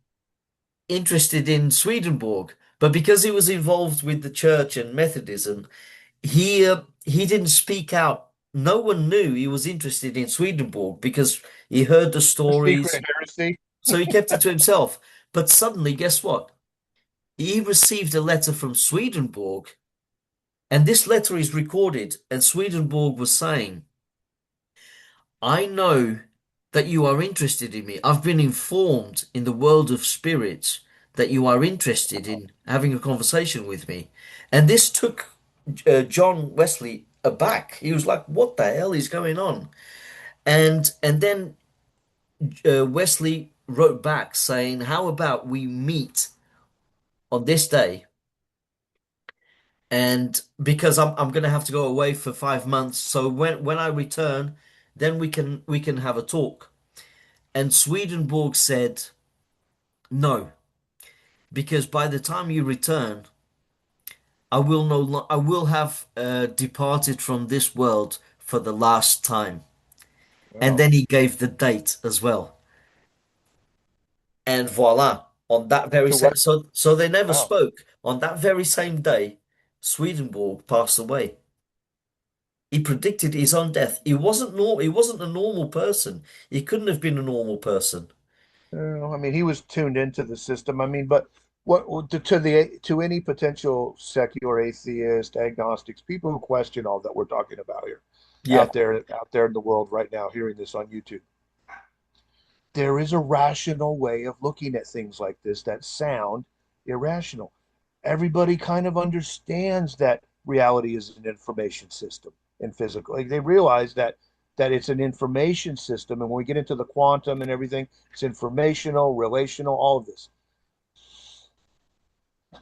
interested in Swedenborg, but because he was involved with the church and Methodism, he didn't speak out. No one knew he was interested in Swedenborg because he heard the A secret stories, heresy. so he kept it to himself. But suddenly, guess what? He received a letter from Swedenborg, and this letter is recorded, and Swedenborg was saying, I know that you are interested in me. I've been informed in the world of spirits that you are interested in having a conversation with me. And this took John Wesley aback. He was like, what the hell is going on? And then Wesley wrote back saying, how about we meet on this day? And because I'm going to have to go away for 5 months, so when I return, then we can have a talk. And Swedenborg said, no, because by the time you return, I will have departed from this world for the last time. And Wow. then he gave the date as well. And voila, on that very To what? so they never Wow. spoke. On that very same day, Swedenborg passed away. He predicted his own death. He wasn't a normal person. He couldn't have been a normal person. I mean, he was tuned into the system. I mean, but what to any potential secular atheist, agnostics, people who question all that we're talking about here, Yeah, out there in the world right now, hearing this on YouTube, there is a rational way of looking at things like this that sound irrational. Everybody kind of understands that reality is an information system and physical. Like they realize that it's an information system, and when we get into the quantum and everything, it's informational, relational, all of this.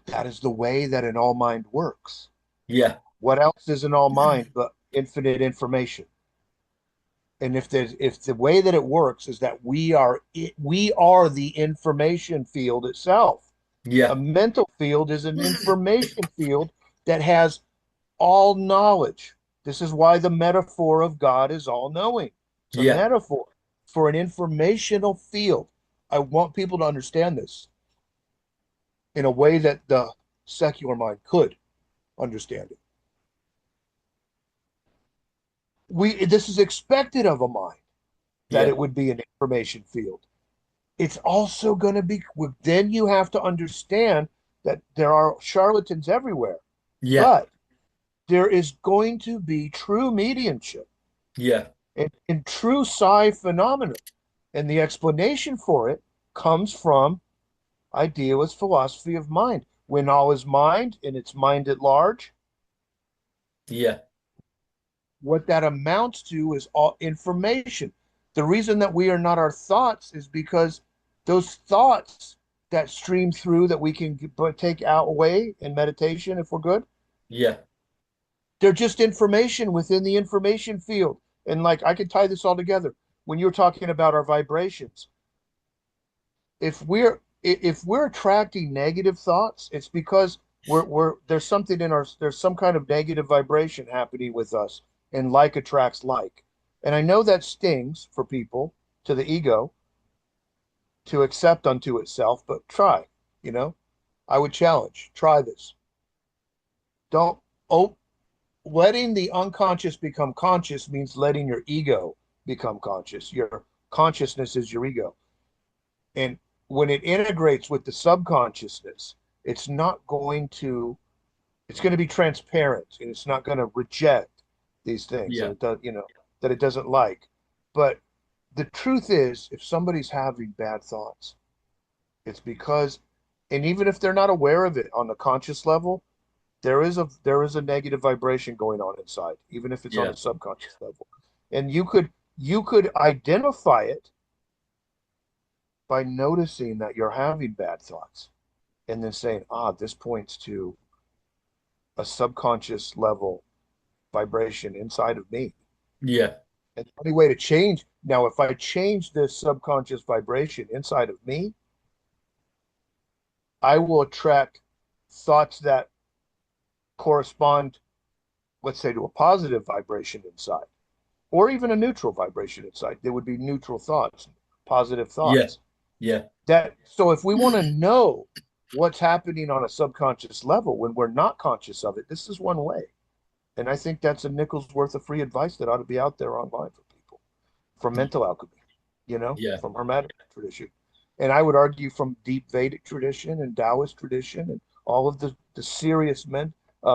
That is the way that an all mind works. yeah, What else is an all mind but infinite information? And if the way that it works is that we are the information field itself. A yeah, mental field is an information field that has all knowledge. This is why the metaphor of God is all knowing. It's a yeah, metaphor for an informational field. I want people to understand this in a way that the secular mind could understand it. This is expected of a mind that yeah, it would be an information field. It's also going to be, then you have to understand that there are charlatans everywhere, yeah, but there is going to be true mediumship yeah, and true psi phenomena. And the explanation for it comes from idealist philosophy of mind. When all is mind and it's mind at large, yeah, what that amounts to is all information. The reason that we are not our thoughts is because those thoughts that stream through that we can take out away in meditation if we're good, yeah, they're just information within the information field. And like I could tie this all together. When you're talking about our vibrations, if we're attracting negative thoughts, it's because we're there's something in our there's some kind of negative vibration happening with us, and like attracts like. And I know that stings for people to the ego to accept unto itself, but try, you know, I would challenge, try this. Don't oh letting the unconscious become conscious means letting your ego become conscious. Your consciousness is your ego. And when it integrates with the subconsciousness, it's not going to, it's going to be transparent and it's not going to reject these things that yeah, it does, that it doesn't like. But the truth is, if somebody's having bad thoughts, it's because, and even if they're not aware of it on the conscious level, there is a negative vibration going on inside, even if it's on Yeah. a subconscious level. And you could identify it by noticing that you're having bad thoughts and then saying, this points to a subconscious level vibration inside of me. Yeah. And the only way to change now, if I change this subconscious vibration inside of me, I will attract thoughts that correspond, let's say, to a positive vibration inside, or even a neutral vibration inside. There would be neutral thoughts, positive Yeah. thoughts. Yeah. That so if we want to know what's happening on a subconscious level when we're not conscious of it, this is one way. And I think that's a nickel's worth of free advice that ought to be out there online for people from mental alchemy, Yeah. from Hermetic tradition. And I would argue from deep Vedic tradition and Taoist tradition and all of the serious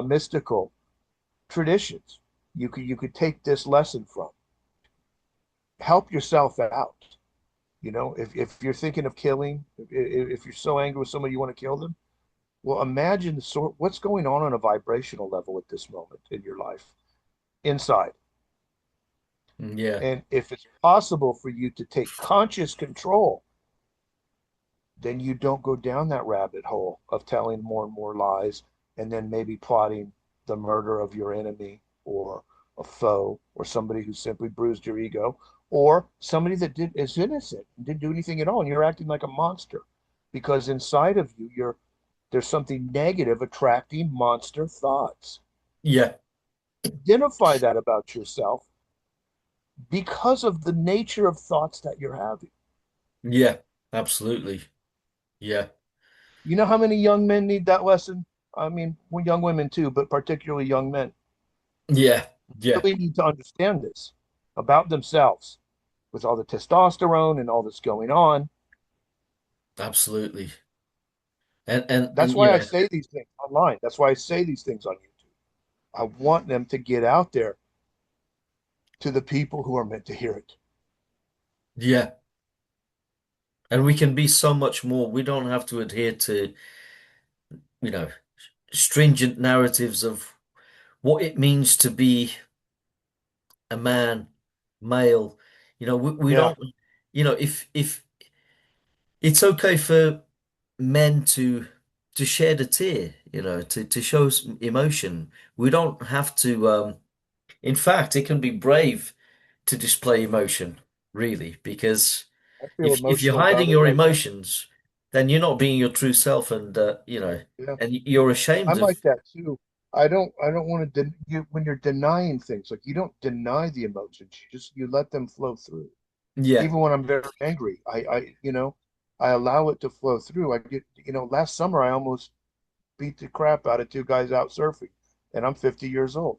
mystical traditions. You could take this lesson from. Help yourself out. If you're thinking of killing, if you're so angry with somebody you want to kill them, well, imagine what's going on a vibrational level at this moment in your life inside. Yeah. And if it's possible for you to take conscious control, then you don't go down that rabbit hole of telling more and more lies and then maybe plotting the murder of your enemy or a foe or somebody who simply bruised your ego or somebody that is innocent and didn't do anything at all and you're acting like a monster because inside of you there's something negative attracting monster thoughts. Yeah. Identify that about yourself because of the nature of thoughts that you're having. Yeah. Absolutely. Yeah. You know how many young men need that lesson? I mean, well, young women too, but particularly young men Yeah. Yeah. really need to understand this about themselves with all the testosterone and all that's going on. Absolutely. And That's why I yeah. say these things online. That's why I say these things on YouTube. I want them to get out there to the people who are meant to hear it. Yeah. And we can be so much more. We don't have to adhere to, you know, stringent narratives of what it means to be a man, male. We Yeah, don't, if it's okay for men to shed a tear, to show some emotion. We don't have to, in fact, it can be brave to display emotion, really, because I feel if you're emotional hiding about it your right now. emotions, then you're not being your true self, and Yeah, and you're ashamed I'm of, like that too. I don't want to when you're denying things, like you don't deny the emotions, you let them flow through. yeah, Even when I'm very angry, I allow it to flow through. Last summer I almost beat the crap out of two guys out surfing, and I'm 50 years old.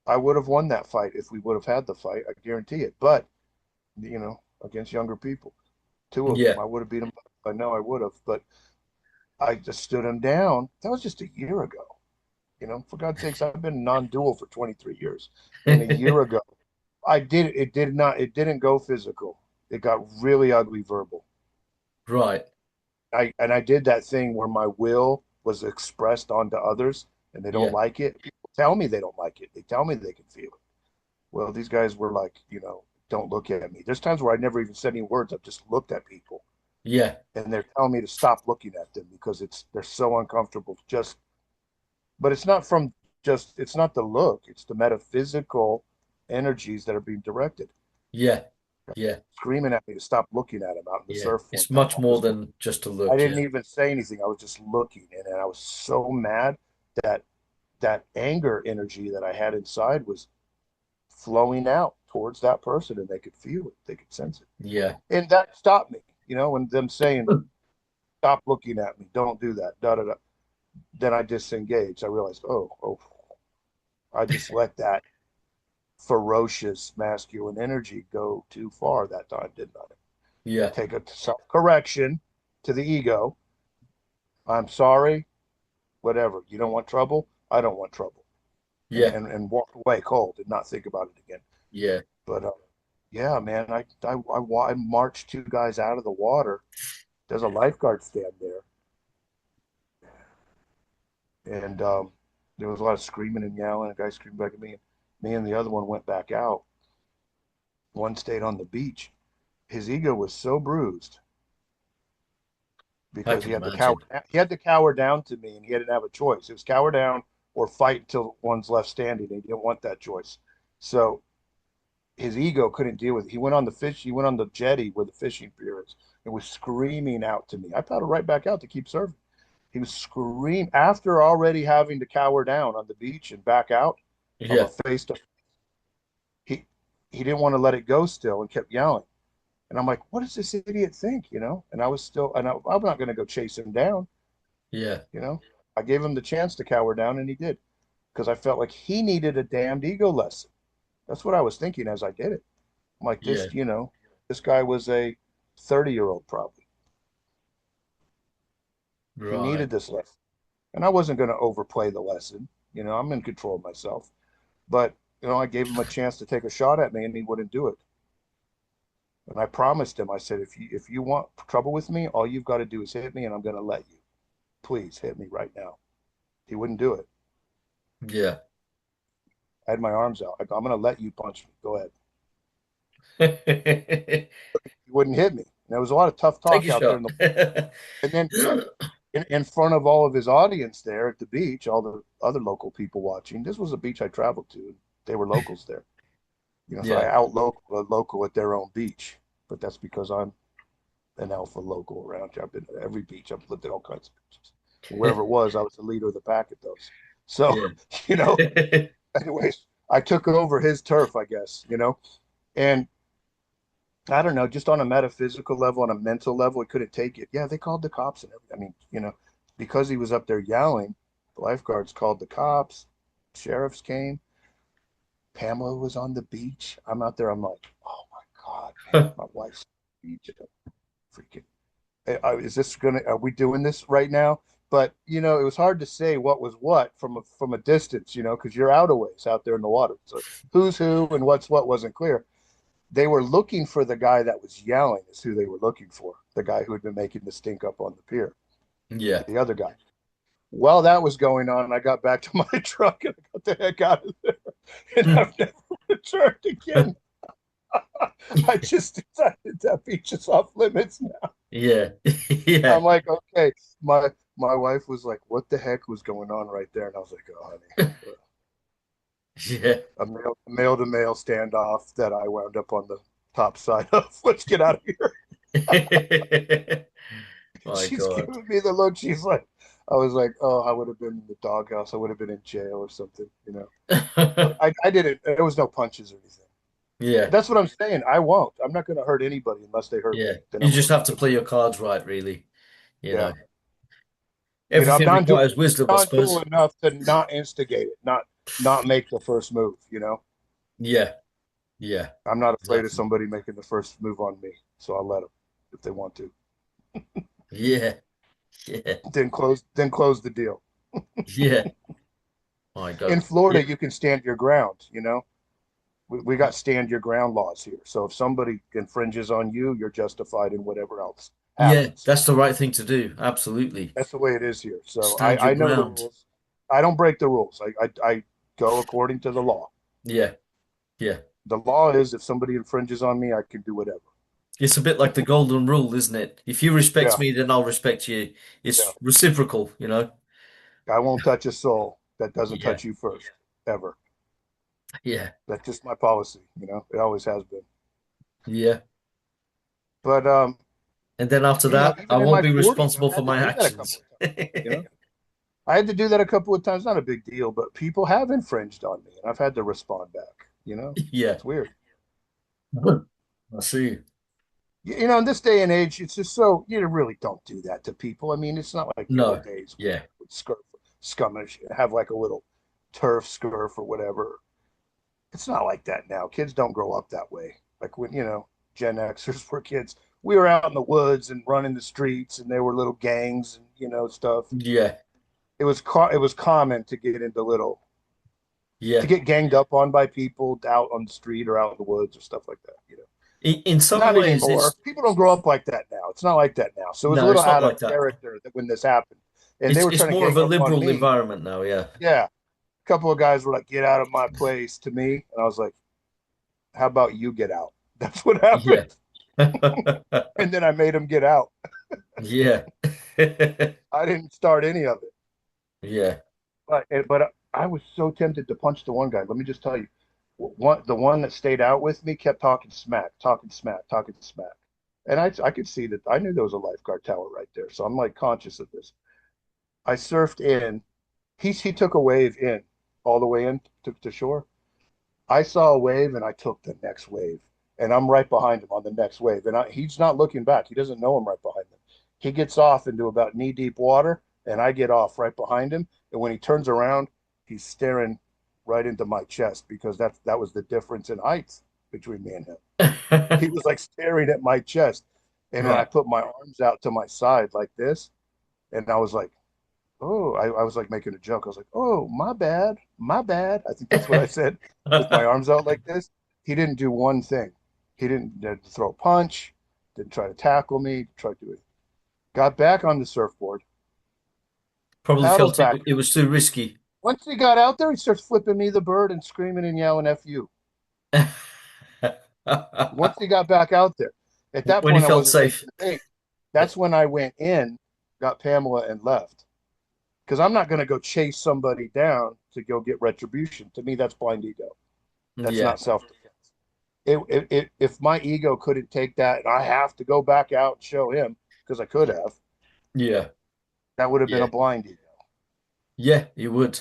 I would have won that fight if we would have had the fight. I guarantee it. But, against younger people, two of them, yeah, I would have beat them. I know I would have, but I just stood them down. That was just a year ago. For God's sakes, I've been non-dual for 23 years. And a year ago, it didn't go physical. It got really ugly verbal. right, I did that thing where my will was expressed onto others and they don't yeah, like it. People tell me they don't like it. They tell me they can feel it. Well, these guys were like, don't look at me. There's times where I never even said any words. I've just looked at people yeah, and they're telling me to stop looking at them because they're so uncomfortable. But it's not it's not the look, it's the metaphysical energies that are being directed. yeah, yeah, Screaming at me to stop looking at him out in the yeah. surf one It's time. much more than just a I look. didn't Yeah, even say anything. I was just looking, and I was so mad that that anger energy that I had inside was flowing out towards that person, and they could feel it, they could sense it, yeah, and that stopped me. And them saying, "Stop looking at me, don't do that." Da da da. Then I disengaged. I realized, oh, I just let that ferocious masculine energy go too far that time, didn't I? yeah, Take a self correction to the ego. I'm sorry, whatever. You don't want trouble. I don't want trouble. and yeah, and, and walk away cold and not think about it again. yeah, But yeah, man, I marched two guys out of the water. There's a lifeguard stand there, and There was a lot of screaming and yelling. A guy screamed back at me. Me and the other one went back out. One stayed on the beach. His ego was so bruised I because can imagine. he had to cower down to me, and he didn't have a choice. It was cower down or fight until one's left standing. He didn't want that choice. So his ego couldn't deal with it. He went on the jetty where the fishing pier is and was screaming out to me. I paddled right back out to keep serving. He was screaming after already having to cower down on the beach and back out of a Yeah, face to he he didn't want to let it go still and kept yelling. And I'm like, what does this idiot think? And I was still, I'm not going to go chase him down. yeah, You know, I gave him the chance to cower down, and he did because I felt like he needed a damned ego lesson. That's what I was thinking as I did it. I'm like, yeah, this guy was a 30-year-old probably. He right. needed this lesson. And I wasn't going to overplay the lesson. I'm in control of myself. But, I gave him a chance to take a shot at me, and he wouldn't do it. And I promised him, I said, if you want trouble with me, all you've got to do is hit me, and I'm going to let you. Please hit me right now. He wouldn't do it. Yeah. I had my arms out. I'm going to let you punch me. Go ahead. Take He wouldn't hit me. And there was a lot of tough talk a out there shot. and then in front of all of his audience there at the beach, all the other local people watching. This was a beach I traveled to. They were locals there. So I Yeah, out local a local at their own beach. But that's because I'm an alpha local around here. I've been at every beach. I've lived at all kinds of beaches. And wherever it was, I was the leader of the pack at those. So, yeah, you know, anyways, I took over his turf, I guess. And I don't know, just on a metaphysical level, on a mental level, he couldn't take it. Yeah, they called the cops and everything. I mean, because he was up there yelling, the lifeguards called the cops, sheriffs came. Pamela was on the beach. I'm out there. I'm like, oh my God, man, my wife's on the beach. Freaking, is this are we doing this right now? But, it was hard to say what was what from a distance, because you're out of ways out there in the water. So who's who and what's what wasn't clear. They were looking for the guy that was yelling is who they were looking for. The guy who had been making the stink up on the pier. yeah. The other guy. While that was going on, I got back to my truck and I got the heck out of there. And I've never returned again. I just decided that beach is off limits now. Yeah, yeah, I'm like, okay. My wife was like, what the heck was going on right there? And I was like, oh honey. yeah. A male to male standoff that I wound up on the top side of. Let's get out of here. My She's God. giving me the look. She's like, I was like, oh, I would have been in the doghouse. I would have been in jail or something. But I didn't. There was no punches or anything. Yeah, That's what I'm saying. I won't. I'm not going to hurt anybody unless they hurt yeah. me. Then You I'm just going have to to. play your cards right, really. You Yeah. know, I'm everything non-dual, requires wisdom, I non-dual suppose. enough to not instigate it, not make the first move. Yeah, yeah, I'm not afraid of exactly. somebody making the first move on me, so I'll let them if they want to. Yeah, yeah, Then close the deal. yeah. My In God. Yeah, Florida, you can stand your ground. We got stand your ground laws here. So if somebody infringes on you, you're justified in whatever else yeah. happens. That's the right thing to do. Absolutely. That's the way it is here. So Stand your I know the ground. rules. I don't break the rules. I go according to the law. Yeah, yeah. The law is if somebody infringes on me, I can do whatever. It's a bit like the golden rule, isn't it? If you respect Yeah, me, then I'll respect you. yeah. It's reciprocal. I won't touch a soul that doesn't Yeah, touch you first, ever. yeah, That's just my policy. It always has been. yeah. But And then after that, I even in won't my be 40s, I've responsible for had to my do that a couple actions. of times. You know, I had to do that a couple of times. Not a big deal, but people have infringed on me, and I've had to respond back. Yeah. It's weird. I see. In this day and age, it's just so you really don't do that to people. I mean, it's not like the old No. days when Yeah. people would skirmish, have like a little turf scurf or whatever. It's not like that now. Kids don't grow up that way. Like when Gen Xers were kids, we were out in the woods and running the streets, and there were little gangs and stuff. Yeah. It was common to Yeah. get ganged up on by people out on the street or out in the woods or stuff like that. In some Not ways, anymore. People don't grow up like that now. It's not like that now. So it was a no, little it's not out of like that. character that when this happened, and they It's were it's trying to more of gang a up on liberal me. environment now. Yeah. Yeah. couple of guys were like, "Get out of my place," to me, and I was like, "How about you get out?" That's what Yeah. happened, and then I made them get out. Yeah. I didn't start any of it, Yeah. but I was so tempted to punch the one guy. Let me just tell you, the one that stayed out with me kept talking smack, talking smack, talking smack, and I could see that. I knew there was a lifeguard tower right there, so I'm like conscious of this. I surfed in. He took a wave in, all the way in to shore. I saw a wave and I took the next wave, and I'm right behind him on the next wave, and he's not looking back. He doesn't know I'm right behind him. He gets off into about knee deep water, and I get off right behind him. And when he turns around, he's staring right into my chest because that was the difference in height between me and him. He was like staring at my chest, and when I Right. put my arms out to my side like this, and I was like, oh, I was like making a joke. I was like, oh, my bad, my bad. I think that's what I said with my arms out like this. He didn't do one thing. He didn't throw a punch, didn't try to tackle me, tried to do it. Got back on the surfboard, Probably paddles felt back. it was too risky. Once he got out there, he starts flipping me the bird and screaming and yelling F you. Once he got back out there, at that When he point, I felt wasn't safe. taking the bait. That's when I went in, got Pamela, and left. Because I'm not going to go chase somebody down to go get retribution. To me, that's blind ego. That's Yeah. not self-defense. If my ego couldn't take that and I have to go back out and show him, because I could have, Yeah. that would have been a Yeah. blind ego. Yeah, it would.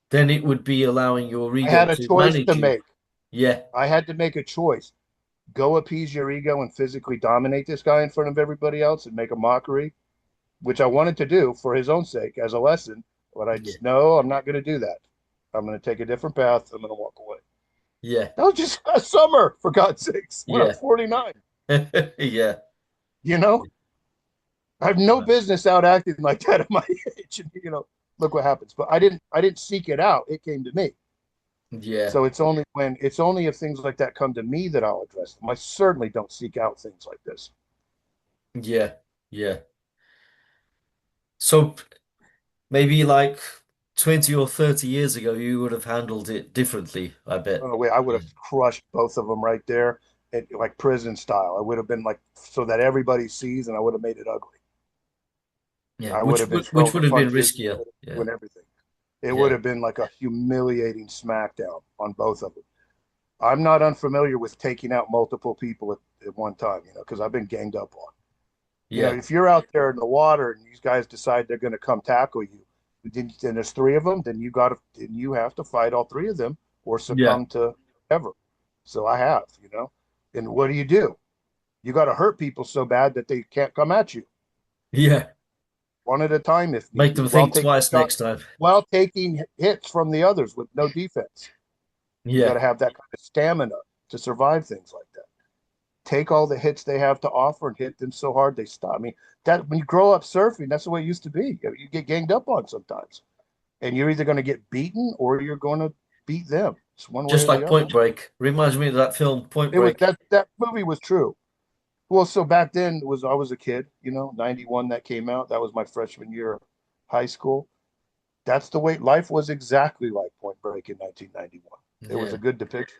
Then it would be allowing your I ego had a to choice to manage you. make. Yeah. I had to make a choice. Go appease your ego and physically dominate this guy in front of everybody else and make a mockery, which I wanted to do for his own sake as a lesson. But I Yeah. just, no, I'm not going to do that. I'm going to take a different path. I'm going to walk away. Yeah. That was just last summer, for God's sakes, when I'm Yeah. 49. Yeah. You know, I have no Right. business out acting like that at my age. And, look what happens. But I didn't seek it out. It came to me. Yeah. So it's only if things like that come to me that I'll address them. I certainly don't seek out things like this. Yeah. Yeah. So maybe like 20 or 30 years ago, you would have handled it differently, I bet. No way, I would Yeah. have crushed both of them right there, like prison style. I would have been like so that everybody sees, and I would have made it ugly. Yeah. I would have been Which throwing would the have been punches, I riskier. would have been Yeah. doing everything. It would Yeah. have been like a humiliating smackdown on both of them. I'm not unfamiliar with taking out multiple people at one time, because I've been ganged up on. Yeah. If you're out there in the water and these guys decide they're going to come tackle you, then there's three of them, then you have to fight all three of them or Yeah. succumb to whatever. So I have. And what do? You got to hurt people so bad that they can't come at you Yeah. one at a time if need Make be, them think twice shot, next time. while taking hits from the others with no defense. You got Yeah. to have that kind of stamina to survive things like that. Take all the hits they have to offer and hit them so hard they stop. I mean, that when you grow up surfing, that's the way it used to be. You get ganged up on sometimes, and you're either going to get beaten or you're going to beat them. It's one way Just or the like other. Point Break. Reminds me of that film, Point It was Break. that movie was true. Well, so back then I was a kid, 91 that came out. That was my freshman year of high school. That's the way life was exactly like Point Break in 1991. It was a Yeah. good depiction.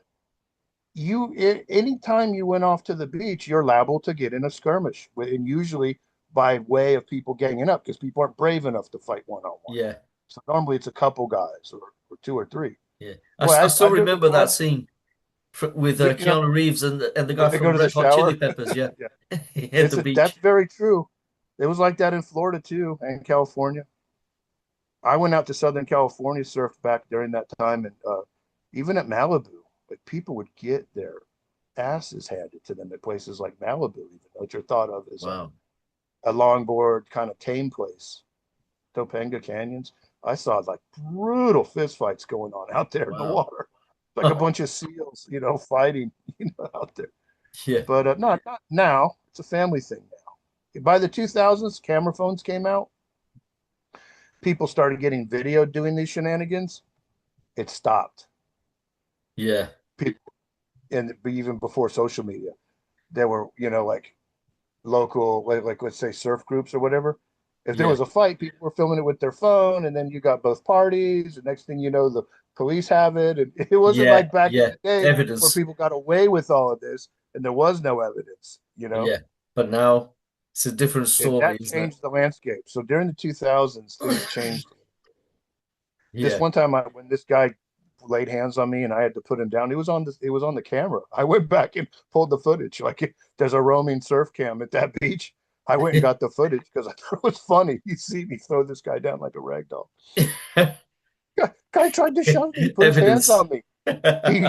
Anytime you went off to the beach, you're liable to get in a skirmish, and usually by way of people ganging up because people aren't brave enough to fight one on one. Yeah. So normally it's a couple guys or two or three. Yeah. Boy, I still I've been with remember that one. scene with You, Keanu Reeves and the guy when they go from to the Red Hot Chili shower, Peppers. Yeah. yeah, At the that's beach. very true. It was like that in Florida too, and California. I went out to Southern California, surfed back during that time, and even at Malibu, like people would get their asses handed to them at places like Malibu, even though you're thought of as Wow. a longboard kind of tame place. Topanga Canyons. I saw like brutal fistfights going on out there in the Wow. water, like a bunch of seals, fighting, out there. Yeah. But not now. It's a family thing now. By the 2000s, camera phones came out. People started getting video doing these shenanigans. It stopped. Yeah. People, and even before social media, there were, like local, like let's say surf groups or whatever. If there Yeah. was a fight, people were filming it with their phone, and then you got both parties. The next thing you know, Police have it. And it wasn't Yeah, like back in yeah. the day where Evidence. people got away with all of this and there was no evidence, you know? Yeah. But now it's a different story, That isn't it? changed the landscape. So during the 2000s, things changed. This Yeah. one time, when this guy laid hands on me and I had to put him down, it was on the camera. I went back and pulled the footage. Like there's a roaming surf cam at that beach. I went and got the footage because I thought it was funny. You see me throw this guy down like a rag doll. Guy tried to shove me, put his hands Evidence. on me. He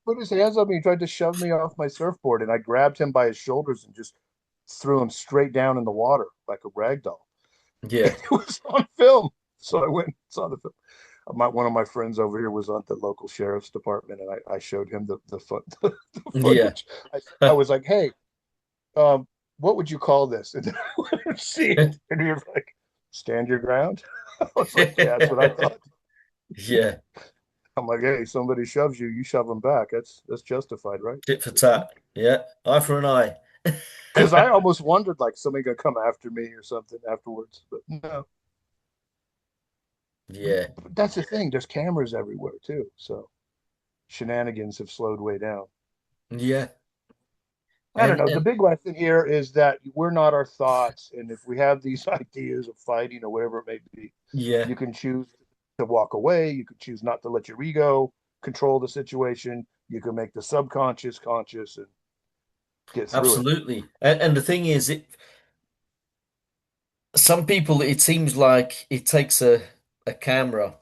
put his hands on me and tried to shove me off my surfboard, and I grabbed him by his shoulders and just threw him straight down in the water like a rag doll. Yeah. It was on film. So I went and saw the film. One of my friends over here was on the local sheriff's department, and I showed him the Yeah. footage. I was like, "Hey, um, what would you call this?" And then I went and see it, and he was like, "Stand your ground." I was like, "Yeah, that's what I thought." Yeah. I'm like, "Hey, somebody shoves you, you shove them back. That's justified, right?" Tit for tat. Yeah. Eye for an eye. Because I almost wondered like somebody gonna come after me or something afterwards, but no. Yeah. But that's the thing. There's cameras everywhere too, so shenanigans have slowed way down. Yeah. I don't And know. The and big lesson here is that we're not our thoughts. And if we have these ideas of fighting or whatever it may be, yeah, you can choose to walk away. You can choose not to let your ego control the situation. You can make the subconscious conscious and get through it. absolutely. And the thing is, some people it seems like it takes a camera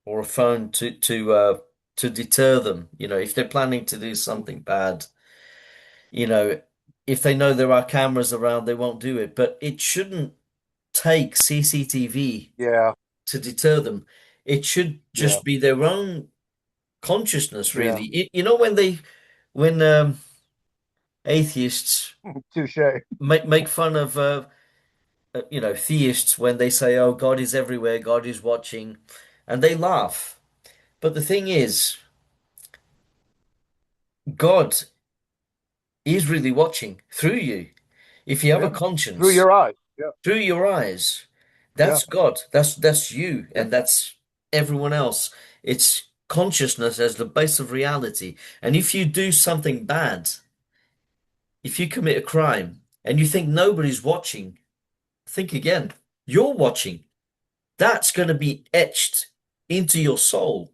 or a phone to deter them. If they're planning to do something bad, you know, if they know there are cameras around, they won't do it. But it shouldn't take CCTV Yeah, to deter them. It should yeah, just be their own consciousness, yeah. really. When atheists Touche. make fun of theists when they say, "Oh, God is everywhere, God is watching," and they laugh. But the thing is, God is really watching through you. If you have a Yeah. Through conscience, your eyes. Yeah, through your eyes, yeah, that's God. That's you, yeah. and that's everyone else. It's consciousness as the base of reality. And if you do something bad, if you commit a crime and you think nobody's watching, think again. You're watching. That's going to be etched into your soul.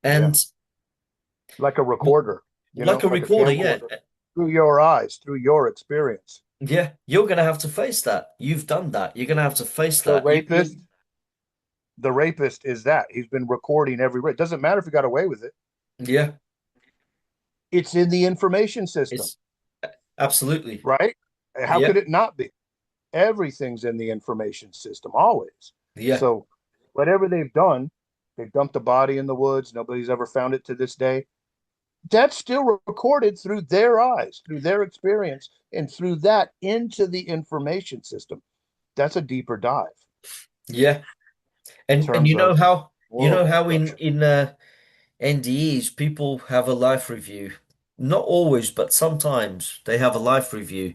Yeah. And Like a recorder, like a like a recorder, yeah. camcorder through your eyes, through your experience. Yeah, you're going to have to face that. You've done that. You're going to have to face The that. rapist, the rapist is that he's been recording every rape. Doesn't matter if he got away with it. Yeah, It's in the information system, it's absolutely. right? How Yeah, could it not be? Everything's in the information system always. yeah, So whatever they've done, they've dumped a body in the woods. Nobody's ever found it to this day. That's still recorded through their eyes, through their experience, and through that into the information system. That's a deeper dive yeah. in And terms of you know moral how structure. in NDEs people have a life review. Not always, but sometimes they have a life review,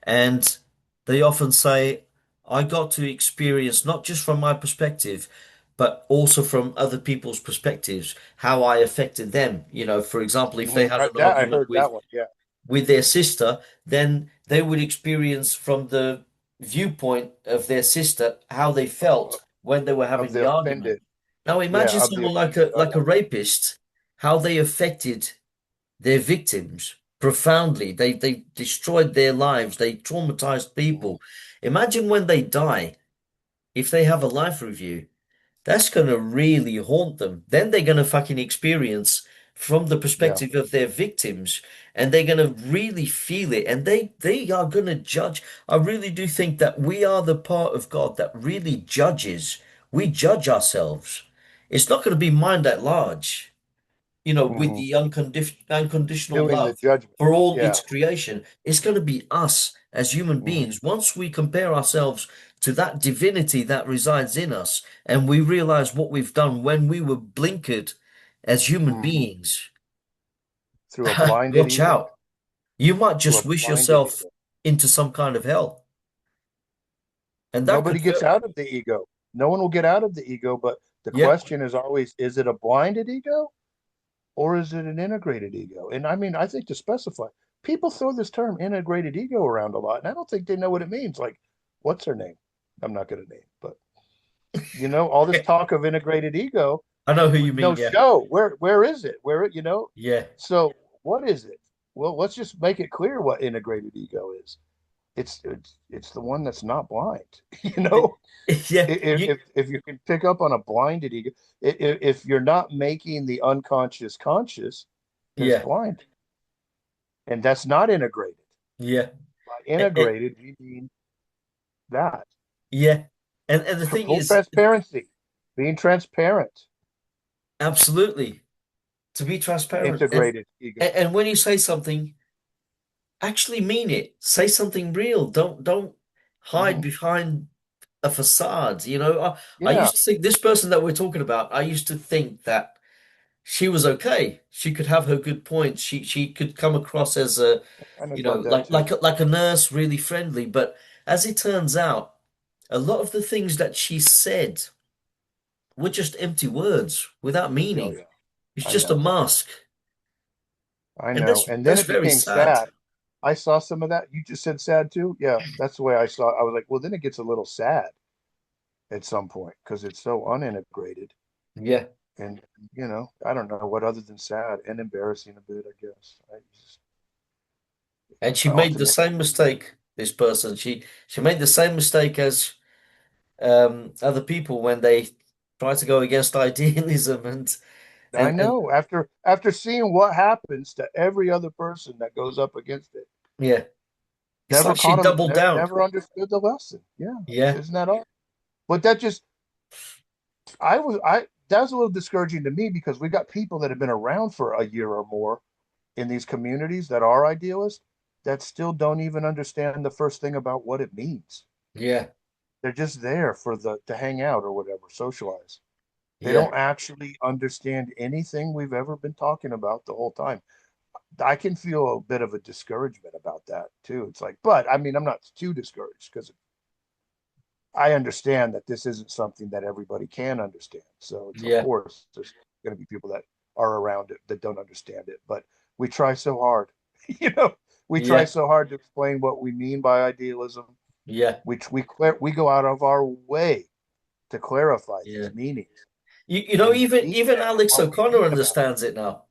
and they often say, "I got to experience not just from my perspective, but also from other people's perspectives, how I affected them." For example, if they had an I argument heard that one. Yeah. with their sister, then they would experience from the viewpoint of their sister how they Uh, felt when they were having of the the argument. offended. Now Yeah, imagine of the someone offended like a other. rapist, how they affected their victims profoundly. They destroyed their lives, they traumatized Mhm. people. Imagine when they die, if they have a life review. That's gonna really haunt them. Then they're gonna fucking experience from the Yeah. perspective of their victims, and they're gonna really feel it, and they are gonna judge. I really do think that we are the part of God that really judges. We judge ourselves. It's not gonna be mind at large, with Hmm. the unconditional Doing the love judgment. for all Yeah. its creation. It's going to be us as human Hmm. beings. Once we compare ourselves to that divinity that resides in us, and we realize what we've done when we were blinkered as human Hmm. beings, Through a blinded watch ego. out. You might Through a just wish blinded yourself ego. into some kind of hell. And that could Nobody gets hurt. out of the ego. No one will get out of the ego, but The Yeah. question is always, is it a blinded ego or is it an integrated ego? And I mean, I think to specify, people throw this term integrated ego around a lot, and I don't think they know what it means. Like, what's her name? I'm not going to name, but all this talk of integrated ego I know who you with no mean. Yeah. show. Where is it? Yeah. So what is it? Well, let's just make it clear what integrated ego is. It's the one that's not blind. You know, Yeah. if you can pick up on a blinded ego, if you're not making the unconscious conscious, then it's Yeah. blind, and that's not integrated. Yeah. By Eh, eh, integrated, we mean that yeah. And the thing full is, transparency, being transparent, absolutely, to be transparent. And integrated ego. and when you say something, actually mean it. Say something real. Don't hide Hmm. behind a facade. I Yeah, used to think this person that we're talking about, I used to think that she was okay. She could have her good points. She could come across as a, I kind of thought that like too. like a nurse, really friendly. But as it turns out, a lot of the things that she said were just empty words without Oh meaning. yeah, It's I just a know. mask, I and know. that's And then that's it very became sad. sad. I saw some of that. You just said sad too. Yeah, that's the way I saw it. I was like, well, then it gets a little sad at some point because it's so unintegrated. Yeah. And I don't know what other than sad and embarrassing a bit, I guess. And she made the Ultimately, same mistake, this person. She made the same mistake as other people when they try to go against idealism I and know after seeing what happens to every other person that goes up against it, yeah, it's never like she caught them, doubled down. never understood the lesson. Yeah, Yeah, isn't that all? But that just I that's a little discouraging to me because we got people that have been around for a year or more in these communities that are idealists that still don't even understand the first thing about what it means. yeah, They're just there for the to hang out or whatever, socialize. They yeah, don't actually understand anything we've ever been talking about the whole time. I can feel a bit of a discouragement about that too. It's like, but I mean, I'm not too discouraged because I understand that this isn't something that everybody can understand. So it's of yeah, course there's going to be people that are around it that don't understand it, but we try so hard. you know, we try yeah, so hard to explain what we mean by idealism. yeah, We go out of our way to clarify yeah. these meanings, and Even deviate from Alex what we O'Connor mean about it. understands it now.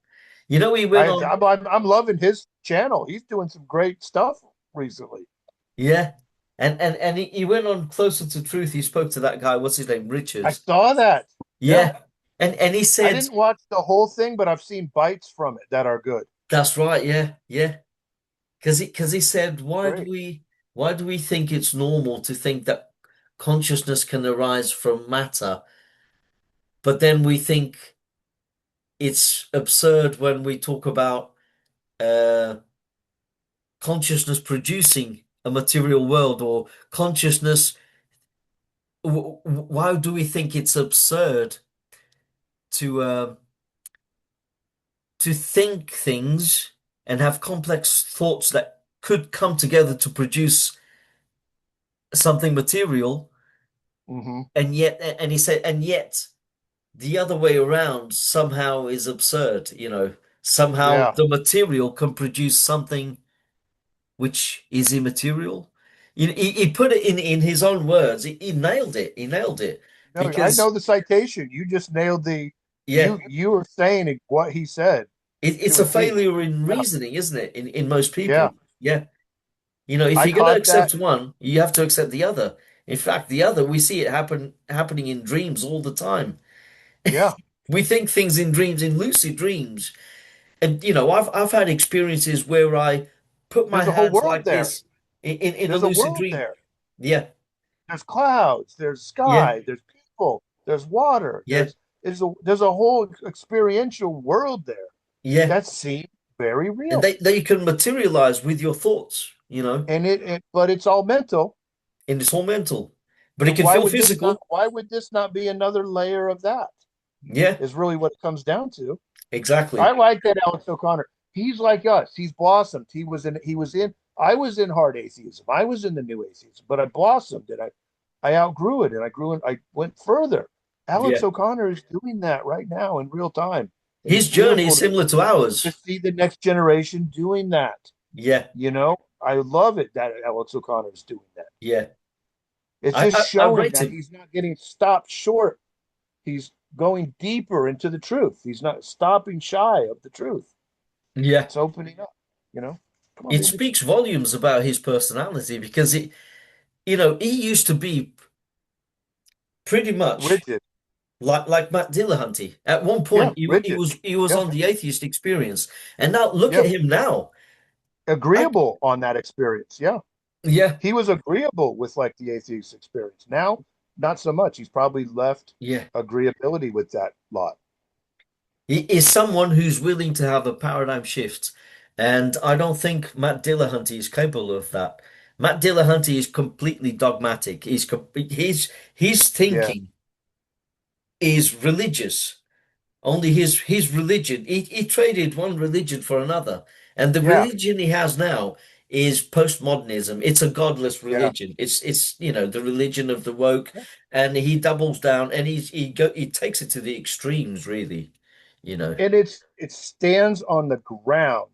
He went on, I'm loving his channel. He's doing some great stuff recently. yeah, and he went on closer to truth. He spoke to that guy. What's his name? I Richard. saw that. Yeah, Yeah, and he I said, didn't watch the whole thing, but I've seen bites from it that are good. "That's right. Yeah, yeah." Because he said, Great. why do we think it's normal to think that consciousness can arise from matter, but then we think it's absurd when we talk about uh, consciousness producing a material world or consciousness. Why do we think it's absurd to uh, to think things and have complex thoughts that could come together to produce something material? Hmm. And he said, and yet the other way around somehow is absurd, Somehow Yeah. the material can produce something which is immaterial. He put it in his own words. He nailed it. He nailed it. No, I know Because, the citation. You just nailed the yeah, you were saying what he said it's to a a T. failure in Yeah. reasoning, isn't it? In most Yeah. people. Yeah. If I you're going to caught that. accept one, you have to accept the other. In fact, the other, we see it happening in dreams all the time. Yeah. We think things in dreams, in lucid dreams. And I've had experiences where I put my There's a whole hands world like there. this in a There's a lucid world dream. there. Yeah, There's clouds, there's yeah, sky, there's people, there's water, yeah, there's a whole experiential world there yeah. that seems very And real. they can materialize with your thoughts, And it but it's all mental. and it's all mental, but it And can feel physical. why would this not be another layer of that? Yeah, Is really what it comes down to. I exactly. like that Alex O'Connor. He's like us. He's blossomed. I was in hard atheism. I was in the new atheism, but I blossomed and I outgrew it and I grew and I went further. Alex Yeah. O'Connor is doing that right now in real time. And it's His journey is beautiful similar to to ours. see the next generation doing that. Yeah. You know, I love it that Alex O'Connor is doing that. Yeah. It's I, just I showing rate that him. he's not getting stopped short. He's going deeper into the truth. He's not stopping shy of the truth. Yeah. It's opening up, you know. Come on, It baby. speaks volumes about his personality because he used to be pretty much Rigid. like Matt Dillahunty. At one Yeah, point, rigid. he was Yeah, on the atheist experience, and now look yeah. at him now. I Agreeable on that experience. Yeah. Yeah, He was agreeable with like the atheist experience. Now, not so much. He's probably left yeah. agreeability with that lot. He is someone who's willing to have a paradigm shift, and I don't think Matt Dillahunty is capable of that. Matt Dillahunty is completely dogmatic. His Yeah. thinking is religious. Only his religion. He traded one religion for another. And the Yeah. religion he has now is postmodernism. It's a godless Yeah. religion. It's the religion of the woke. Yeah. And he doubles down and he takes it to the extremes, really. You know. And it stands on the ground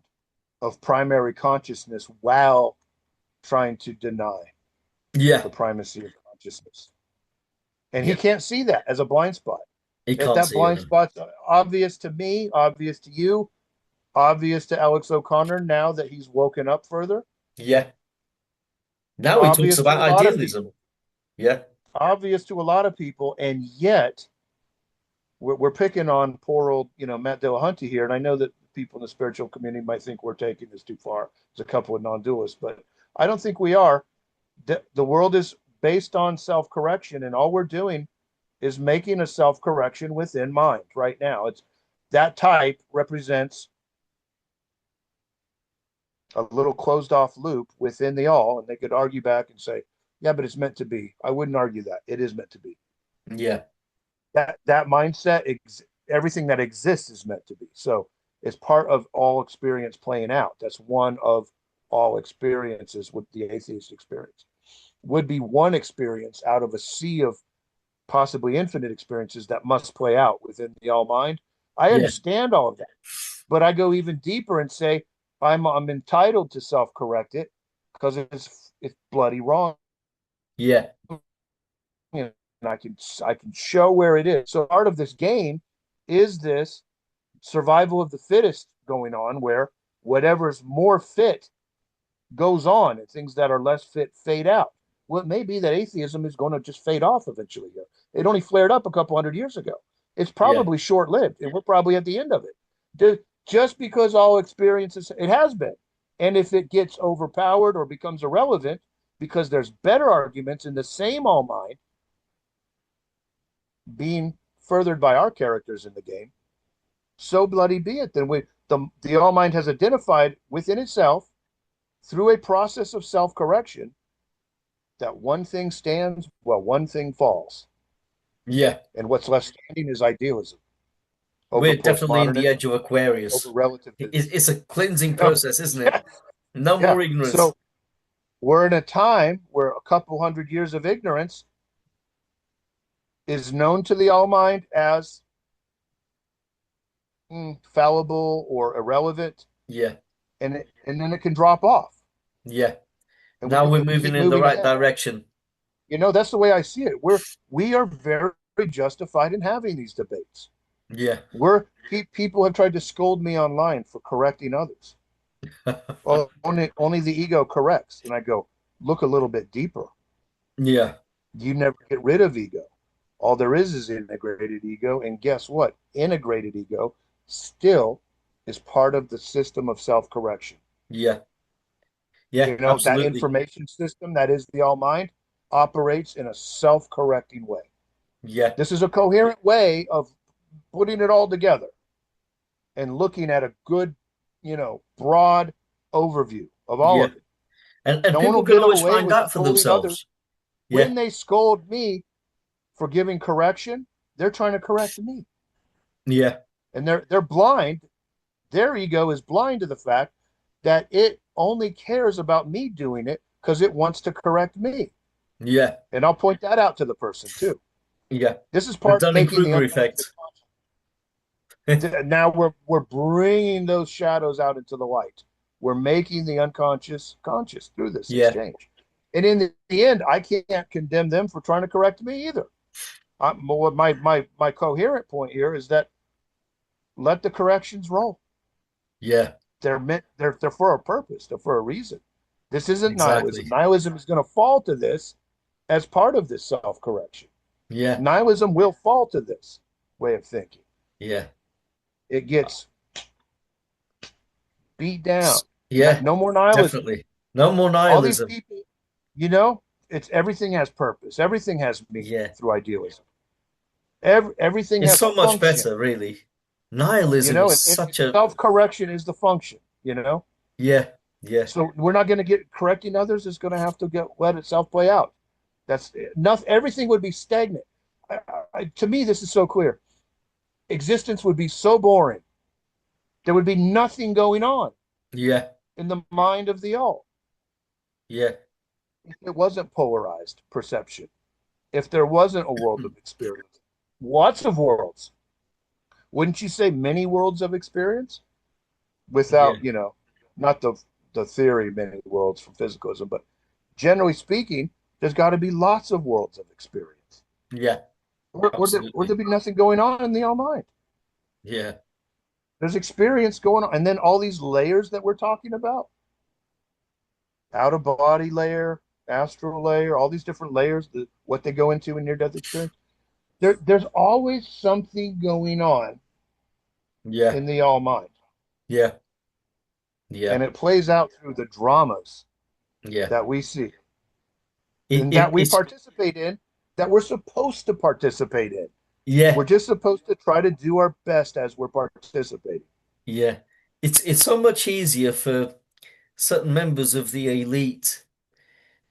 of primary consciousness while trying to deny Yeah. the primacy of consciousness. And he Yeah. can't see that as a blind spot. He If can't that see it blind now. spot's obvious to me, obvious to you, obvious to Alex O'Connor now that he's woken up further, Yeah. Now he talks obvious to a about lot of idealism. people, Yeah. obvious to a lot of people, and yet we're picking on poor old, Matt Dillahunty here, and I know that people in the spiritual community might think we're taking this too far. There's a couple of non-dualists, but I don't think we are. The world is based on self-correction, and all we're doing is making a self-correction within mind right now. It's that type represents a little closed off loop within the all, and they could argue back and say, yeah, but it's meant to be. I wouldn't argue that. It is meant to be. Yeah. That mindset, everything that exists is meant to be. So it's part of all experience playing out. That's one of all experiences with the atheist experience. Would be one experience out of a sea of possibly infinite experiences that must play out within the all mind. I Yeah. understand all of that, but I go even deeper and say I'm entitled to self correct it because it's bloody wrong, Yeah. and I can show where it is. So part of this game is this survival of the fittest going on, where whatever's more fit goes on, and things that are less fit fade out. Well, it may be that atheism is going to just fade off eventually. It only flared up a couple hundred years ago. It's Yeah. probably short lived, and we're probably at the end of it. Just because all experiences, it has been. And if it gets overpowered or becomes irrelevant because there's better arguments in the same all mind being furthered by our characters in the game, so bloody be it. Then the all mind has identified within itself through a process of self correction that one thing stands while one thing falls. Yeah. And what's left standing is idealism over We're definitely in the postmodernism, edge of over Aquarius. relativism. It's a cleansing You know? process, isn't Yeah, it? No yeah. more ignorance. So we're in a time where a couple hundred years of ignorance is known to the all mind as fallible or irrelevant, Yeah. and then it can drop off, Yeah. and we Now can we're keep moving in the moving right ahead. direction. That's the way I see it. We are very justified in having these debates. Yeah. People have tried to scold me online for correcting others. Well, only the ego corrects, and I go, look a little bit deeper. Yeah. You never get rid of ego. All there is integrated ego, and guess what? Integrated ego still is part of the system of self-correction. Yeah. Yeah. That Absolutely. information system that is the all mind operates in a self-correcting way. Yeah. This is a coherent way of putting it all together and looking at a good, broad overview of all Yeah. of it. And No one people will can get always away find with out for scolding others. themselves. Yeah. When they scold me for giving correction, they're trying to correct me. Yeah. And they're blind. Their ego is blind to the fact that it only cares about me doing it because it wants to correct me. Yeah. And I'll point that out to the person too. Yeah. This is The part of making the Dunning-Kruger unconscious effect. conscious. Now we're bringing those shadows out into the light. We're making the unconscious conscious through this Yeah. exchange. And in the end, I can't condemn them for trying to correct me either. My coherent point here is that let the corrections roll. Yeah. They're for a purpose. They're for a reason. This isn't nihilism. Exactly. Nihilism is going to fall to this as part of this self correction. Yeah. Nihilism will fall to this way of thinking. Yeah. It gets beat down. Yeah. No more nihilism. Definitely. No more All these nihilism. people, you know, it's everything has purpose. Everything has meaning Yeah. through idealism. Everything It's has so much function. better, really. You Nihilism know, is and such a, self correction is the function. You know, yeah. Yeah. so we're not going to get correcting others. Is going to have to get let itself play out. That's nothing. Everything would be stagnant. To me, this is so clear. Existence would be so boring. There would be nothing going on Yeah. in the mind of the all. Yeah. If it wasn't polarized perception, if there wasn't a world of experience, lots of worlds. Wouldn't you say many worlds of experience? Yeah. Without, not the theory many worlds from physicalism, but generally speaking, there's got to be lots of worlds of experience. Yeah. Or there Absolutely. be nothing going on in the all mind. Yeah. There's experience going on, and then all these layers that we're talking about, out of body layer, astral layer, all these different layers, what they go into in near death experience. There's always something going on Yeah. in the all mind, Yeah. and Yeah. it plays out through the dramas Yeah. that we see It, and it that we it's participate in, that we're supposed to participate in. We're yeah. just supposed to try to do our best as we're participating. Yeah. It's so much easier for certain members of the elite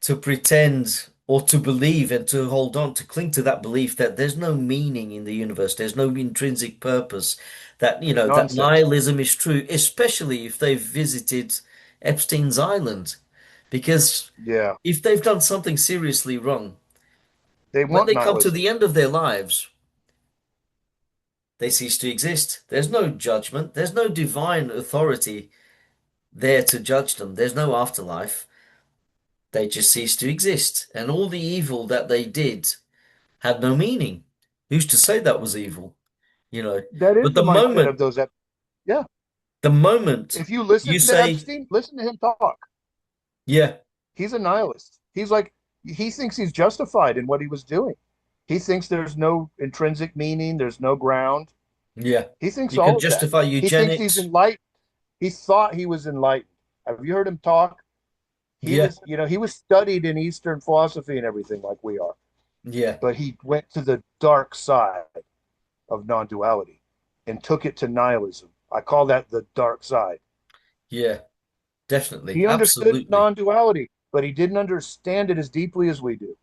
to pretend or to believe and to hold on, to cling to that belief that there's no meaning in the universe, there's no intrinsic purpose, that, that Nonsense. nihilism is true, especially if they've visited Epstein's Island. Because Yeah, if they've done something seriously wrong, they when want they come to nihilism. the end of their lives, they cease to exist. There's no judgment, there's no divine authority there to judge them, there's no afterlife. They just cease to exist. And all the evil that they did had no meaning. Who's to say that was evil? You know, That is but the mindset of those. Yeah. the moment If you listen you to say, Epstein, listen to him talk. yeah, He's a nihilist. He thinks he's justified in what he was doing. He thinks there's no intrinsic meaning, there's no ground. yeah, He thinks you can all of that. justify He thinks he's eugenics. enlightened. He thought he was enlightened. Have you heard him talk? Yeah, He was studied in Eastern philosophy and everything like we are, yeah, but he went to the dark side of non-duality and took it to nihilism. I call that the dark side. yeah, definitely, He understood absolutely, non-duality, but he didn't understand it as deeply as we do.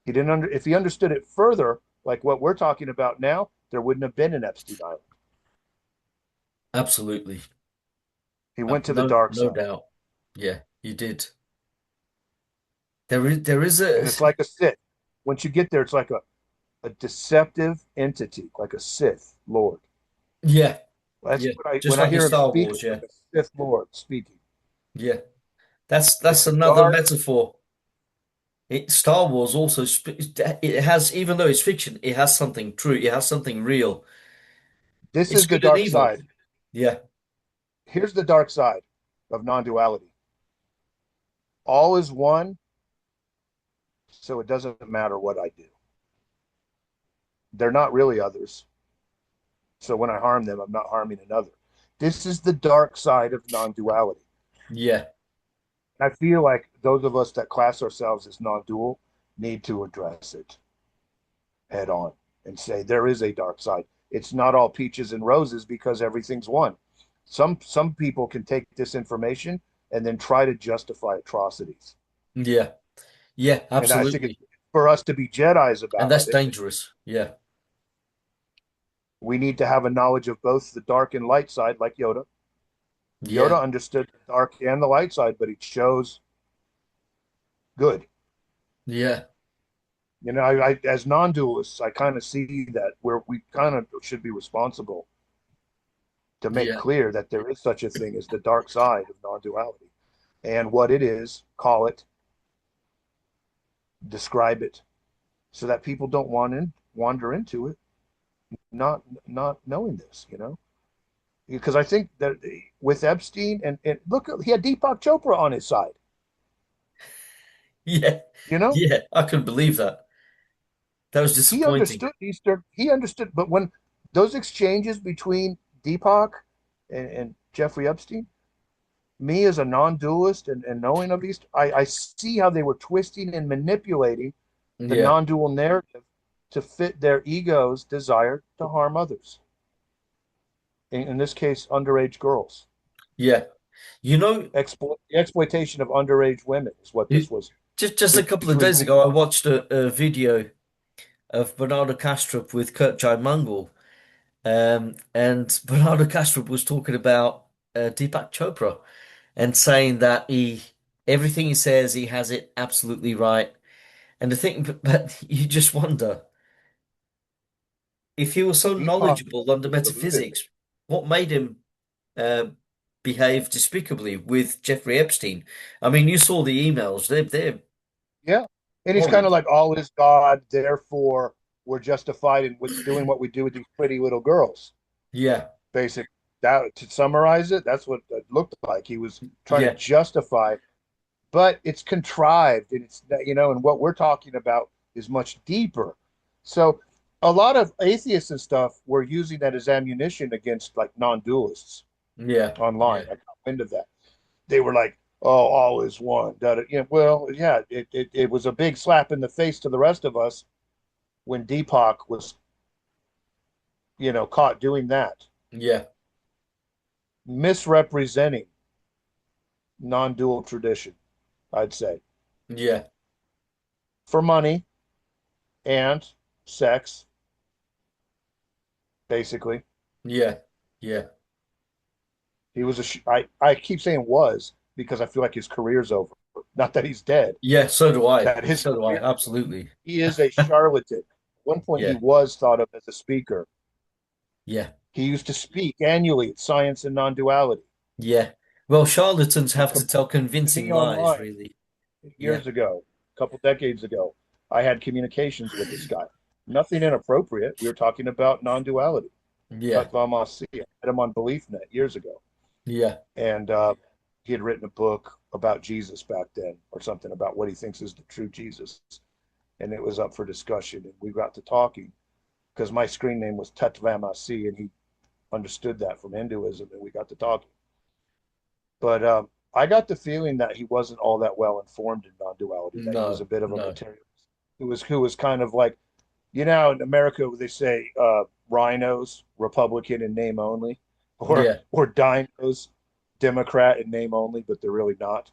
He didn't under If he understood it further, like what we're talking about now, there wouldn't have been an Epstein Island. absolutely. He went to the No, dark no side. doubt. Yeah, you did. There is a, And it's like a Sith. Once you get there, it's like a deceptive entity, like a Sith Lord. yeah, That's yeah, what I just when I like in hear him Star speak, Wars. it's Yeah, like a Sith Lord speaking. yeah. That's It's that's another dark. metaphor. Star Wars also it has, even though it's fiction, it has something true. It has something real. This It's is the good and dark evil. side. Yeah, Here's the dark side of non-duality. All is one, so it doesn't matter what I do. They're not really others. So when I harm them, I'm not harming another. This is the dark side of non-duality. yeah, I feel like those of us that class ourselves as non-dual need to address it head on and say there is a dark side. It's not all peaches and roses because everything's one. Some people can take this information and then try to justify atrocities. yeah, yeah, And I think it's absolutely. for us to be Jedi's And about that's it. dangerous. Yeah, We need to have a knowledge of both the dark and light side, like Yoda. yeah, Yoda understood the dark and the light side, but he chose good. yeah, as non-dualists, I kind of see that where we kind of should be responsible to make Yeah, clear that there is such a thing as the dark side of non-duality, and what it is, call it, describe it, so that people don't wander into it, not knowing this. Because I think that with Epstein and look, he had Deepak Chopra on his side. yeah, You know, yeah. I couldn't believe that. That was he disappointing. understood Easter. He understood, but when those exchanges between Deepak and Jeffrey Epstein, me as a non-dualist and knowing of Easter, I see how they were twisting and manipulating the Yeah, non-dual narrative to fit their ego's desire to harm others. In this case, underage girls. yeah. You know, The exploitation of underage women is what this was, just a couple which of was days being ago, I done. watched a video of Bernardo Kastrup with Kurtjai Mungal. And Bernardo Kastrup was talking about Deepak Chopra and saying that everything he says, he has it absolutely right. And the thing, but you just wonder if he was so Deepak knowledgeable on the was a lunatic. metaphysics, what made him uh, behave despicably with Jeffrey Epstein? I mean, you saw the emails; they're Yeah. And he's kind of horrid. like, all is God, therefore we're justified in doing what we do with these pretty little girls. Yeah, Basic that to summarize it, that's what it looked like. He was trying to yeah, justify, but it's contrived and and what we're talking about is much deeper. So a lot of atheists and stuff were using that as ammunition against like non-dualists yeah, online. yeah, I got wind of that. They were like, "Oh, all is one." Well, yeah, it was a big slap in the face to the rest of us when Deepak was, caught doing that, yeah, misrepresenting non-dual tradition, I'd say, yeah, for money and sex, basically. yeah, yeah, He was I keep saying was because I feel like his career's over. Not that he's dead, yeah. So do I. that his So do I. career, Absolutely. he is a charlatan. At one point, he Yeah, was thought of as a speaker. yeah. He used to speak annually at Science and Non-Duality. Yeah. Well, charlatans He have to tell confronted convincing me lies, online really. Yeah. years ago, a couple decades ago. I had communications with this guy. Nothing inappropriate. We were talking about non-duality. Yeah. Tattvamasi. I had him on BeliefNet years ago, Yeah. and he had written a book about Jesus back then, or something about what he thinks is the true Jesus, and it was up for discussion. And we got to talking because my screen name was Tattvamasi, and he understood that from Hinduism, and we got to talking. But I got the feeling that he wasn't all that well informed in non-duality. That he was a No, bit of a no. materialist. Who was kind of like, in America they say rhinos Republican in name only, or Yeah. dinos Democrat in name only, but they're really not.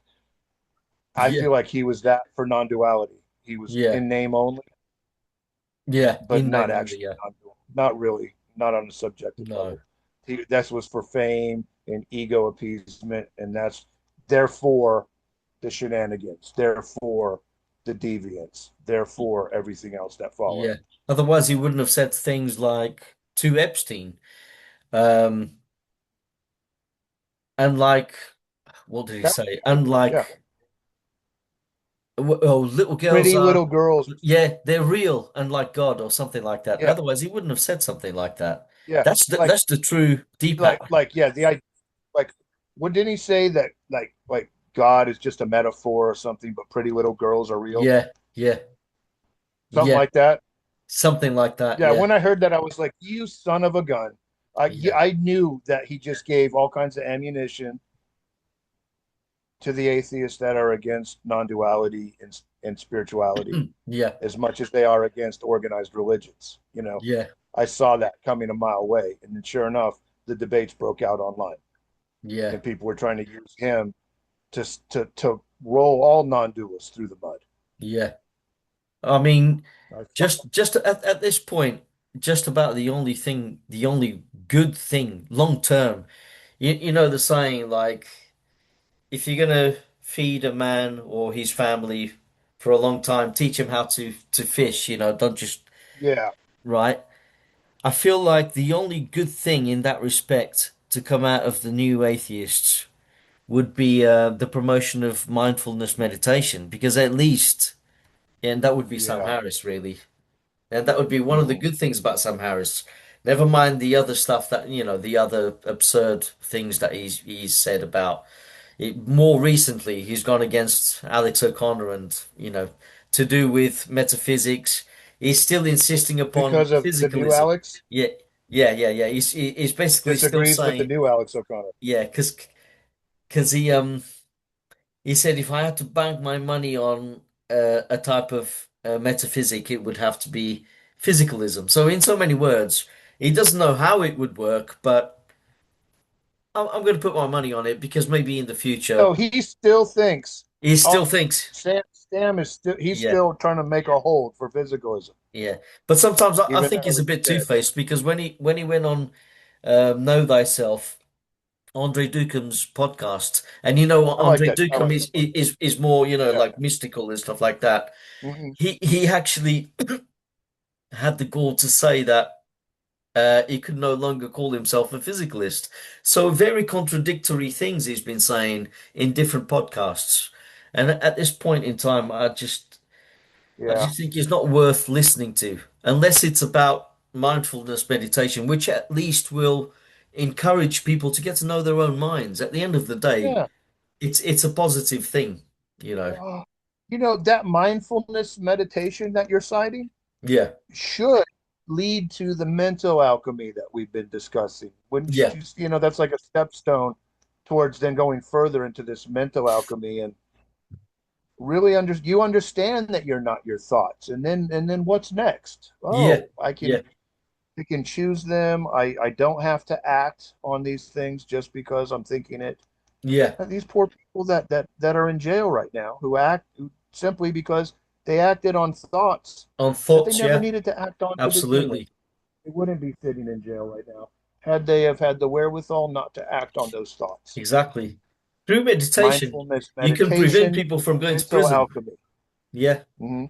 I Yeah. feel like he was that for non-duality. He was Yeah. in name only, Yeah. but In not name only. actually Yeah. non-dual. Not really, not on a subjective No. level. That was for fame and ego appeasement, and that's therefore the shenanigans, therefore the deviance, therefore everything else that followed. Yeah. Otherwise, he wouldn't have said things like to Epstein. Um, and like, what did he That, say? And like, yeah, oh, little girls pretty are, little girls. yeah, they're real and like God or something like that. Yeah, Otherwise, he wouldn't have said something like that. yeah, That's the true Deepak. yeah, like, what didn't he say that like God is just a metaphor or something, but pretty little girls are real, Yeah. Yeah. something Yeah. like that. Something like that. Yeah, Yeah. when I heard that, I was like, you son of a gun. Yeah. I knew that he just gave all kinds of ammunition to the atheists that are against non-duality and spirituality Yeah. as much as they are against organized religions. Yeah. I saw that coming a mile away, and then sure enough, the debates broke out online, Yeah. and people were trying to use him to roll all non-dualists through the mud. Yeah. I mean, I just at this point, just about the only good thing long term. You know the saying like if you're gonna feed a man or his family for a long time, teach him how to fish, don't just Yeah, right. I feel like the only good thing in that respect to come out of the new atheists would be the promotion of mindfulness meditation, because at least, and that would be Sam yeah. Harris, really. And that would be one of the Hmm. good things about Sam Harris. Never mind the other stuff that, the other absurd things that he's said about it. More recently, he's gone against Alex O'Connor and, to do with metaphysics. He's still insisting upon Because of the new physicalism. Alex Yeah, yeah. He's basically still disagrees with the saying, new Alex O'Connor. yeah, because he said if I had to bank my money on a type of metaphysic, it would have to be physicalism. So, in so many words, he doesn't know how it would work, but I'm going to put my money on it because maybe in the future So he still thinks, he still oh, thinks, Sam is still he's yeah, still trying to make a hold for physicalism, yeah. But sometimes I even think though he's a he's bit dead. two-faced because when he went on Know Thyself, Andre Ducham's podcast, and what I like Andre that. I Duchamp like is that podcast. is more Yeah. like mystical and stuff like that. Hmm. He actually had the gall to say that he could no longer call himself a physicalist. So very contradictory things he's been saying in different podcasts. And at this point in time, I Yeah. just think it's not worth listening to unless it's about mindfulness meditation, which at least will encourage people to get to know their own minds. At the end of the day, Yeah. it's a positive thing. Oh, that mindfulness meditation that you're citing Yeah, should lead to the mental alchemy that we've been discussing. Wouldn't yeah, that's like a stepstone towards then going further into this mental alchemy and really you understand that you're not your thoughts. And then what's next? yeah, Oh, I yeah, can pick and choose them. I don't have to act on these things just because I'm thinking it. yeah. These poor people that are in jail right now who simply because they acted on thoughts On that they thoughts, never yeah, needed to act on to begin with. absolutely. They wouldn't be sitting in jail right now had they have had the wherewithal not to act on those thoughts. Exactly. Through meditation, Mindfulness, you can prevent meditation, people from going to mental prison. alchemy. Yeah, Hmm.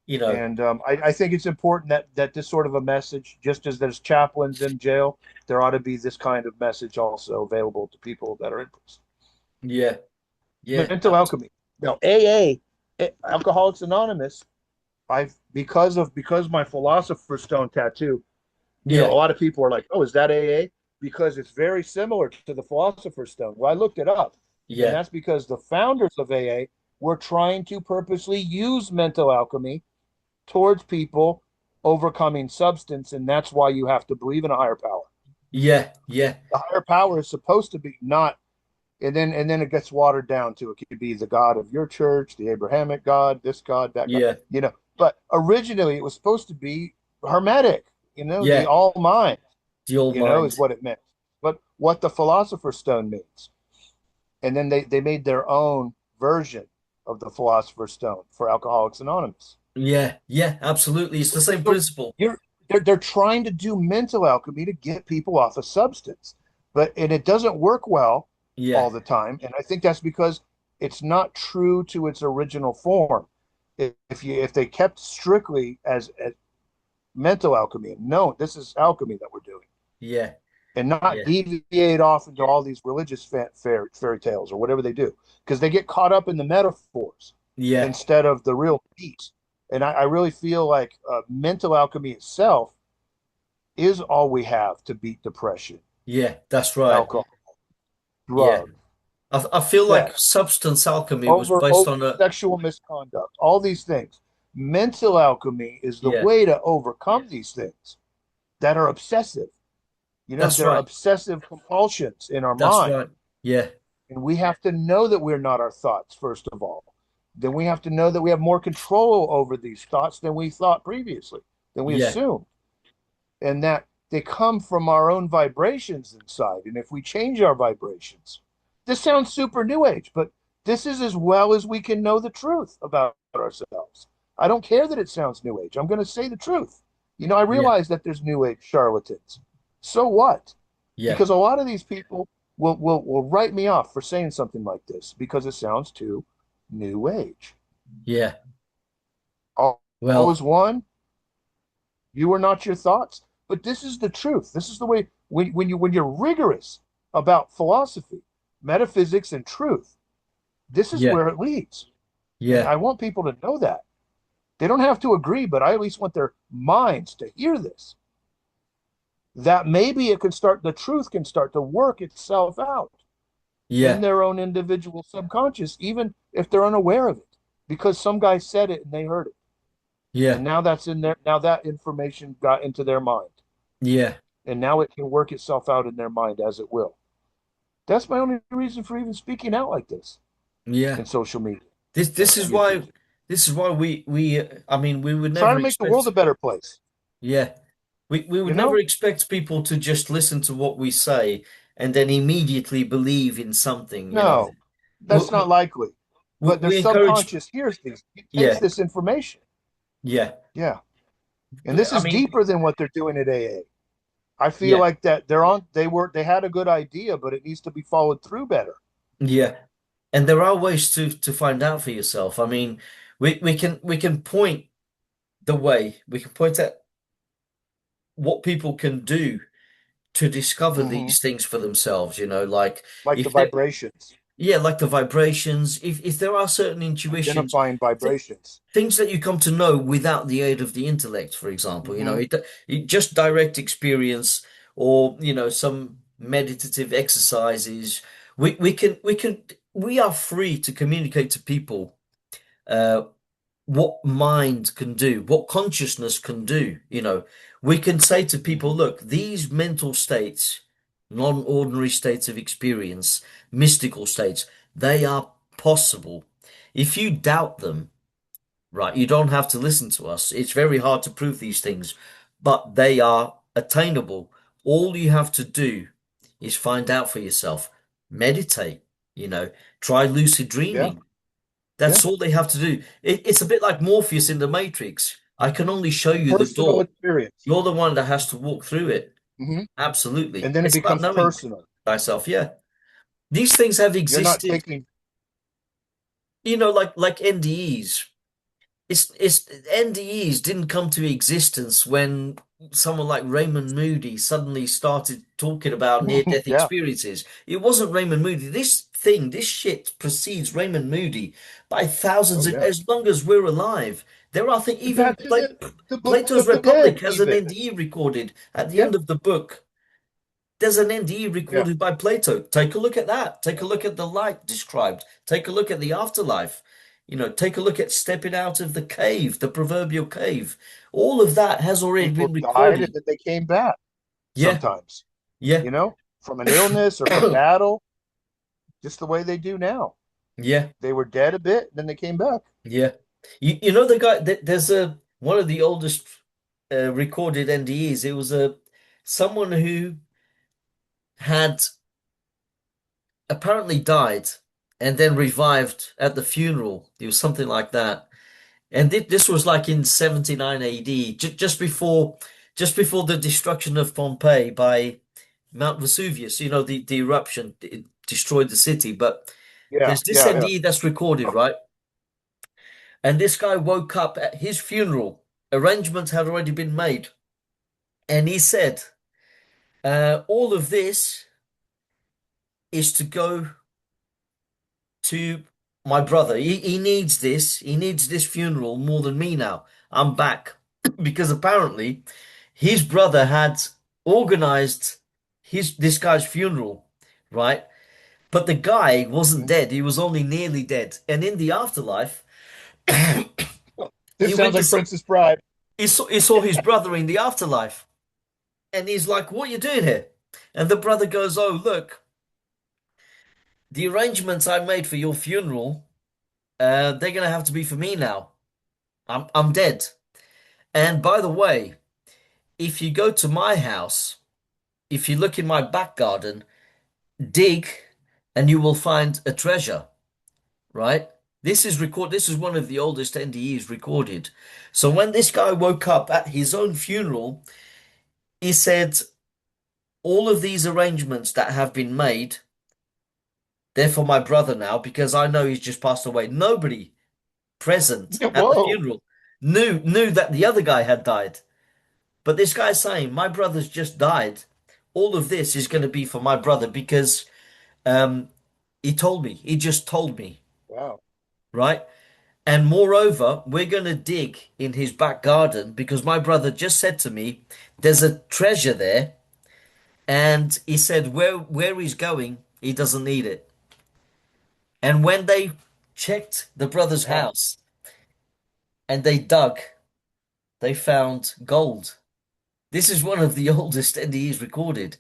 you know, And I think it's important that this sort of a message, just as there's chaplains in jail, there ought to be this kind of message also available to people that are in prison. yeah, yeah, Mental alchemy. Now, AA, Alcoholics Anonymous, I've because my Philosopher's Stone tattoo, a yeah, lot of people are like, "Oh, is that AA?" Because it's very similar to the Philosopher's Stone. Well, I looked it up, and yeah, that's because the founders of AA were trying to purposely use mental alchemy towards people overcoming substance, and that's why you have to believe in a higher power. yeah, yeah, The higher power is supposed to be not, and then it gets watered down to it could be the God of your church, the Abrahamic God, this God, that God, yeah. But originally it was supposed to be hermetic, the Yeah, all mind, the old is mind. what it meant. But what the Philosopher's Stone means. And then they made their own version of the Philosopher's Stone for Alcoholics Anonymous. Yeah, yeah, absolutely. It's the same So principle. they're trying to do mental alchemy to get people off a substance, and it doesn't work well Yeah, all the time. And I think that's because it's not true to its original form. If they kept strictly as mental alchemy and no, this is alchemy that we're doing, yeah, and not yeah, deviate off into all these religious fairy tales or whatever they do, because they get caught up in the metaphors yeah, instead of the real meat. And I really feel like mental alchemy itself is all we have to beat depression, yeah, that's right. alcohol, Yeah. drugs, I feel like sex, substance alchemy was over based on a, sexual misconduct, all these things. Mental alchemy is the yeah, way to overcome these things that are obsessive. that's They're right. obsessive compulsions in our That's mind. right. Yeah, And we have to know that we're not our thoughts, first of all. Then we have to know that we have more control over these thoughts than we thought previously, than we yeah, assumed. And that they come from our own vibrations inside. And if we change our vibrations, this sounds super new age, but this is as well as we can know the truth about ourselves. I don't care that it sounds new age. I'm going to say the truth. I yeah, realize that there's new age charlatans. So what? yeah, Because a lot of these people will write me off for saying something like this because it sounds too new age. Yeah. All Well, is one. You are not your thoughts. But this is the truth. This is the way when you're rigorous about philosophy, metaphysics, and truth, this is yeah. where it leads. And Yeah. I want people to know that. They don't have to agree, but I at least want their minds to hear this. That maybe the truth can start to work itself out in Yeah. their own individual subconscious, even if they're unaware of it, because some guy said it and they heard it. Yeah. And now that's in there. Now that information got into their mind. Yeah. And now it can work itself out in their mind as it will. That's my only reason for even speaking out like this Yeah. in social media This and this is YouTube. why we I mean we would Try never to make the world a expect. better place. Yeah. We You would never know? expect people to just listen to what we say and then immediately believe in something, you know. No, We, that's not likely. But their we encourage, subconscious hears these, it takes yeah, this information. yeah. Yeah. And this I is mean, deeper than what they're doing at AA. I feel yeah, like that they had a good idea, but it needs to be followed through better. yeah. And there are ways to find out for yourself. I mean, we can point the way. We can point at what people can do to discover Hmm. these things for themselves, you know, like Like the if they vibrations, yeah, like the vibrations, if there are certain intuitions, identifying th vibrations. things that you come to know without the aid of the intellect, for example, you know, Hmm. it just direct experience or, you know, some meditative exercises. We are free to communicate to people uh what mind can do, what consciousness can do. You know, we can say to people, Hmm. look, these mental states, non-ordinary states of experience, mystical states, they are possible. If you doubt them, right, you don't have to listen to us. It's very hard to prove these things, but they are attainable. All you have to do is find out for yourself. Meditate, you know, try lucid Yeah, dreaming. yeah. That's all they have to do. It's a bit like Morpheus in the Matrix. I can only show you the Personal door. experience. You're the one that has to walk through it. Hmm. Absolutely. And then it It's about becomes knowing personal. thyself. Yeah. These things have You're not existed, taking, you know, like NDEs. It's NDEs didn't come to existence when someone like Raymond Moody suddenly started talking about near-death yeah. experiences. It wasn't Raymond Moody. This shit precedes Raymond Moody by thousands Oh, of, yeah. as long as we're alive. There are things, even That's in the Book Plato's of the Republic Dead, has an even. NDE recorded at the Yeah. end of the book. There's an NDE Yeah. recorded by Plato. Take a look at that. Take a look at the light described. Take a look at the afterlife. You know, take a look at stepping out of the cave, the proverbial cave. All of that has already People been died and recorded. then they came back Yeah, sometimes, yeah, you know, from an illness or from battle, just the way they do now. yeah, They were dead a bit, then they came back. yeah. You know the guy there's a one of the oldest recorded NDEs. It was a someone who had apparently died and then revived at the funeral. It was something like that. And this was like in 79 AD, just before the destruction of Pompeii by Mount Vesuvius. You know, the eruption it destroyed the city. But Yeah, there's this yeah, yeah. NDE that's recorded, right? And this guy woke up at his funeral. Arrangements had already been made, and he said, "All of this is to go to my brother. He needs this. He needs this funeral more than me now. I'm back." Because apparently his brother had organized his this guy's funeral, right? But the guy wasn't Mhm. dead. He was only nearly dead. And in the afterlife, he This sounds went to like Princess Bride. he saw his brother in the afterlife. And he's like, "What are you doing here?" And the brother goes, "Oh, look, the arrangements I made for your funeral, they're gonna have to be for me now. I'm dead. And by the way, if you go to my house, if you look in my back garden, dig and you will find a treasure, right? This is one of the oldest NDEs recorded. So when this guy woke up at his own funeral, he said, all of these arrangements that have been made, they're for my brother now because I know he's just passed away. Nobody. present at the Whoa. funeral, knew that the other guy had died. But this guy's saying, my brother's just died. All of this is going to be for my brother because um, he told me. He just told me, Wow. right? And moreover, we're going to dig in his back garden because my brother just said to me, there's a treasure there. And he said, where he's going, he doesn't need it. And when they checked the brother's Wow. house and they dug, they found gold. This is one of the oldest NDEs recorded.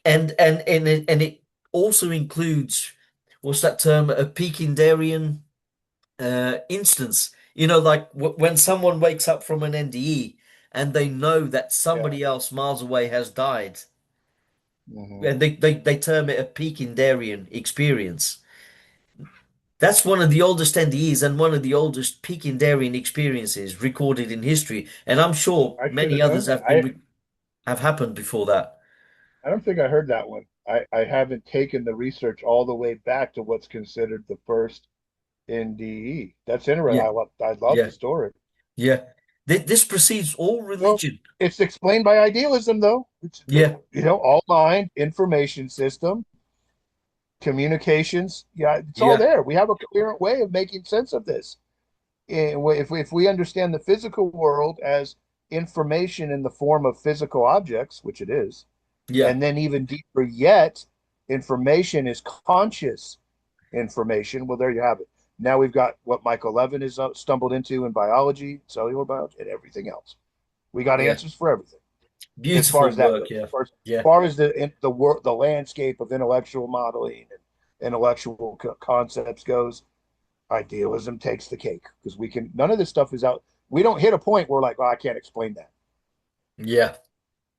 And it also includes, what's that term, a Pekingarian instance. You know, like when someone wakes up from an NDE and they know that Yeah. somebody else miles away has died, Hmm. and they term it a Pekingarian experience. That's one of the oldest NDEs and one of the oldest Pekingarian experiences recorded in history, and I'm sure I should many have known others that. have happened before that. I don't think I heard that one. I haven't taken the research all the way back to what's considered the first NDE. That's interesting. Yeah, I love yeah, the story. yeah. This precedes all Well, religion. it's explained by idealism, though. Yeah, All mind, information system, communications. Yeah, it's all yeah, there. We have a coherent way of making sense of this. If we understand the physical world as information in the form of physical objects, which it is, yeah, and then even deeper yet, information is conscious information. Well, there you have it. Now we've got what Michael Levin has stumbled into in biology, cellular biology, and everything else. We got yeah. answers for everything as far Beautiful as that work. goes. Yeah, As yeah, far as the landscape of intellectual modeling and intellectual concepts goes, idealism takes the cake because we can. None of this stuff is out. We don't hit a point where like, well, I can't explain that. yeah,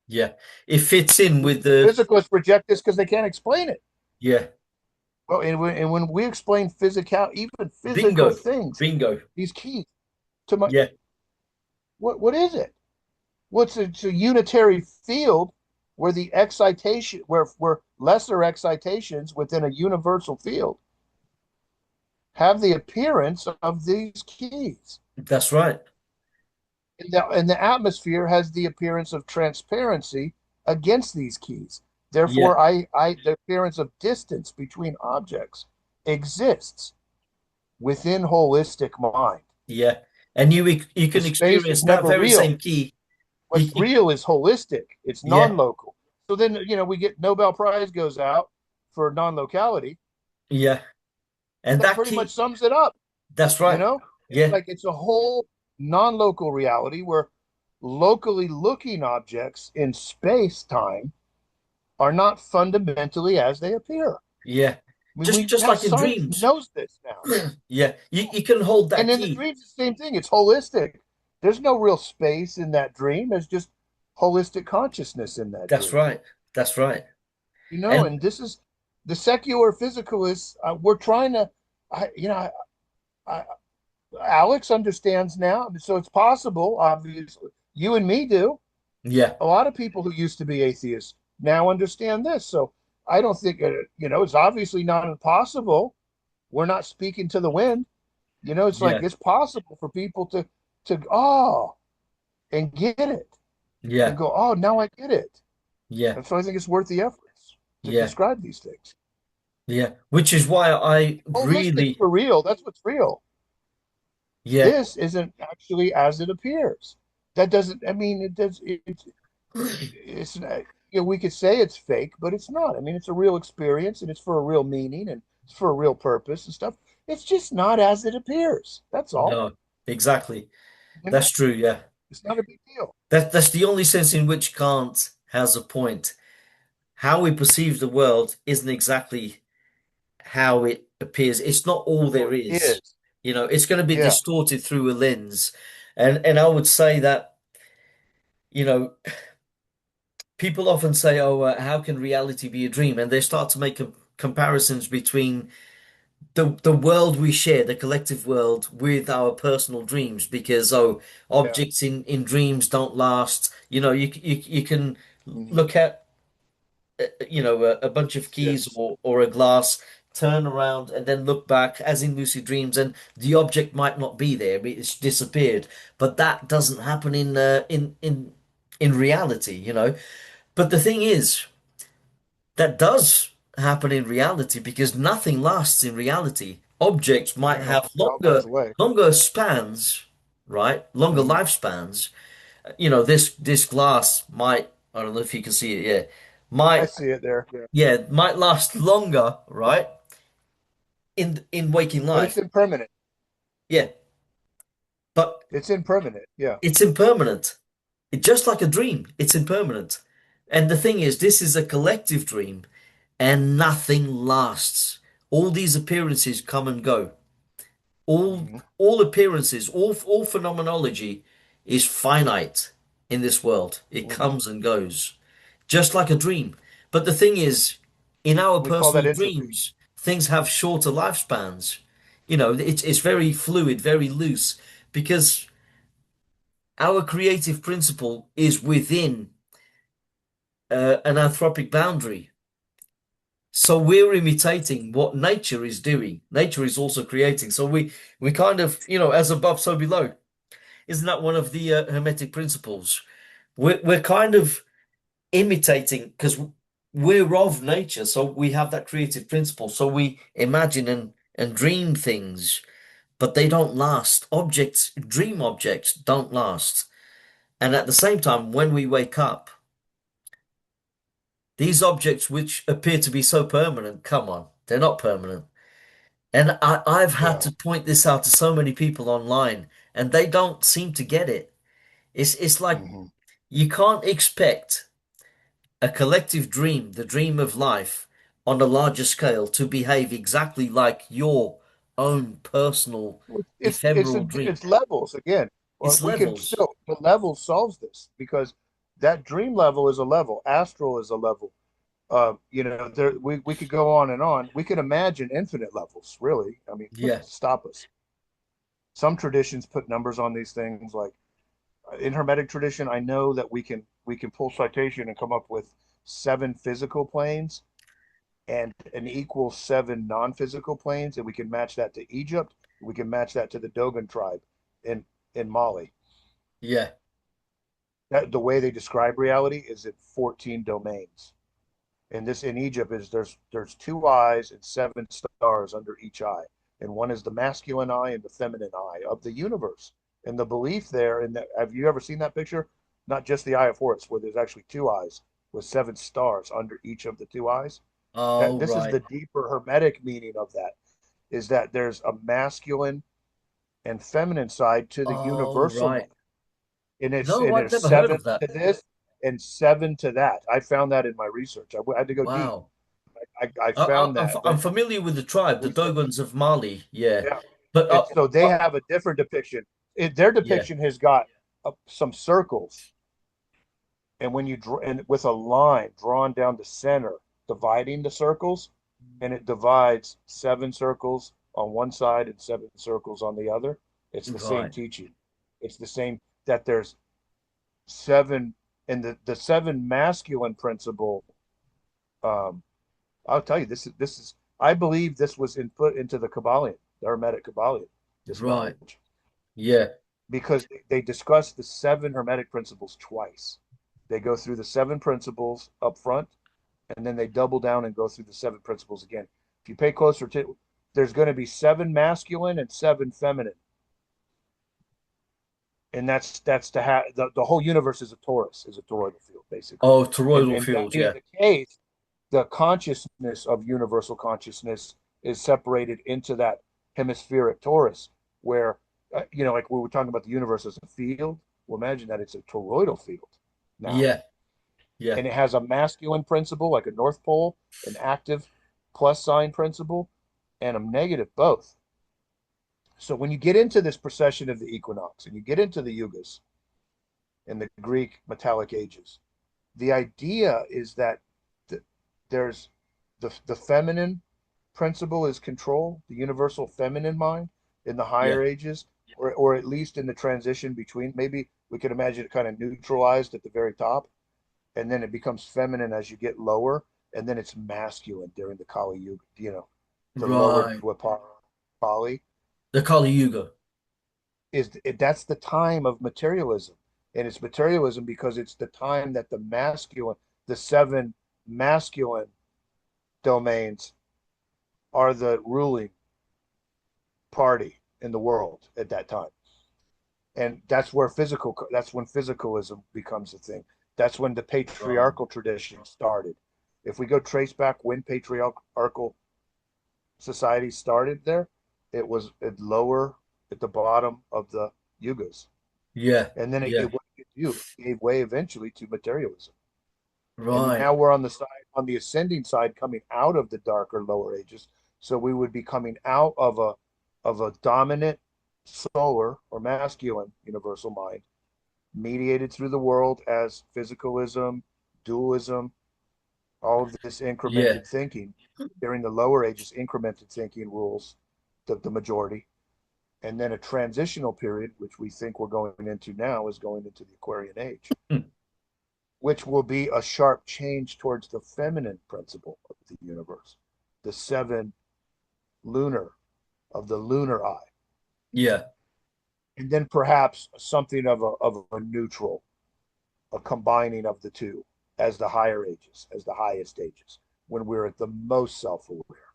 yeah. It fits in with the Physicalists reject this because they can't explain it. yeah. Well, and when we explain physical, even physical Bingo, things, bingo. these keys to my Yeah, what is it? What's it's a unitary field where the excitation where lesser excitations within a universal field have the appearance of these keys. that's right. And the atmosphere has the appearance of transparency against these keys. Yeah, Therefore, the appearance of distance between objects exists within holistic mind. yeah. And you The can space experience is that never very real. same key. What's real is holistic. It's Yeah, non-local. So then, we get Nobel Prize goes out for non-locality. yeah. And That that pretty much key, sums it up. that's You right. know, it's Yeah, like it's a whole non-local reality where locally looking objects in space-time are not fundamentally as they appear. yeah. I mean, Just we just now like in science dreams. knows this now. Yeah, you can hold that And in the key. dreams, it's the same thing. It's holistic. There's no real space in that dream. There's just holistic consciousness in that That's dream. right. That's right. And And this is the secular physicalists. We're trying to, I, you know, I, Alex understands now, so it's possible. Obviously, you and me do. yeah, A lot of people who used to be atheists now understand this. So I don't think it's obviously not impossible. We're not speaking to the wind. It's like yeah, it's possible for people to and get it and yeah, go, oh, now I get it. yeah, And so I think it's worth the efforts to yeah, describe these things. yeah. Which is why I Holistic really, for real. That's what's real. yeah. This isn't actually as it appears. That doesn't. I mean, it does. It's we could say it's fake, but it's not. I mean, it's a real experience, and it's for a real meaning, and it's for a real purpose and stuff. It's just not as it appears. That's all. No, exactly. You That's know, true. Yeah. it's not a big deal. That's the only sense in which Kant has a point. How we perceive the world isn't exactly how it appears. It's not all there Or is. is. It's going to be Yeah. distorted through a lens. And I would say that, you know, people often say, "Oh, how can reality be a dream?" And they start to make comparisons between the world we share, the collective world, with our personal dreams, because Yeah. objects in dreams don't last. You can Hmm. look at a bunch of keys Yes. or a glass. turn around and then look back, as in lucid dreams, and the object might not be there, it's disappeared. But that doesn't happen in reality, you know. But the thing is, that does happen in reality because nothing lasts in reality. Objects might No, have it all goes away. longer spans, right? Longer Hmm. lifespans. You know, this glass might, I don't know if you can see it, yeah, I might, see it there. Yeah. yeah, might last longer, right? In waking But it's life. impermanent. Yeah, but It's impermanent. Yeah. it's impermanent. Just like a dream, it's impermanent. And the thing is, this is a collective dream and nothing lasts. All these appearances come and go. Hmm. All appearances, all phenomenology is finite in this world. It Hmm. comes and goes, just like a dream. But the thing is, in our We call that personal entropy. dreams, things have shorter lifespans. You know, it's very fluid, very loose, because our creative principle is within an anthropic boundary. So we're imitating what nature is doing. Nature is also creating. So we kind of, you know, as above, so below. Isn't that one of the Hermetic principles? We're kind of imitating because we're of nature, so we have that creative principle. So we imagine and dream things, but they don't last. Objects, dream objects don't last. And at the same time, when we wake up, these objects which appear to be so permanent, come on, they're not permanent. And I've had Yeah. to point this out to so many people online, and they don't seem to get it. It's like Hmm. you can't expect a collective dream, the dream of life, on a larger scale to behave exactly like your own personal ephemeral dream. It's levels again. Well, It's we can levels. still the level solves this because that dream level is a level, astral is a level. There we could go on and on. We could imagine infinite levels, really. I mean, what's Yeah. to stop us? Some traditions put numbers on these things, like in Hermetic tradition, I know that we can pull citation and come up with seven physical planes and an equal seven non-physical planes, and we can match that to Egypt. We can match that to the Dogon tribe in Mali. Yeah. That the way they describe reality is in 14 domains. And this in Egypt is there's two eyes and seven stars under each eye, and one is the masculine eye and the feminine eye of the universe. And the belief there, and that have you ever seen that picture? Not just the eye of Horus, where there's actually two eyes with seven stars under each of the two eyes. That Oh, this is right. the deeper hermetic meaning of that, is that there's a masculine and feminine side to the Oh, universal mind. right. No, And I've there's never heard seven of that. to this and seven to that. I found that in my research. I had to go deep. Wow. I found that, I'm but familiar with the tribe, the we said, Dogons of Mali. Yeah. yeah. But And so they have a different depiction. Their yeah. depiction has got some circles, and when you draw and with a line drawn down the center, dividing the circles, and it divides seven circles on one side and seven circles on the other. It's the same Right. teaching. It's the same that there's seven, and the seven masculine principle. Um, I'll tell you, this is I believe this was input into the Kabbalion, the Hermetic Kabbalion, this Right. knowledge, Yeah. because they discuss the seven Hermetic principles twice. They go through the seven principles up front, and then they double down and go through the seven principles again. If you pay closer to, there's going to be seven masculine and seven feminine, and that's to have the whole universe is a torus, is a toroidal field basically, Oh, and toroidal and that field. being Yeah. the case, the consciousness of universal consciousness is separated into that hemispheric torus, where like we were talking about the universe as a field. Well, imagine that it's a toroidal field now, Yeah. Yeah. and it has a masculine principle like a north pole, an active plus sign principle, and a negative both. So when you get into this precession of the equinox and you get into the yugas in the Greek metallic ages, the idea is that there's the feminine principle is control, the universal feminine mind in the Yeah. higher ages, or at least in the transition between. Maybe we could imagine it kind of neutralized at the very top, and then it becomes feminine as you get lower, and then it's masculine during the Kali Yuga. the lower Right. Dwapara Kali, The Kali Yuga. that's the time of materialism. And it's materialism because it's the time that the seven masculine domains are the ruling party in the world at that time. And that's when physicalism becomes a thing. That's when the Right. patriarchal tradition started. If we go trace back when patriarchal society started there, it was at lower at the bottom of the yugas. Yeah. And then Yeah. it gave way eventually to materialism. And Right. now we're on the ascending side, coming out of the darker lower ages. So we would be coming out of a dominant solar or masculine universal mind, mediated through the world as physicalism, dualism, all of this Yeah. incremented thinking. During the lower ages, incremented thinking rules the majority. And then a transitional period, which we think we're going into now, is going into the Aquarian age, Hmm. which will be a sharp change towards the feminine principle of the universe, the seven lunar of the lunar eye, Yeah. and then perhaps something of a neutral, a combining of the two as the higher ages, as the highest ages, when we're at the most self-aware.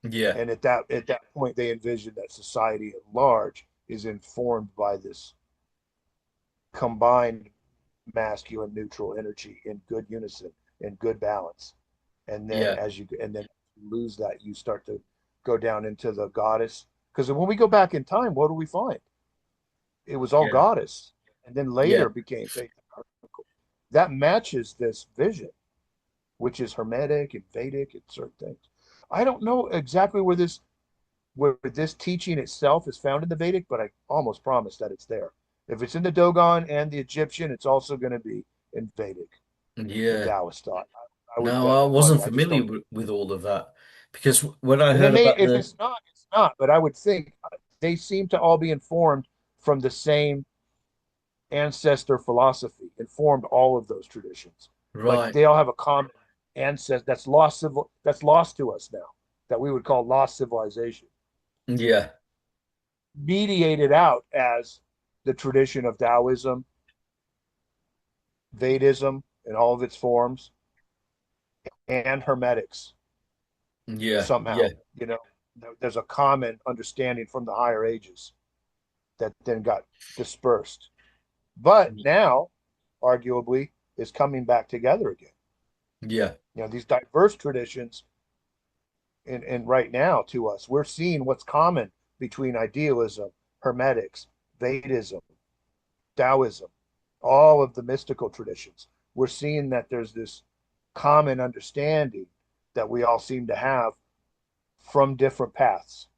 Yeah. And at that point, they envision that society at large is informed by this combined masculine neutral energy in good unison, in good balance. Yeah. And then you lose that, you start to go down into the goddess. Because when we go back in time, what do we find? It was all Yeah. goddess, and then Yeah. later became patriarchal. That matches this vision, which is Hermetic and Vedic and certain things. I don't know exactly where this teaching itself is found in the Vedic, but I almost promise that it's there. If it's in the Dogon and the Egyptian, it's also going to be in Vedic, the Yeah. Taoist thought. I would No, bet I money. wasn't I just familiar don't. with all of that because when I And it heard may, about if the it's not, it's not. But I would think they seem to all be informed from the same ancestor philosophy, informed all of those traditions. Like right. they all have a common ancestor that's lost to us now, that we would call lost civilization, Yeah. mediated out as the tradition of Taoism, Vedism in all of its forms, and Hermetics Yeah. somehow. Yeah. You know, there's a common understanding from the higher ages that then got dispersed. But now, arguably, is coming back together again. Yeah. You know, these diverse traditions and right now to us, we're seeing what's common between idealism, Hermetics, Vedism, Taoism, all of the mystical traditions. We're seeing that there's this common understanding that we all seem to have from different paths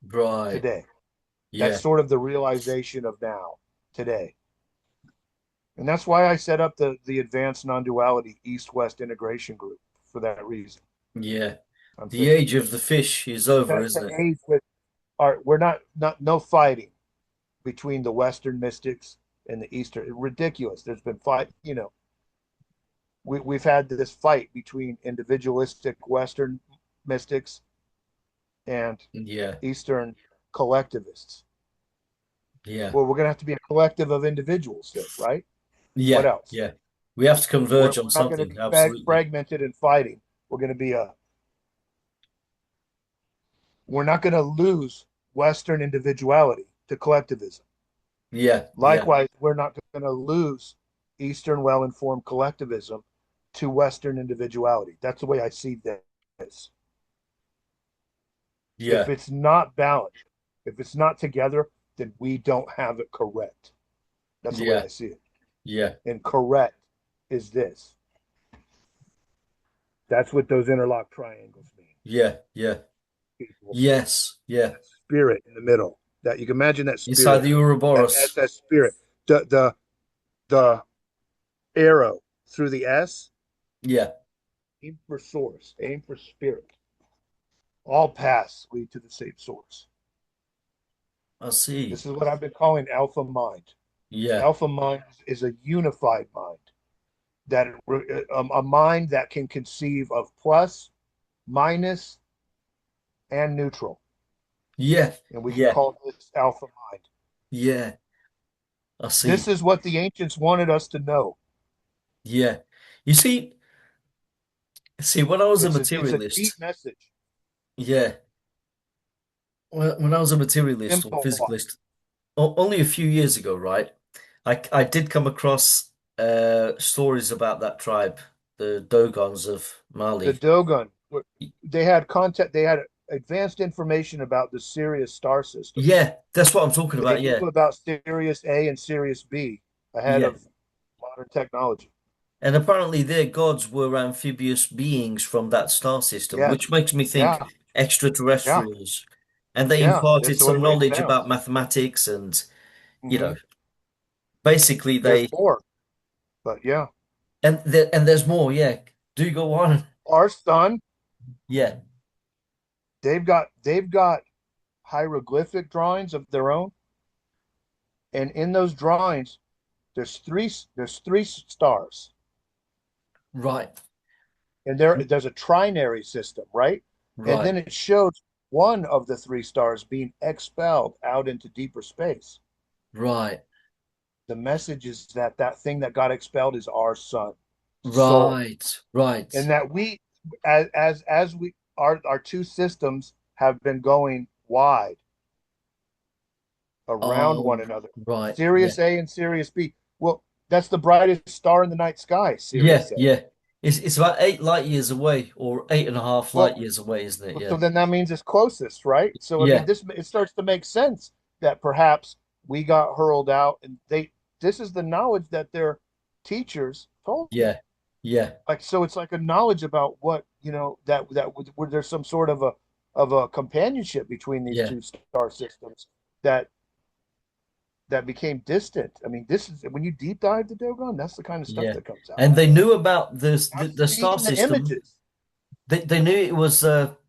Right. today. That's Yeah. sort of the realization of now, today. And that's why I set up the advanced non-duality East-West integration group for that reason. Yeah. I'm The saying age of the fish is over, to isn't it? age with our we're not no fighting between the Western mystics and the Eastern. Ridiculous. There's been fight, you know, we've had this fight between individualistic Western mystics and Yeah. Eastern collectivists. Yeah. Well, we're going to have to be a collective of individuals then, right? What Yeah. else? Yeah. We have to converge on We're not going to something. be Absolutely. fragmented and fighting. We're going to be we're not going to lose Western individuality to collectivism. Yeah. Yeah. Likewise, we're not going to lose Eastern well informed collectivism to Western individuality. That's the way I see this. If Yeah. it's not balanced, if it's not together, then we don't have it correct. That's the way Yeah. I see it. Yeah. And correct is this. That's what those interlocked triangles mean. Yeah. Yeah. People, Yes. Yeah. that spirit in the middle. That you can imagine that Inside spirit, the Ouroboros. that spirit, the the arrow through the S. Yeah. Aim for source. Aim for spirit. All paths lead to the same source. I see. This is what I've been calling alpha mind. Yeah. Alpha mind is a unified mind, that a mind that can conceive of plus, minus, and neutral. Yeah. And we can Yeah. call this alpha mind. Yeah. I This see. is what the ancients wanted us to know. Yeah. You see, when I was a It's a deep materialist, message. yeah, when I was a materialist or Simple. physicalist, only a few years ago, right? I did come across stories about that tribe, the Dogons of The Mali. Dogon, they had content, they had advanced information about the Sirius star system. Yeah, that's what I'm talking They about. knew Yeah. about Sirius A and Sirius B ahead Yeah. of modern technology. And apparently their gods were amphibious beings from that star system, Yes. which makes me think Yeah. Yeah. extraterrestrials. And they Yeah. imparted That's the some way it knowledge about sounds. mathematics and, you know, Hmm. basically There's they more, but yeah. and there's more, yeah. Do go on. Our sun, Yeah, they've got hieroglyphic drawings of their own, and in those drawings, there's three stars, right, and there's a trinary system, right? And right, then it shows one of the three stars being expelled out into deeper space. right, The message is that that thing that got expelled is our sun, soul, right, right. and that we, as we, our two systems have been going wide around one Oh, another. right, yeah. Sirius A and Sirius B. Well, that's the brightest star in the night sky, Yeah, Sirius A. yeah. It's about 8 light years away, or 8.5 light Well, years away, isn't it? so Yeah. then that means it's closest, right? So I mean, Yeah, this it starts to make sense that perhaps we got hurled out, and they this is the knowledge that their teachers told them. yeah, yeah, Like so, it's like a knowledge about what where there's some sort of a companionship between these yeah, two star systems that that became distant. I mean, this is when you deep dive the Dogon, that's the kind of stuff yeah. that comes out. And they knew about this I've the star seen the system. images. They knew it was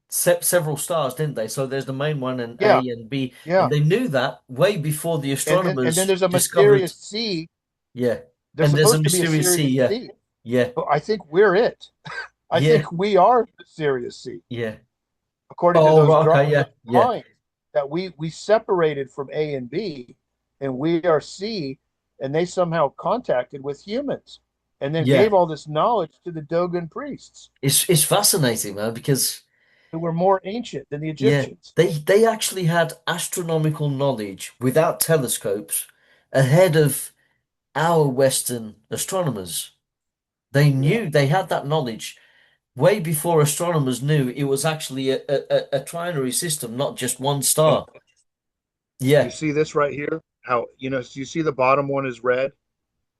several stars, didn't they? So there's the main one and Yeah, A and B, and yeah. they knew that way before the And then astronomers there's a discovered. mysterious sea. Yeah, There's and there's a supposed to be a mysterious sea. Sirius Yeah, sea, yeah, but I think we're it. I yeah, think we are the Sirius sea, yeah. according to Oh, those right, okay, yeah, those yeah, drawings that we separated from A and B, and we are C, and they somehow contacted with humans, and then yeah. gave all this knowledge to the Dogon priests, It's fascinating, man, because who were more ancient than the yeah, Egyptians. they actually had astronomical knowledge without telescopes ahead of our Western astronomers. They Yeah. knew they had that knowledge way before astronomers knew it was actually a trinary system, not just one And star. you Yeah, see this right here? How, you see the bottom one is red,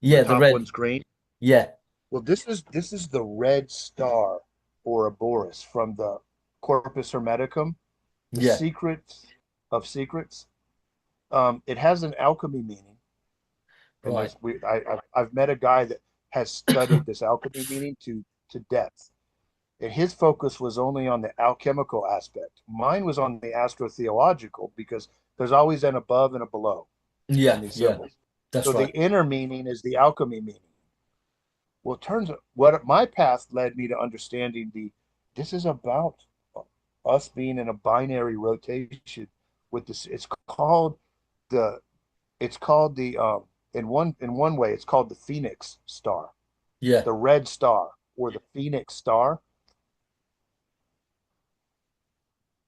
the yeah, the top red. one's green. Yeah, Well, this is the red star Ouroboros from the Corpus Hermeticum, the yeah, secrets of secrets. It has an alchemy meaning, and right. I've met a guy that has studied this alchemy meaning to depth, and his focus was only on the alchemical aspect. Mine was on the astrotheological because there's always an above and a below in Yeah, these yeah, symbols. that's So the right. inner meaning is the alchemy meaning. Well, it turns out what my path led me to understanding this is about us being in a binary rotation with this. The it's called the in one way it's called the Phoenix star, Yeah, the red star or the Phoenix star.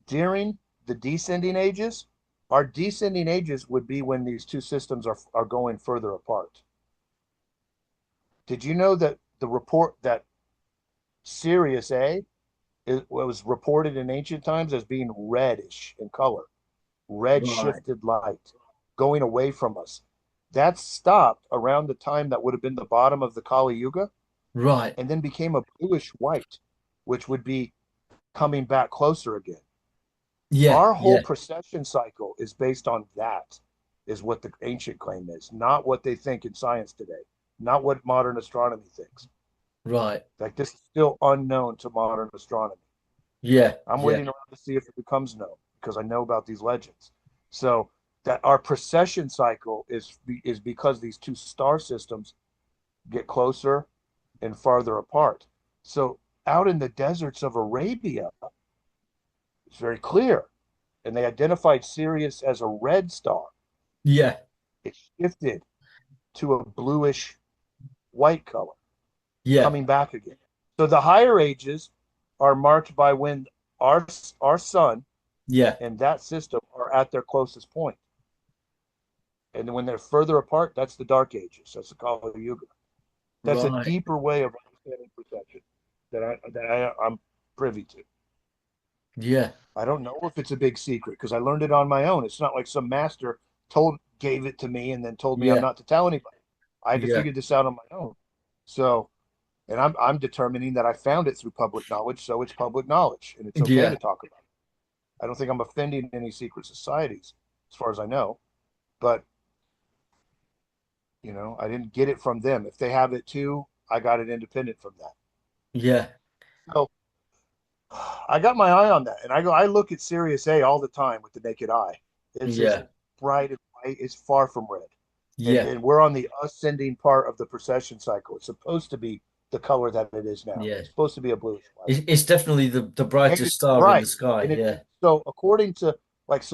During the descending ages, our descending ages would be when these two systems are going further apart. Did you know that the report that Sirius A it was reported in ancient times as being reddish in color, red right, shifted light going away from us? That stopped around the time that would have been the bottom of the Kali Yuga right. and then became a bluish white, which would be coming back closer again. Yeah, Our whole yeah, precession cycle is based on that, is what the ancient claim is, not what they think in science today, not what modern astronomy thinks. right. Like this is still unknown to modern astronomy. Yeah, I'm yeah, waiting around to see if it becomes known because I know about these legends. So that our precession cycle is because these two star systems get closer and farther apart. So out in the deserts of Arabia, It's very clear. And they identified Sirius as a red star. Yeah. It shifted to a bluish white color, Yeah. coming back again. So the higher ages are marked by when our our sun Yeah. and that system are at their closest point. And when they're further apart, that's the dark ages. That's the Kali Yuga. That's a Right. deeper way of understanding perception I'm privy to. Yeah. I don't know if it's a big secret because I learned it on my own. It's not like some master gave it to me and then told me I'm Yeah. not to tell anybody. I had to Yeah. figure this out on my own. So, and I'm determining that I found it through public knowledge, so it's public knowledge and it's okay Yeah. to talk about it. I don't think I'm offending any secret societies, as far as I know. But I didn't get it from them. If they have it too, I got it independent from that. Yeah. So I got my eye on that, and I look at Sirius A all the time with the naked eye. It's just Yeah. bright and white. It's far from red, and Yeah. and we're on the ascending part of the precession cycle. It's supposed to be the color that it is now. Yeah. It's supposed to be a bluish white, It's definitely the and brightest it's star in the bright. sky. And Yeah. so according to like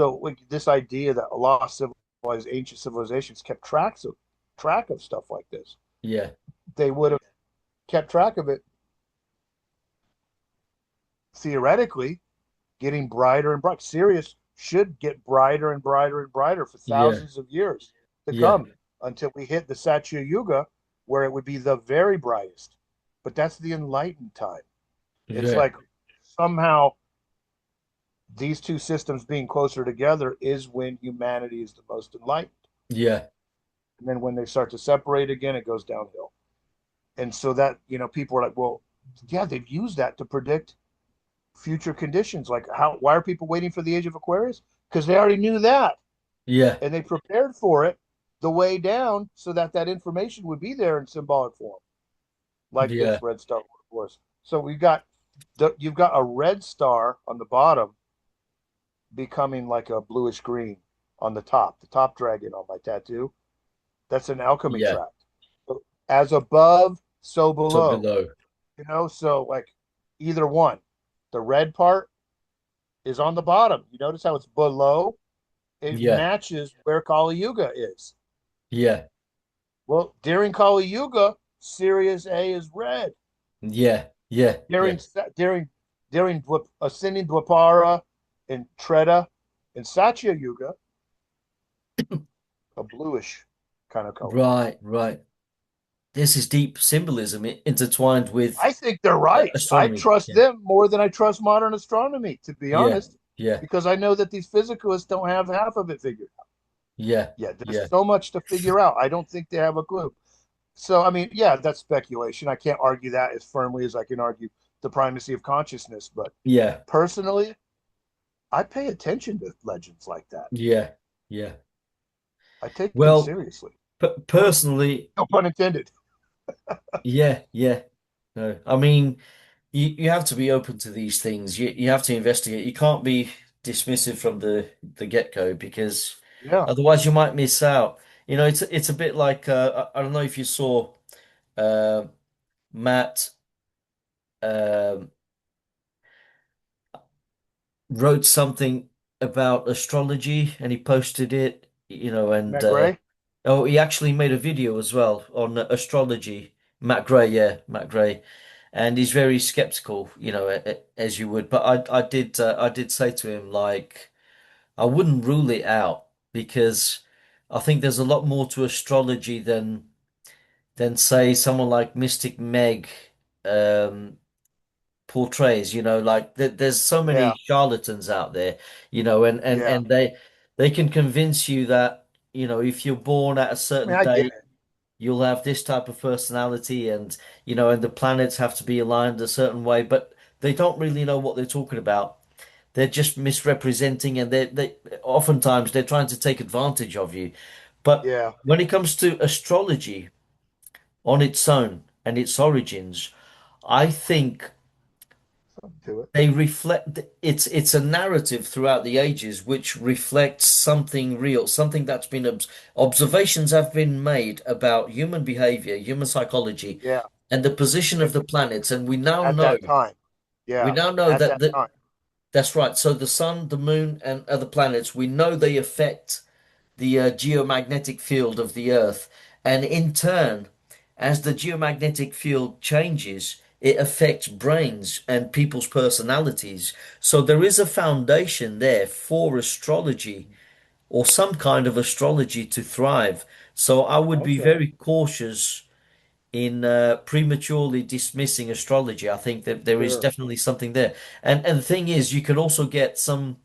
this idea that a lot of civilized ancient civilizations kept track of stuff like this, Yeah. they would have kept track of it theoretically getting brighter and brighter. Sirius should get brighter and brighter and brighter for Yeah. thousands of years to Yeah. come until we hit the Satya Yuga, where it would be the very brightest. But that's the enlightened time. It's Yeah. like somehow these two systems being closer together is when humanity is the most enlightened. Yeah. And then when they start to separate again, it goes downhill. And so that, people are like, well, yeah, they've used that to predict future conditions. Like why are people waiting for the age of Aquarius? Because they already knew that Yeah. and they prepared for it the way down so that that information would be there in symbolic form, like Yeah. this red star was. So you've got a red star on the bottom becoming like a bluish green on the top dragon on my tattoo. That's an alchemy Yeah. tract. So as above, so So below. below. So like either one. The red part is on the bottom. You notice how it's below? It Yeah. matches where Kali Yuga is. Yeah. Well, during Kali Yuga, Sirius A is red. Yeah. Yeah. Yeah. During during during ascending Dwapara and Treta and Satya Yuga, a bluish kind of color. Right. Right. This is deep symbolism intertwined with I think they're right. I astronomy. trust Yeah. them more than I trust modern astronomy, to be Yeah. honest, Yeah. because I know that these physicalists don't have half of it figured out. Yeah. Yeah, there's Yeah. so much to figure out. I don't think they have a clue. So, I mean, yeah, that's speculation. I can't argue that as firmly as I can argue the primacy of consciousness. But Yeah. personally, I pay attention to legends like that. Yeah. Yeah. I take them Well, seriously. personally, No pun intended. yeah. Yeah. No. I mean, you have to be open to these things. You have to investigate. You can't be dismissive from the get-go because Yeah, otherwise you might miss out. It's a bit like I don't know if you saw uh, Matt um, wrote something about astrology and he posted it, and Matt Gray. oh, he actually made a video as well on astrology. Matt Gray, yeah, Matt Gray. And he's very skeptical, as you would. But I did say to him like I wouldn't rule it out because I think there's a lot more to astrology than say someone like Mystic Meg um, portrays. Like there's so many Yeah, charlatans out there, and and yeah. and they can convince you that if you're born at a I mean, certain I get date it. you'll have this type of personality and the planets have to be aligned a certain way, but they don't really know what they're talking about. They're just misrepresenting and they oftentimes they're trying to take advantage of you. But Yeah, when it comes to astrology on its own and its origins, I think something to it. they reflect it's a narrative throughout the ages which reflects something real, something that's been observations have been made about human behavior, human psychology, Yeah, and the position of and the planets, and we now at know that time. we Yeah, now know at that that time. That's right. So the sun, the moon, and other planets, we know they affect the geomagnetic field of the Earth. And in turn, as the geomagnetic field changes, it affects brains and people's personalities. So there is a foundation there for astrology or some kind of astrology to thrive. So I would be Okay, very cautious in prematurely dismissing astrology. I think that there is sure. definitely something there. And the thing is, you can also get some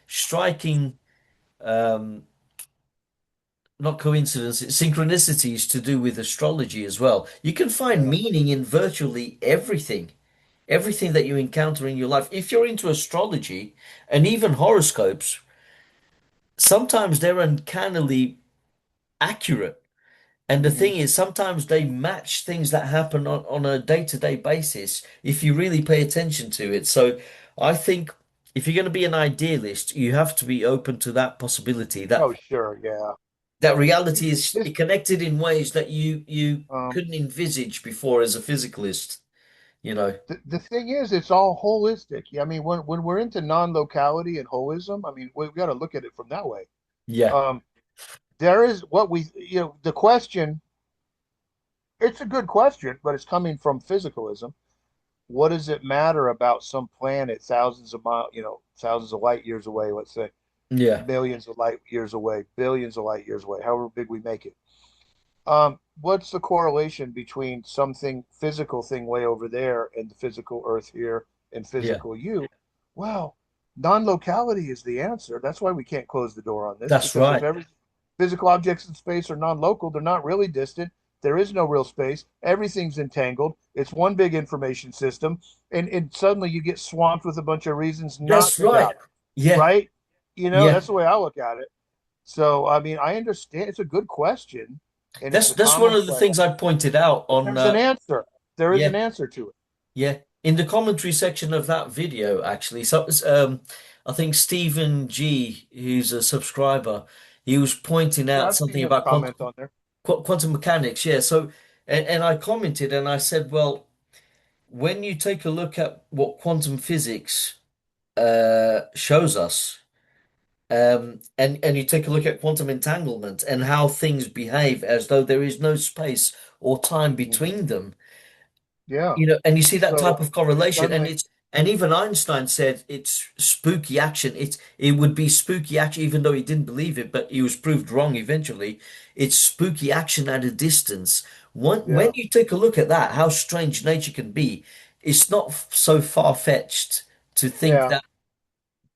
striking um, not coincidence, synchronicities to do with astrology as well. You can find Yeah. meaning in virtually everything, everything that you encounter in your life. If you're into astrology and even horoscopes, sometimes they're uncannily accurate. And the Hmm. thing is, sometimes they match things that happen on a day-to-day basis if you really pay attention to it. So I think if you're going to be an idealist, you have to be open to that possibility Oh, that sure. Yeah. that reality is This, connected in ways that you um, couldn't envisage before as a physicalist, you know. the thing is, it's all holistic. Yeah, I mean, when we're into non-locality and holism, I mean, we've got to look at it from that way. Yeah, Um, there is what the question, it's a good question, but it's coming from physicalism. What does it matter about some planet thousands of miles, thousands of light years away, let's say, yeah, millions of light years away, billions of light years away, however big we make it? What's the correlation between something physical thing way over there and the physical Earth here and yeah. physical you? Well, non-locality is the answer. That's why we can't close the door on this, That's because if right. every physical objects in space are non-local, they're not really distant. There is no real space. Everything's entangled. It's one big information system, and suddenly you get swamped with a bunch of reasons not That's to right. doubt it, Yeah, right? yeah. That's the way I look at it. So, I mean, I understand it's a good question and it's a That's one common of the things I question, pointed out but on there's an answer. There is yeah, an answer to it. yeah. In the commentary section of that video, actually. So I think Stephen G, who's a subscriber, he was pointing Yeah, out I've seen something him about comment on there. quantum mechanics. Yeah. So and I commented and I said, well, when you take a look at what quantum physics shows us, and you take a look at quantum entanglement and how things behave as though there is no space or time Hmm. between them, Yeah. you know, and you see that type So of correlation, and suddenly, it's and even Einstein said it's spooky action. It would be spooky action, even though he didn't believe it, but he was proved wrong eventually. It's spooky action at a distance. When yeah, you take a look at that, how strange nature can be, it's not so far-fetched to think yeah,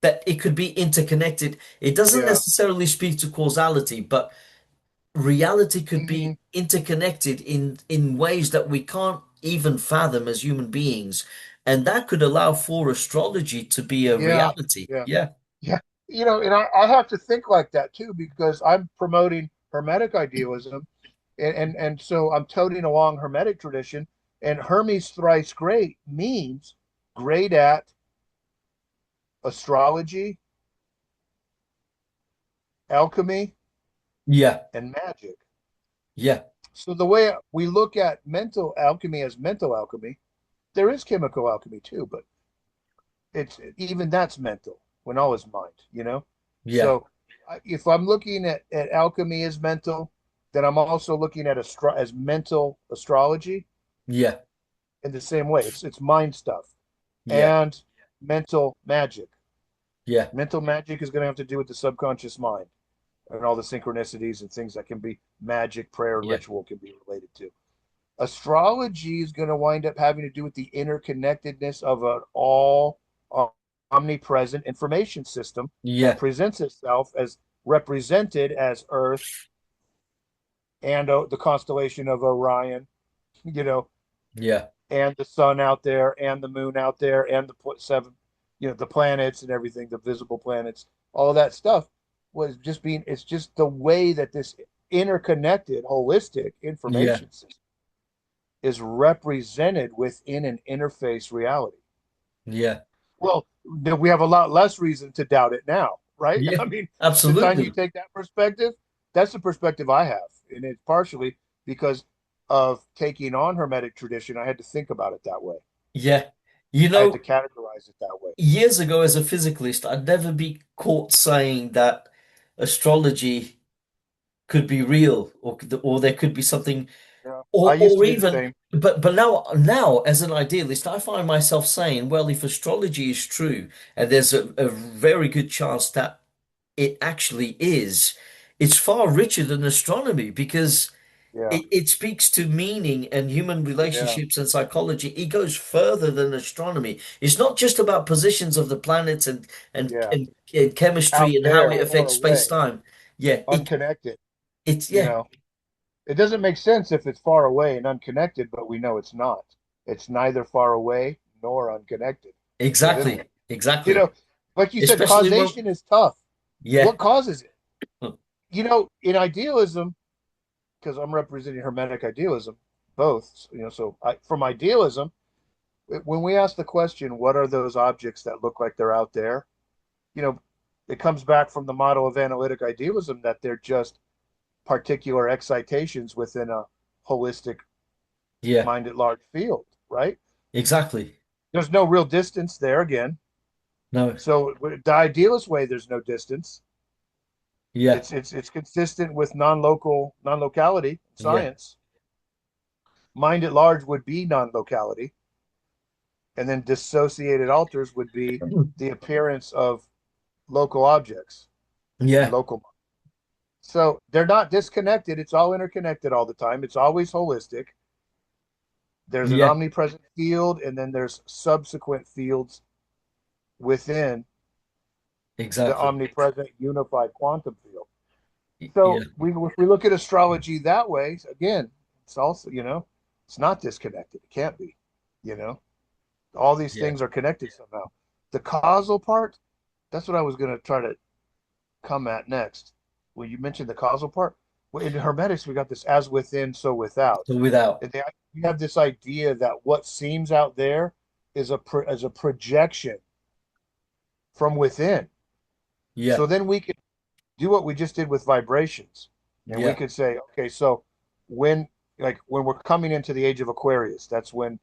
that it could be interconnected. It doesn't yeah. necessarily speak to causality, but reality could Hmm. be interconnected in ways that we can't even fathom as human beings. And that could allow for astrology to be a Yeah, reality. yeah, Yeah. yeah. And I have to think like that too because I'm promoting Hermetic idealism, and so I'm toting along Hermetic tradition. And Hermes thrice great means great at astrology, alchemy, Yeah. and magic. Yeah. So the way we look at mental alchemy as mental alchemy, there is chemical alchemy too, but it's even that's mental when all is mind. Yeah. So if I'm looking at alchemy as mental, then I'm also looking at as mental astrology Yeah. in the same way. It's mind stuff Yeah. and mental magic. Yeah. Mental magic is going to have to do with the subconscious mind and all the synchronicities and things that can be magic, prayer, and Yeah. ritual can be related to. Astrology is going to wind up having to do with the interconnectedness of an all omnipresent information system that Yeah. presents itself as represented as Earth and the constellation of Orion, you know, Yeah. and the sun out there and the moon out there and the seven, the planets and everything, the visible planets, all of that stuff was just being, it's just the way that this interconnected, holistic Yeah. information system is represented within an interface reality. Yeah. Well, we have a lot less reason to doubt it now, right? Yeah. I mean, the time you Absolutely. take that perspective, that's the perspective I have. And it's partially because of taking on Hermetic tradition. I had to think about it that way. Yeah. You I had to know, categorize it that way. years ago as a physicalist, I'd never be caught saying that astrology could be real or there could be something I used to or be the even same. but now as an idealist, I find myself saying, well, if astrology is true, and there's a very good chance that it actually is, it's far richer than astronomy because Yeah, it speaks to meaning and human yeah, relationships and psychology. It goes further than astronomy. It's not just about positions of the planets yeah. and chemistry Out and how there, it far affects away, space-time. Yeah, unconnected. it's You yeah, know, it doesn't make sense if it's far away and unconnected, but we know it's not. It's neither far away nor unconnected, isn't exactly, it? You exactly. know, like you said, Especially when causation is tough. yeah, What causes it? In idealism, because I'm representing Hermetic idealism, both, so from idealism, when we ask the question, what are those objects that look like they're out there? You know, it comes back from the model of analytic idealism that they're just particular excitations within a holistic yeah, mind at large field, right? exactly. There's no real distance there again. No, So the idealist way, there's no distance. yeah, It's consistent with non-locality yeah, science. Mind at large would be non-locality, and then dissociated alters would be the appearance of local objects in yeah, local. So they're not disconnected. It's all interconnected all the time. It's always holistic. There's an yeah, omnipresent field, and then there's subsequent fields within the exactly. omnipresent unified quantum field. Yeah, So if we look at astrology that way, again, it's also, it's not disconnected. It can't be, you know, all these yeah, things are connected somehow. The causal part, that's what I was going to try to come at next. When you mentioned the causal part, well, in Hermetics, we got this as within, so without. so without, And we have this idea that what seems out there is a projection from within. yeah, So then we can do what we just did with vibrations. And we yeah, could say, okay, so when when we're coming into the age of Aquarius, that's when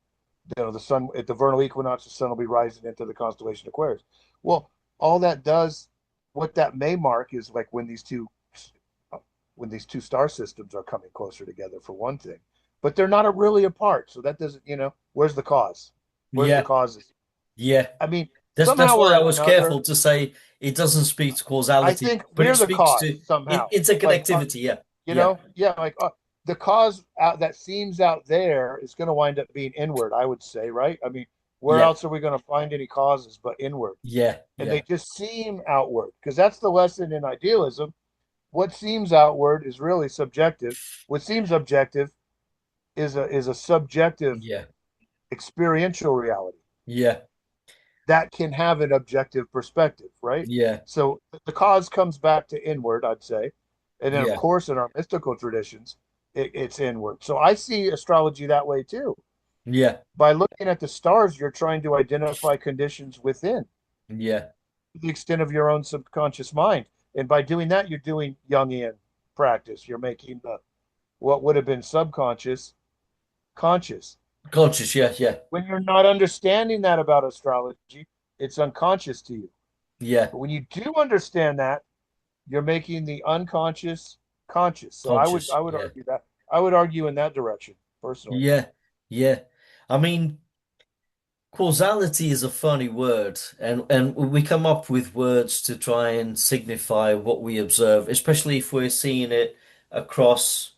the sun at the vernal equinox, the sun will be rising into the constellation Aquarius. Well, all that does, what that may mark is like when these two star systems are coming closer together for one thing, but they're not really apart. So that doesn't, where's the cause? Where's the yeah, causes? yeah. I mean, That's somehow why or I was another, careful to say it doesn't speak to I causality, think but it we're the speaks cause to somehow. Like interconnectivity. Yeah, yeah, yeah, like the cause out that seems out there is going to wind up being inward, I would say, right? I mean, where yeah, else are we going to find any causes but inward? yeah, And they yeah, just seem outward because that's the lesson in idealism. What seems outward is really subjective. What seems objective is a subjective yeah, experiential reality yeah, that can have an objective perspective, right? yeah, So the cause comes back to inward, I'd say. And then, of yeah, course, in our mystical traditions, it's inward. So I see astrology that way too. yeah, By looking at the stars, you're trying to identify conditions within yeah. the extent of your own subconscious mind. And by doing that, you're doing Jungian practice. You're making what would have been subconscious conscious. Conscious. Yeah, yeah, When you're not understanding that about astrology, it's unconscious to you. yeah. But when you do understand that, you're making the unconscious conscious. So Conscious. I would Yeah, argue that I would argue in that direction personally. yeah, yeah. I mean, causality is a funny word, and we come up with words to try and signify what we observe, especially if we're seeing it across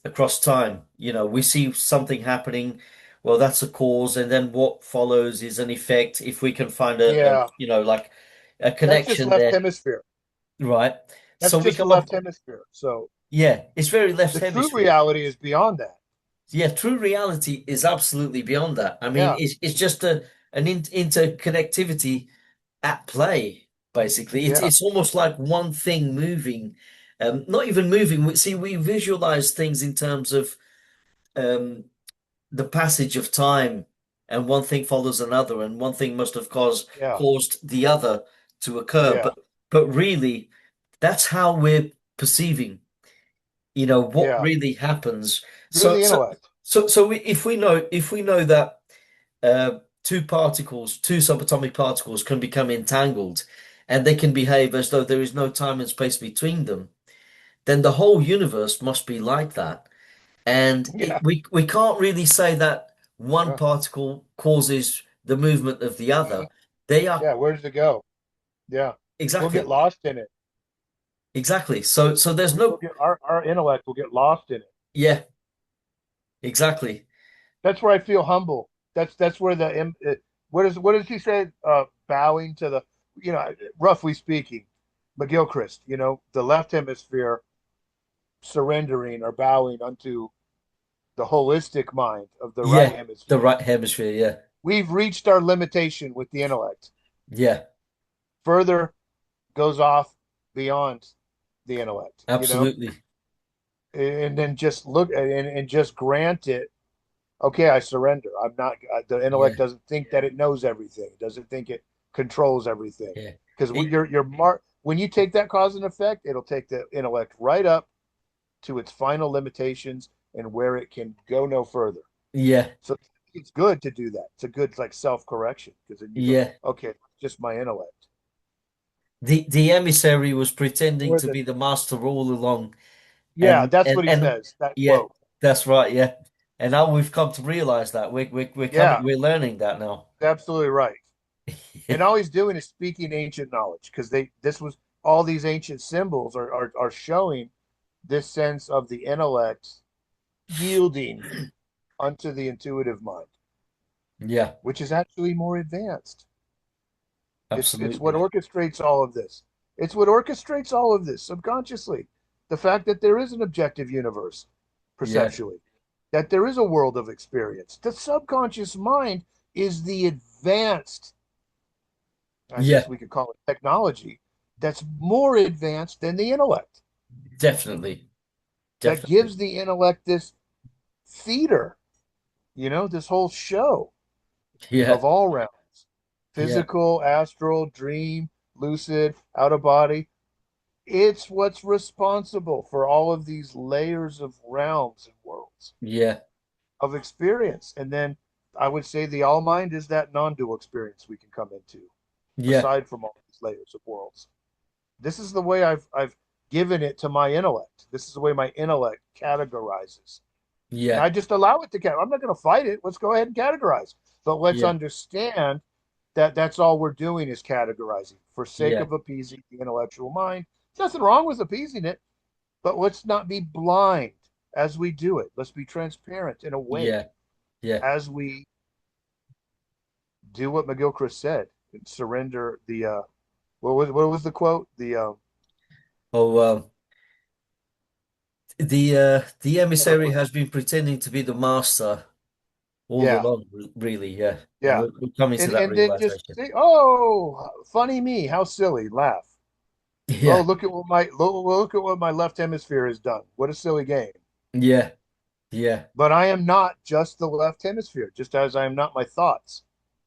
across time. You know, we see something happening, well, that's a cause, and then what follows is an effect. If we can find Yeah, like a that's just connection left there, hemisphere. right? That's So we just the come up, left hemisphere. So yeah, it's very left the true hemisphere. reality is beyond that. Yeah, true reality is absolutely beyond that. I mean, Yeah, it's just an interconnectivity at play, basically. yeah, It's almost like one thing moving, not even moving. See, we visualize things in terms of um, the passage of time, and one thing follows another, and one thing must have yeah, caused the other to occur. yeah. But really, that's how we're perceiving, what Yeah. really happens. Through So the so intellect. so so if we know that. two subatomic particles can become entangled and they can behave as though there is no time and space between them, then the whole universe must be like that. And Yeah, we can't really say that one yeah. particle causes the movement of the other. They are Yeah, where does it go? Yeah, we'll get exactly, lost in it. exactly. So there's We'll no, get our intellect will get lost in it. yeah, exactly. That's where I feel humble. That's where what does he say? Bowing to the, roughly speaking, McGilchrist. The left hemisphere surrendering or bowing unto the holistic mind of the right Yeah, the hemisphere. right hemisphere. Yeah, We've reached our limitation with the intellect. yeah, Further goes off beyond the intellect. absolutely. And then just look and just grant it. Okay, I surrender. I'm not. The intellect Yeah, doesn't think that it knows everything. It doesn't think it controls everything. yeah. Because It, you're mark when you take that cause and effect, it'll take the intellect right up to its final limitations and where it can go no further. yeah, So it's good to do that. It's a good like self correction because then you go, yeah. okay, just my intellect. The emissary was pretending Or to the be the master all along, Yeah, that's and what he says. That yeah, quote. that's right. Yeah, and now we've come to realize that Yeah, we're learning that now. absolutely right. And all he's doing is speaking ancient knowledge because they this was all these ancient symbols are showing this sense of the intellect yielding unto the intuitive mind, Yeah, which is actually more advanced. It's what absolutely. orchestrates all of this. It's what orchestrates all of this subconsciously. The fact that there is an objective universe Yeah, perceptually, that there is a world of experience. The subconscious mind is the advanced, I yeah, guess we could call it technology, that's more advanced than the intellect, definitely, that definitely. gives the intellect this theater, this whole show Yeah, of all realms, yeah, physical, astral, dream, lucid, out of body. It's what's responsible for all of these layers of realms and worlds yeah, of experience. And then I would say the all mind is that non dual experience we can come into, yeah, aside from all these layers of worlds. This is the way I've given it to my intellect. This is the way my intellect categorizes. And yeah, I just allow it to categorize. I'm not going to fight it. Let's go ahead and categorize. But let's yeah, understand that that's all we're doing is categorizing for sake yeah, of appeasing the intellectual mind. There's nothing wrong with appeasing it, but let's not be blind as we do it. Let's be transparent and awake yeah, yeah. as we do what McGilchrist said and surrender the what was the quote? Oh, the Never emissary forget. has been pretending to be the master all Yeah, along, really. Yeah, and yeah. we're coming to And that and then just realization. say, "Oh, funny me, how silly!" Laugh. Oh, Yeah, look at what my left hemisphere has done. What a silly game. yeah, yeah. But I am not just the left hemisphere, just as I am not my thoughts.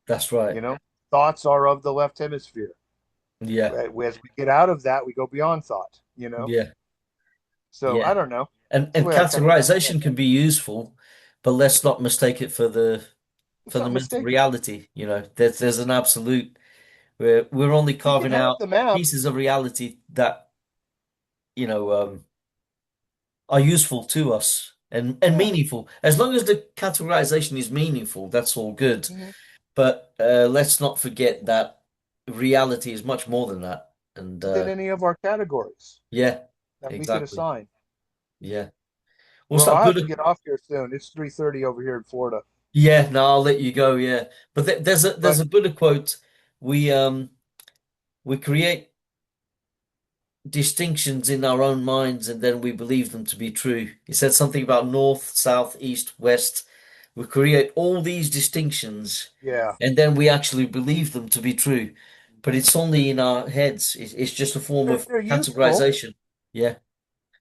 That's right. You know, thoughts are of the left hemisphere. Yeah, As we get out of that, we go beyond thought. yeah, So I yeah. don't know. That's the And way I kind of understand categorization that. can be useful, but let's not mistake it for the Let's not fundamental mistake it. reality. You know, there's an absolute. We're only We can carving have out the map. pieces of reality that you know are useful to us and Yeah. meaningful. As long as the categorization is meaningful, that's all good. Mhm. But let's not forget that reality is much more than that. And Than any of our categories yeah, that we could exactly. assign. Yeah. What's Well, that I'll have to Buddha? get off here soon. It's 3:30 over here in Florida. Yeah, no, I'll let you go. Yeah, but there's But a Buddha quote. We um we create distinctions in our own minds and then we believe them to be true. He said something about north, south, east, west. We create all these distinctions yeah, and then we actually believe them to be true. But it's only in our heads. It's just a form they're, of they're useful. categorization. Yeah,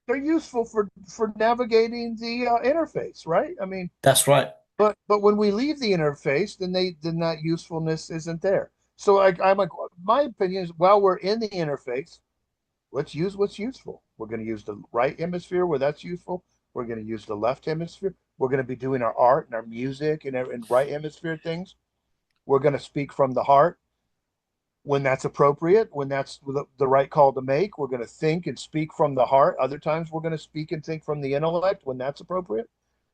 They're useful for navigating the interface, right? I mean, that's right. but when we leave the interface, then that usefulness isn't there. So I'm like, my opinion is, while we're in the interface, let's use what's useful. We're going to use the right hemisphere where that's useful. We're going to use the left hemisphere. We're going to be doing our art and our music and right hemisphere things We're going to speak from the heart when that's appropriate, when that's the right call to make. We're going to think and speak from the heart. Other times we're going to speak and think from the intellect when that's appropriate.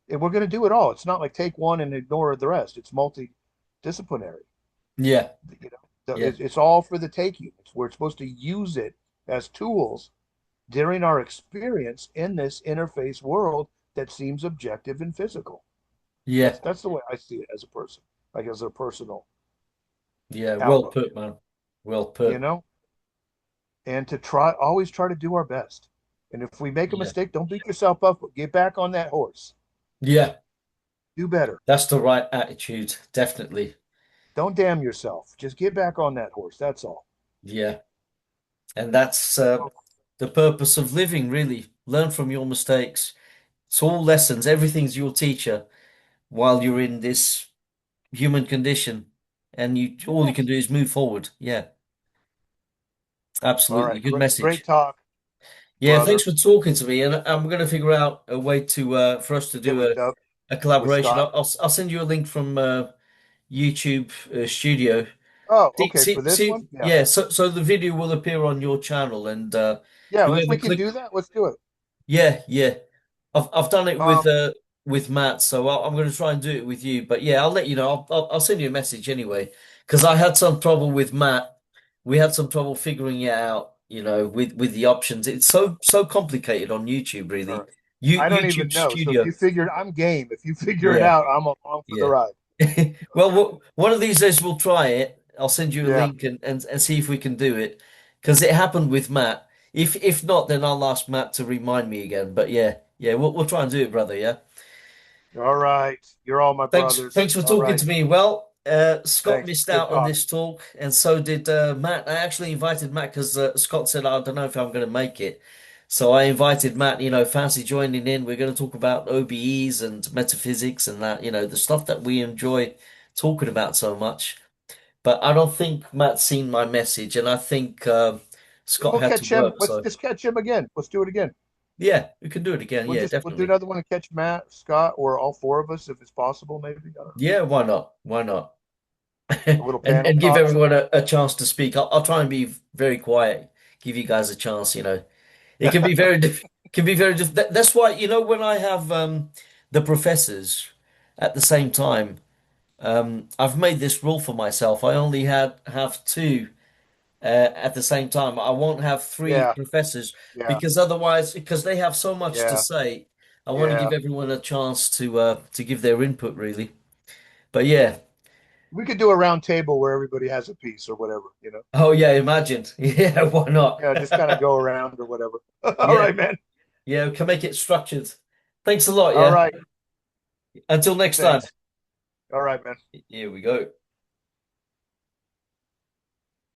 And we're going to do it all. It's not like take one and ignore the rest. It's multidisciplinary. Yeah. You know, Yeah. it's all for the taking. We're supposed to use it as tools during our experience in this interface world that seems objective and physical. Yeah. That's the way I see it as a person, like as a personal Yeah. Well outlook, put, man. Well you put. know, and to try, always try to do our best. And if we make a Yeah. mistake, don't beat yourself up, but get back on that horse. Yeah. Do better. That's the right attitude. Definitely. Don't damn yourself. Just get back on that horse. That's all. Yeah. And that's the purpose of living, really. Learn from your mistakes. It's all lessons. Everything's your teacher while you're in this human condition. And you all you can Yes. do is move forward. Yeah, All absolutely. right. Good Great message. talk, Yeah, thanks brother. for talking to me. And I'm going to figure out a way to for us to Get do with Doug, a with collaboration. Scott. I'll send you a link from YouTube Okay. Studio. Oh, okay. For this one? Yeah. Yeah. So the video will appear on your channel, and Yeah. If whoever we can click. do that, let's do it. Yeah, yeah. I've done it Um, with Matt, so I'm going to try and do it with you. But yeah, I'll let you know. I'll send you a message anyway, because I had some trouble with Matt. We had some trouble figuring it out, with the options. It's so complicated on YouTube, really. sure. I don't YouTube even know. So if Studio. you figured, I'm game. If you figure it Yeah, out, I'm along for the yeah. ride. Well, Okay. one of these days we'll try it. I'll send you a Yeah. link and see if we can do it, because it happened with Matt. If not, then I'll ask Matt to remind me again. But yeah, yeah, we'll try and do it, brother. Yeah. All right. You're all my brothers. Thanks for All talking right. to me. Well, Scott Thanks. missed Good out on talk. this talk, and so did Matt. I actually invited Matt because Scott said, I don't know if I'm going to make it. So I invited Matt, fancy joining in. We're going to talk about OBEs and metaphysics and that, the stuff that we enjoy talking about so much. But I don't think Matt's seen my message, and I think Scott We'll had to catch him. work. Let's So just catch him again. Let's do it again. yeah, we can do it again. Yeah, We'll do definitely. another one and catch Matt, Scott, or all four of us if it's possible. Maybe I don't know. Yeah, why not? Why not? A little And panel give talk. everyone a chance to speak. I'll try and be very quiet, give you guys a chance. It can be very can be very that's why, when I have the professors at the same time, I've made this rule for myself. I only have two at the same time. I won't have three Yeah. professors Yeah. because otherwise, because they have so much to Yeah. say, I want to Yeah. give everyone a chance to give their input really. But yeah. We could do a round table where everybody has a piece or whatever. Oh yeah, imagine. Yeah, why not? Yeah, just kind of go around or whatever. All Yeah, right, man. yeah, we can make it structured. Thanks a lot, All yeah. right. Until next time. Thanks. All right, man. Here we go.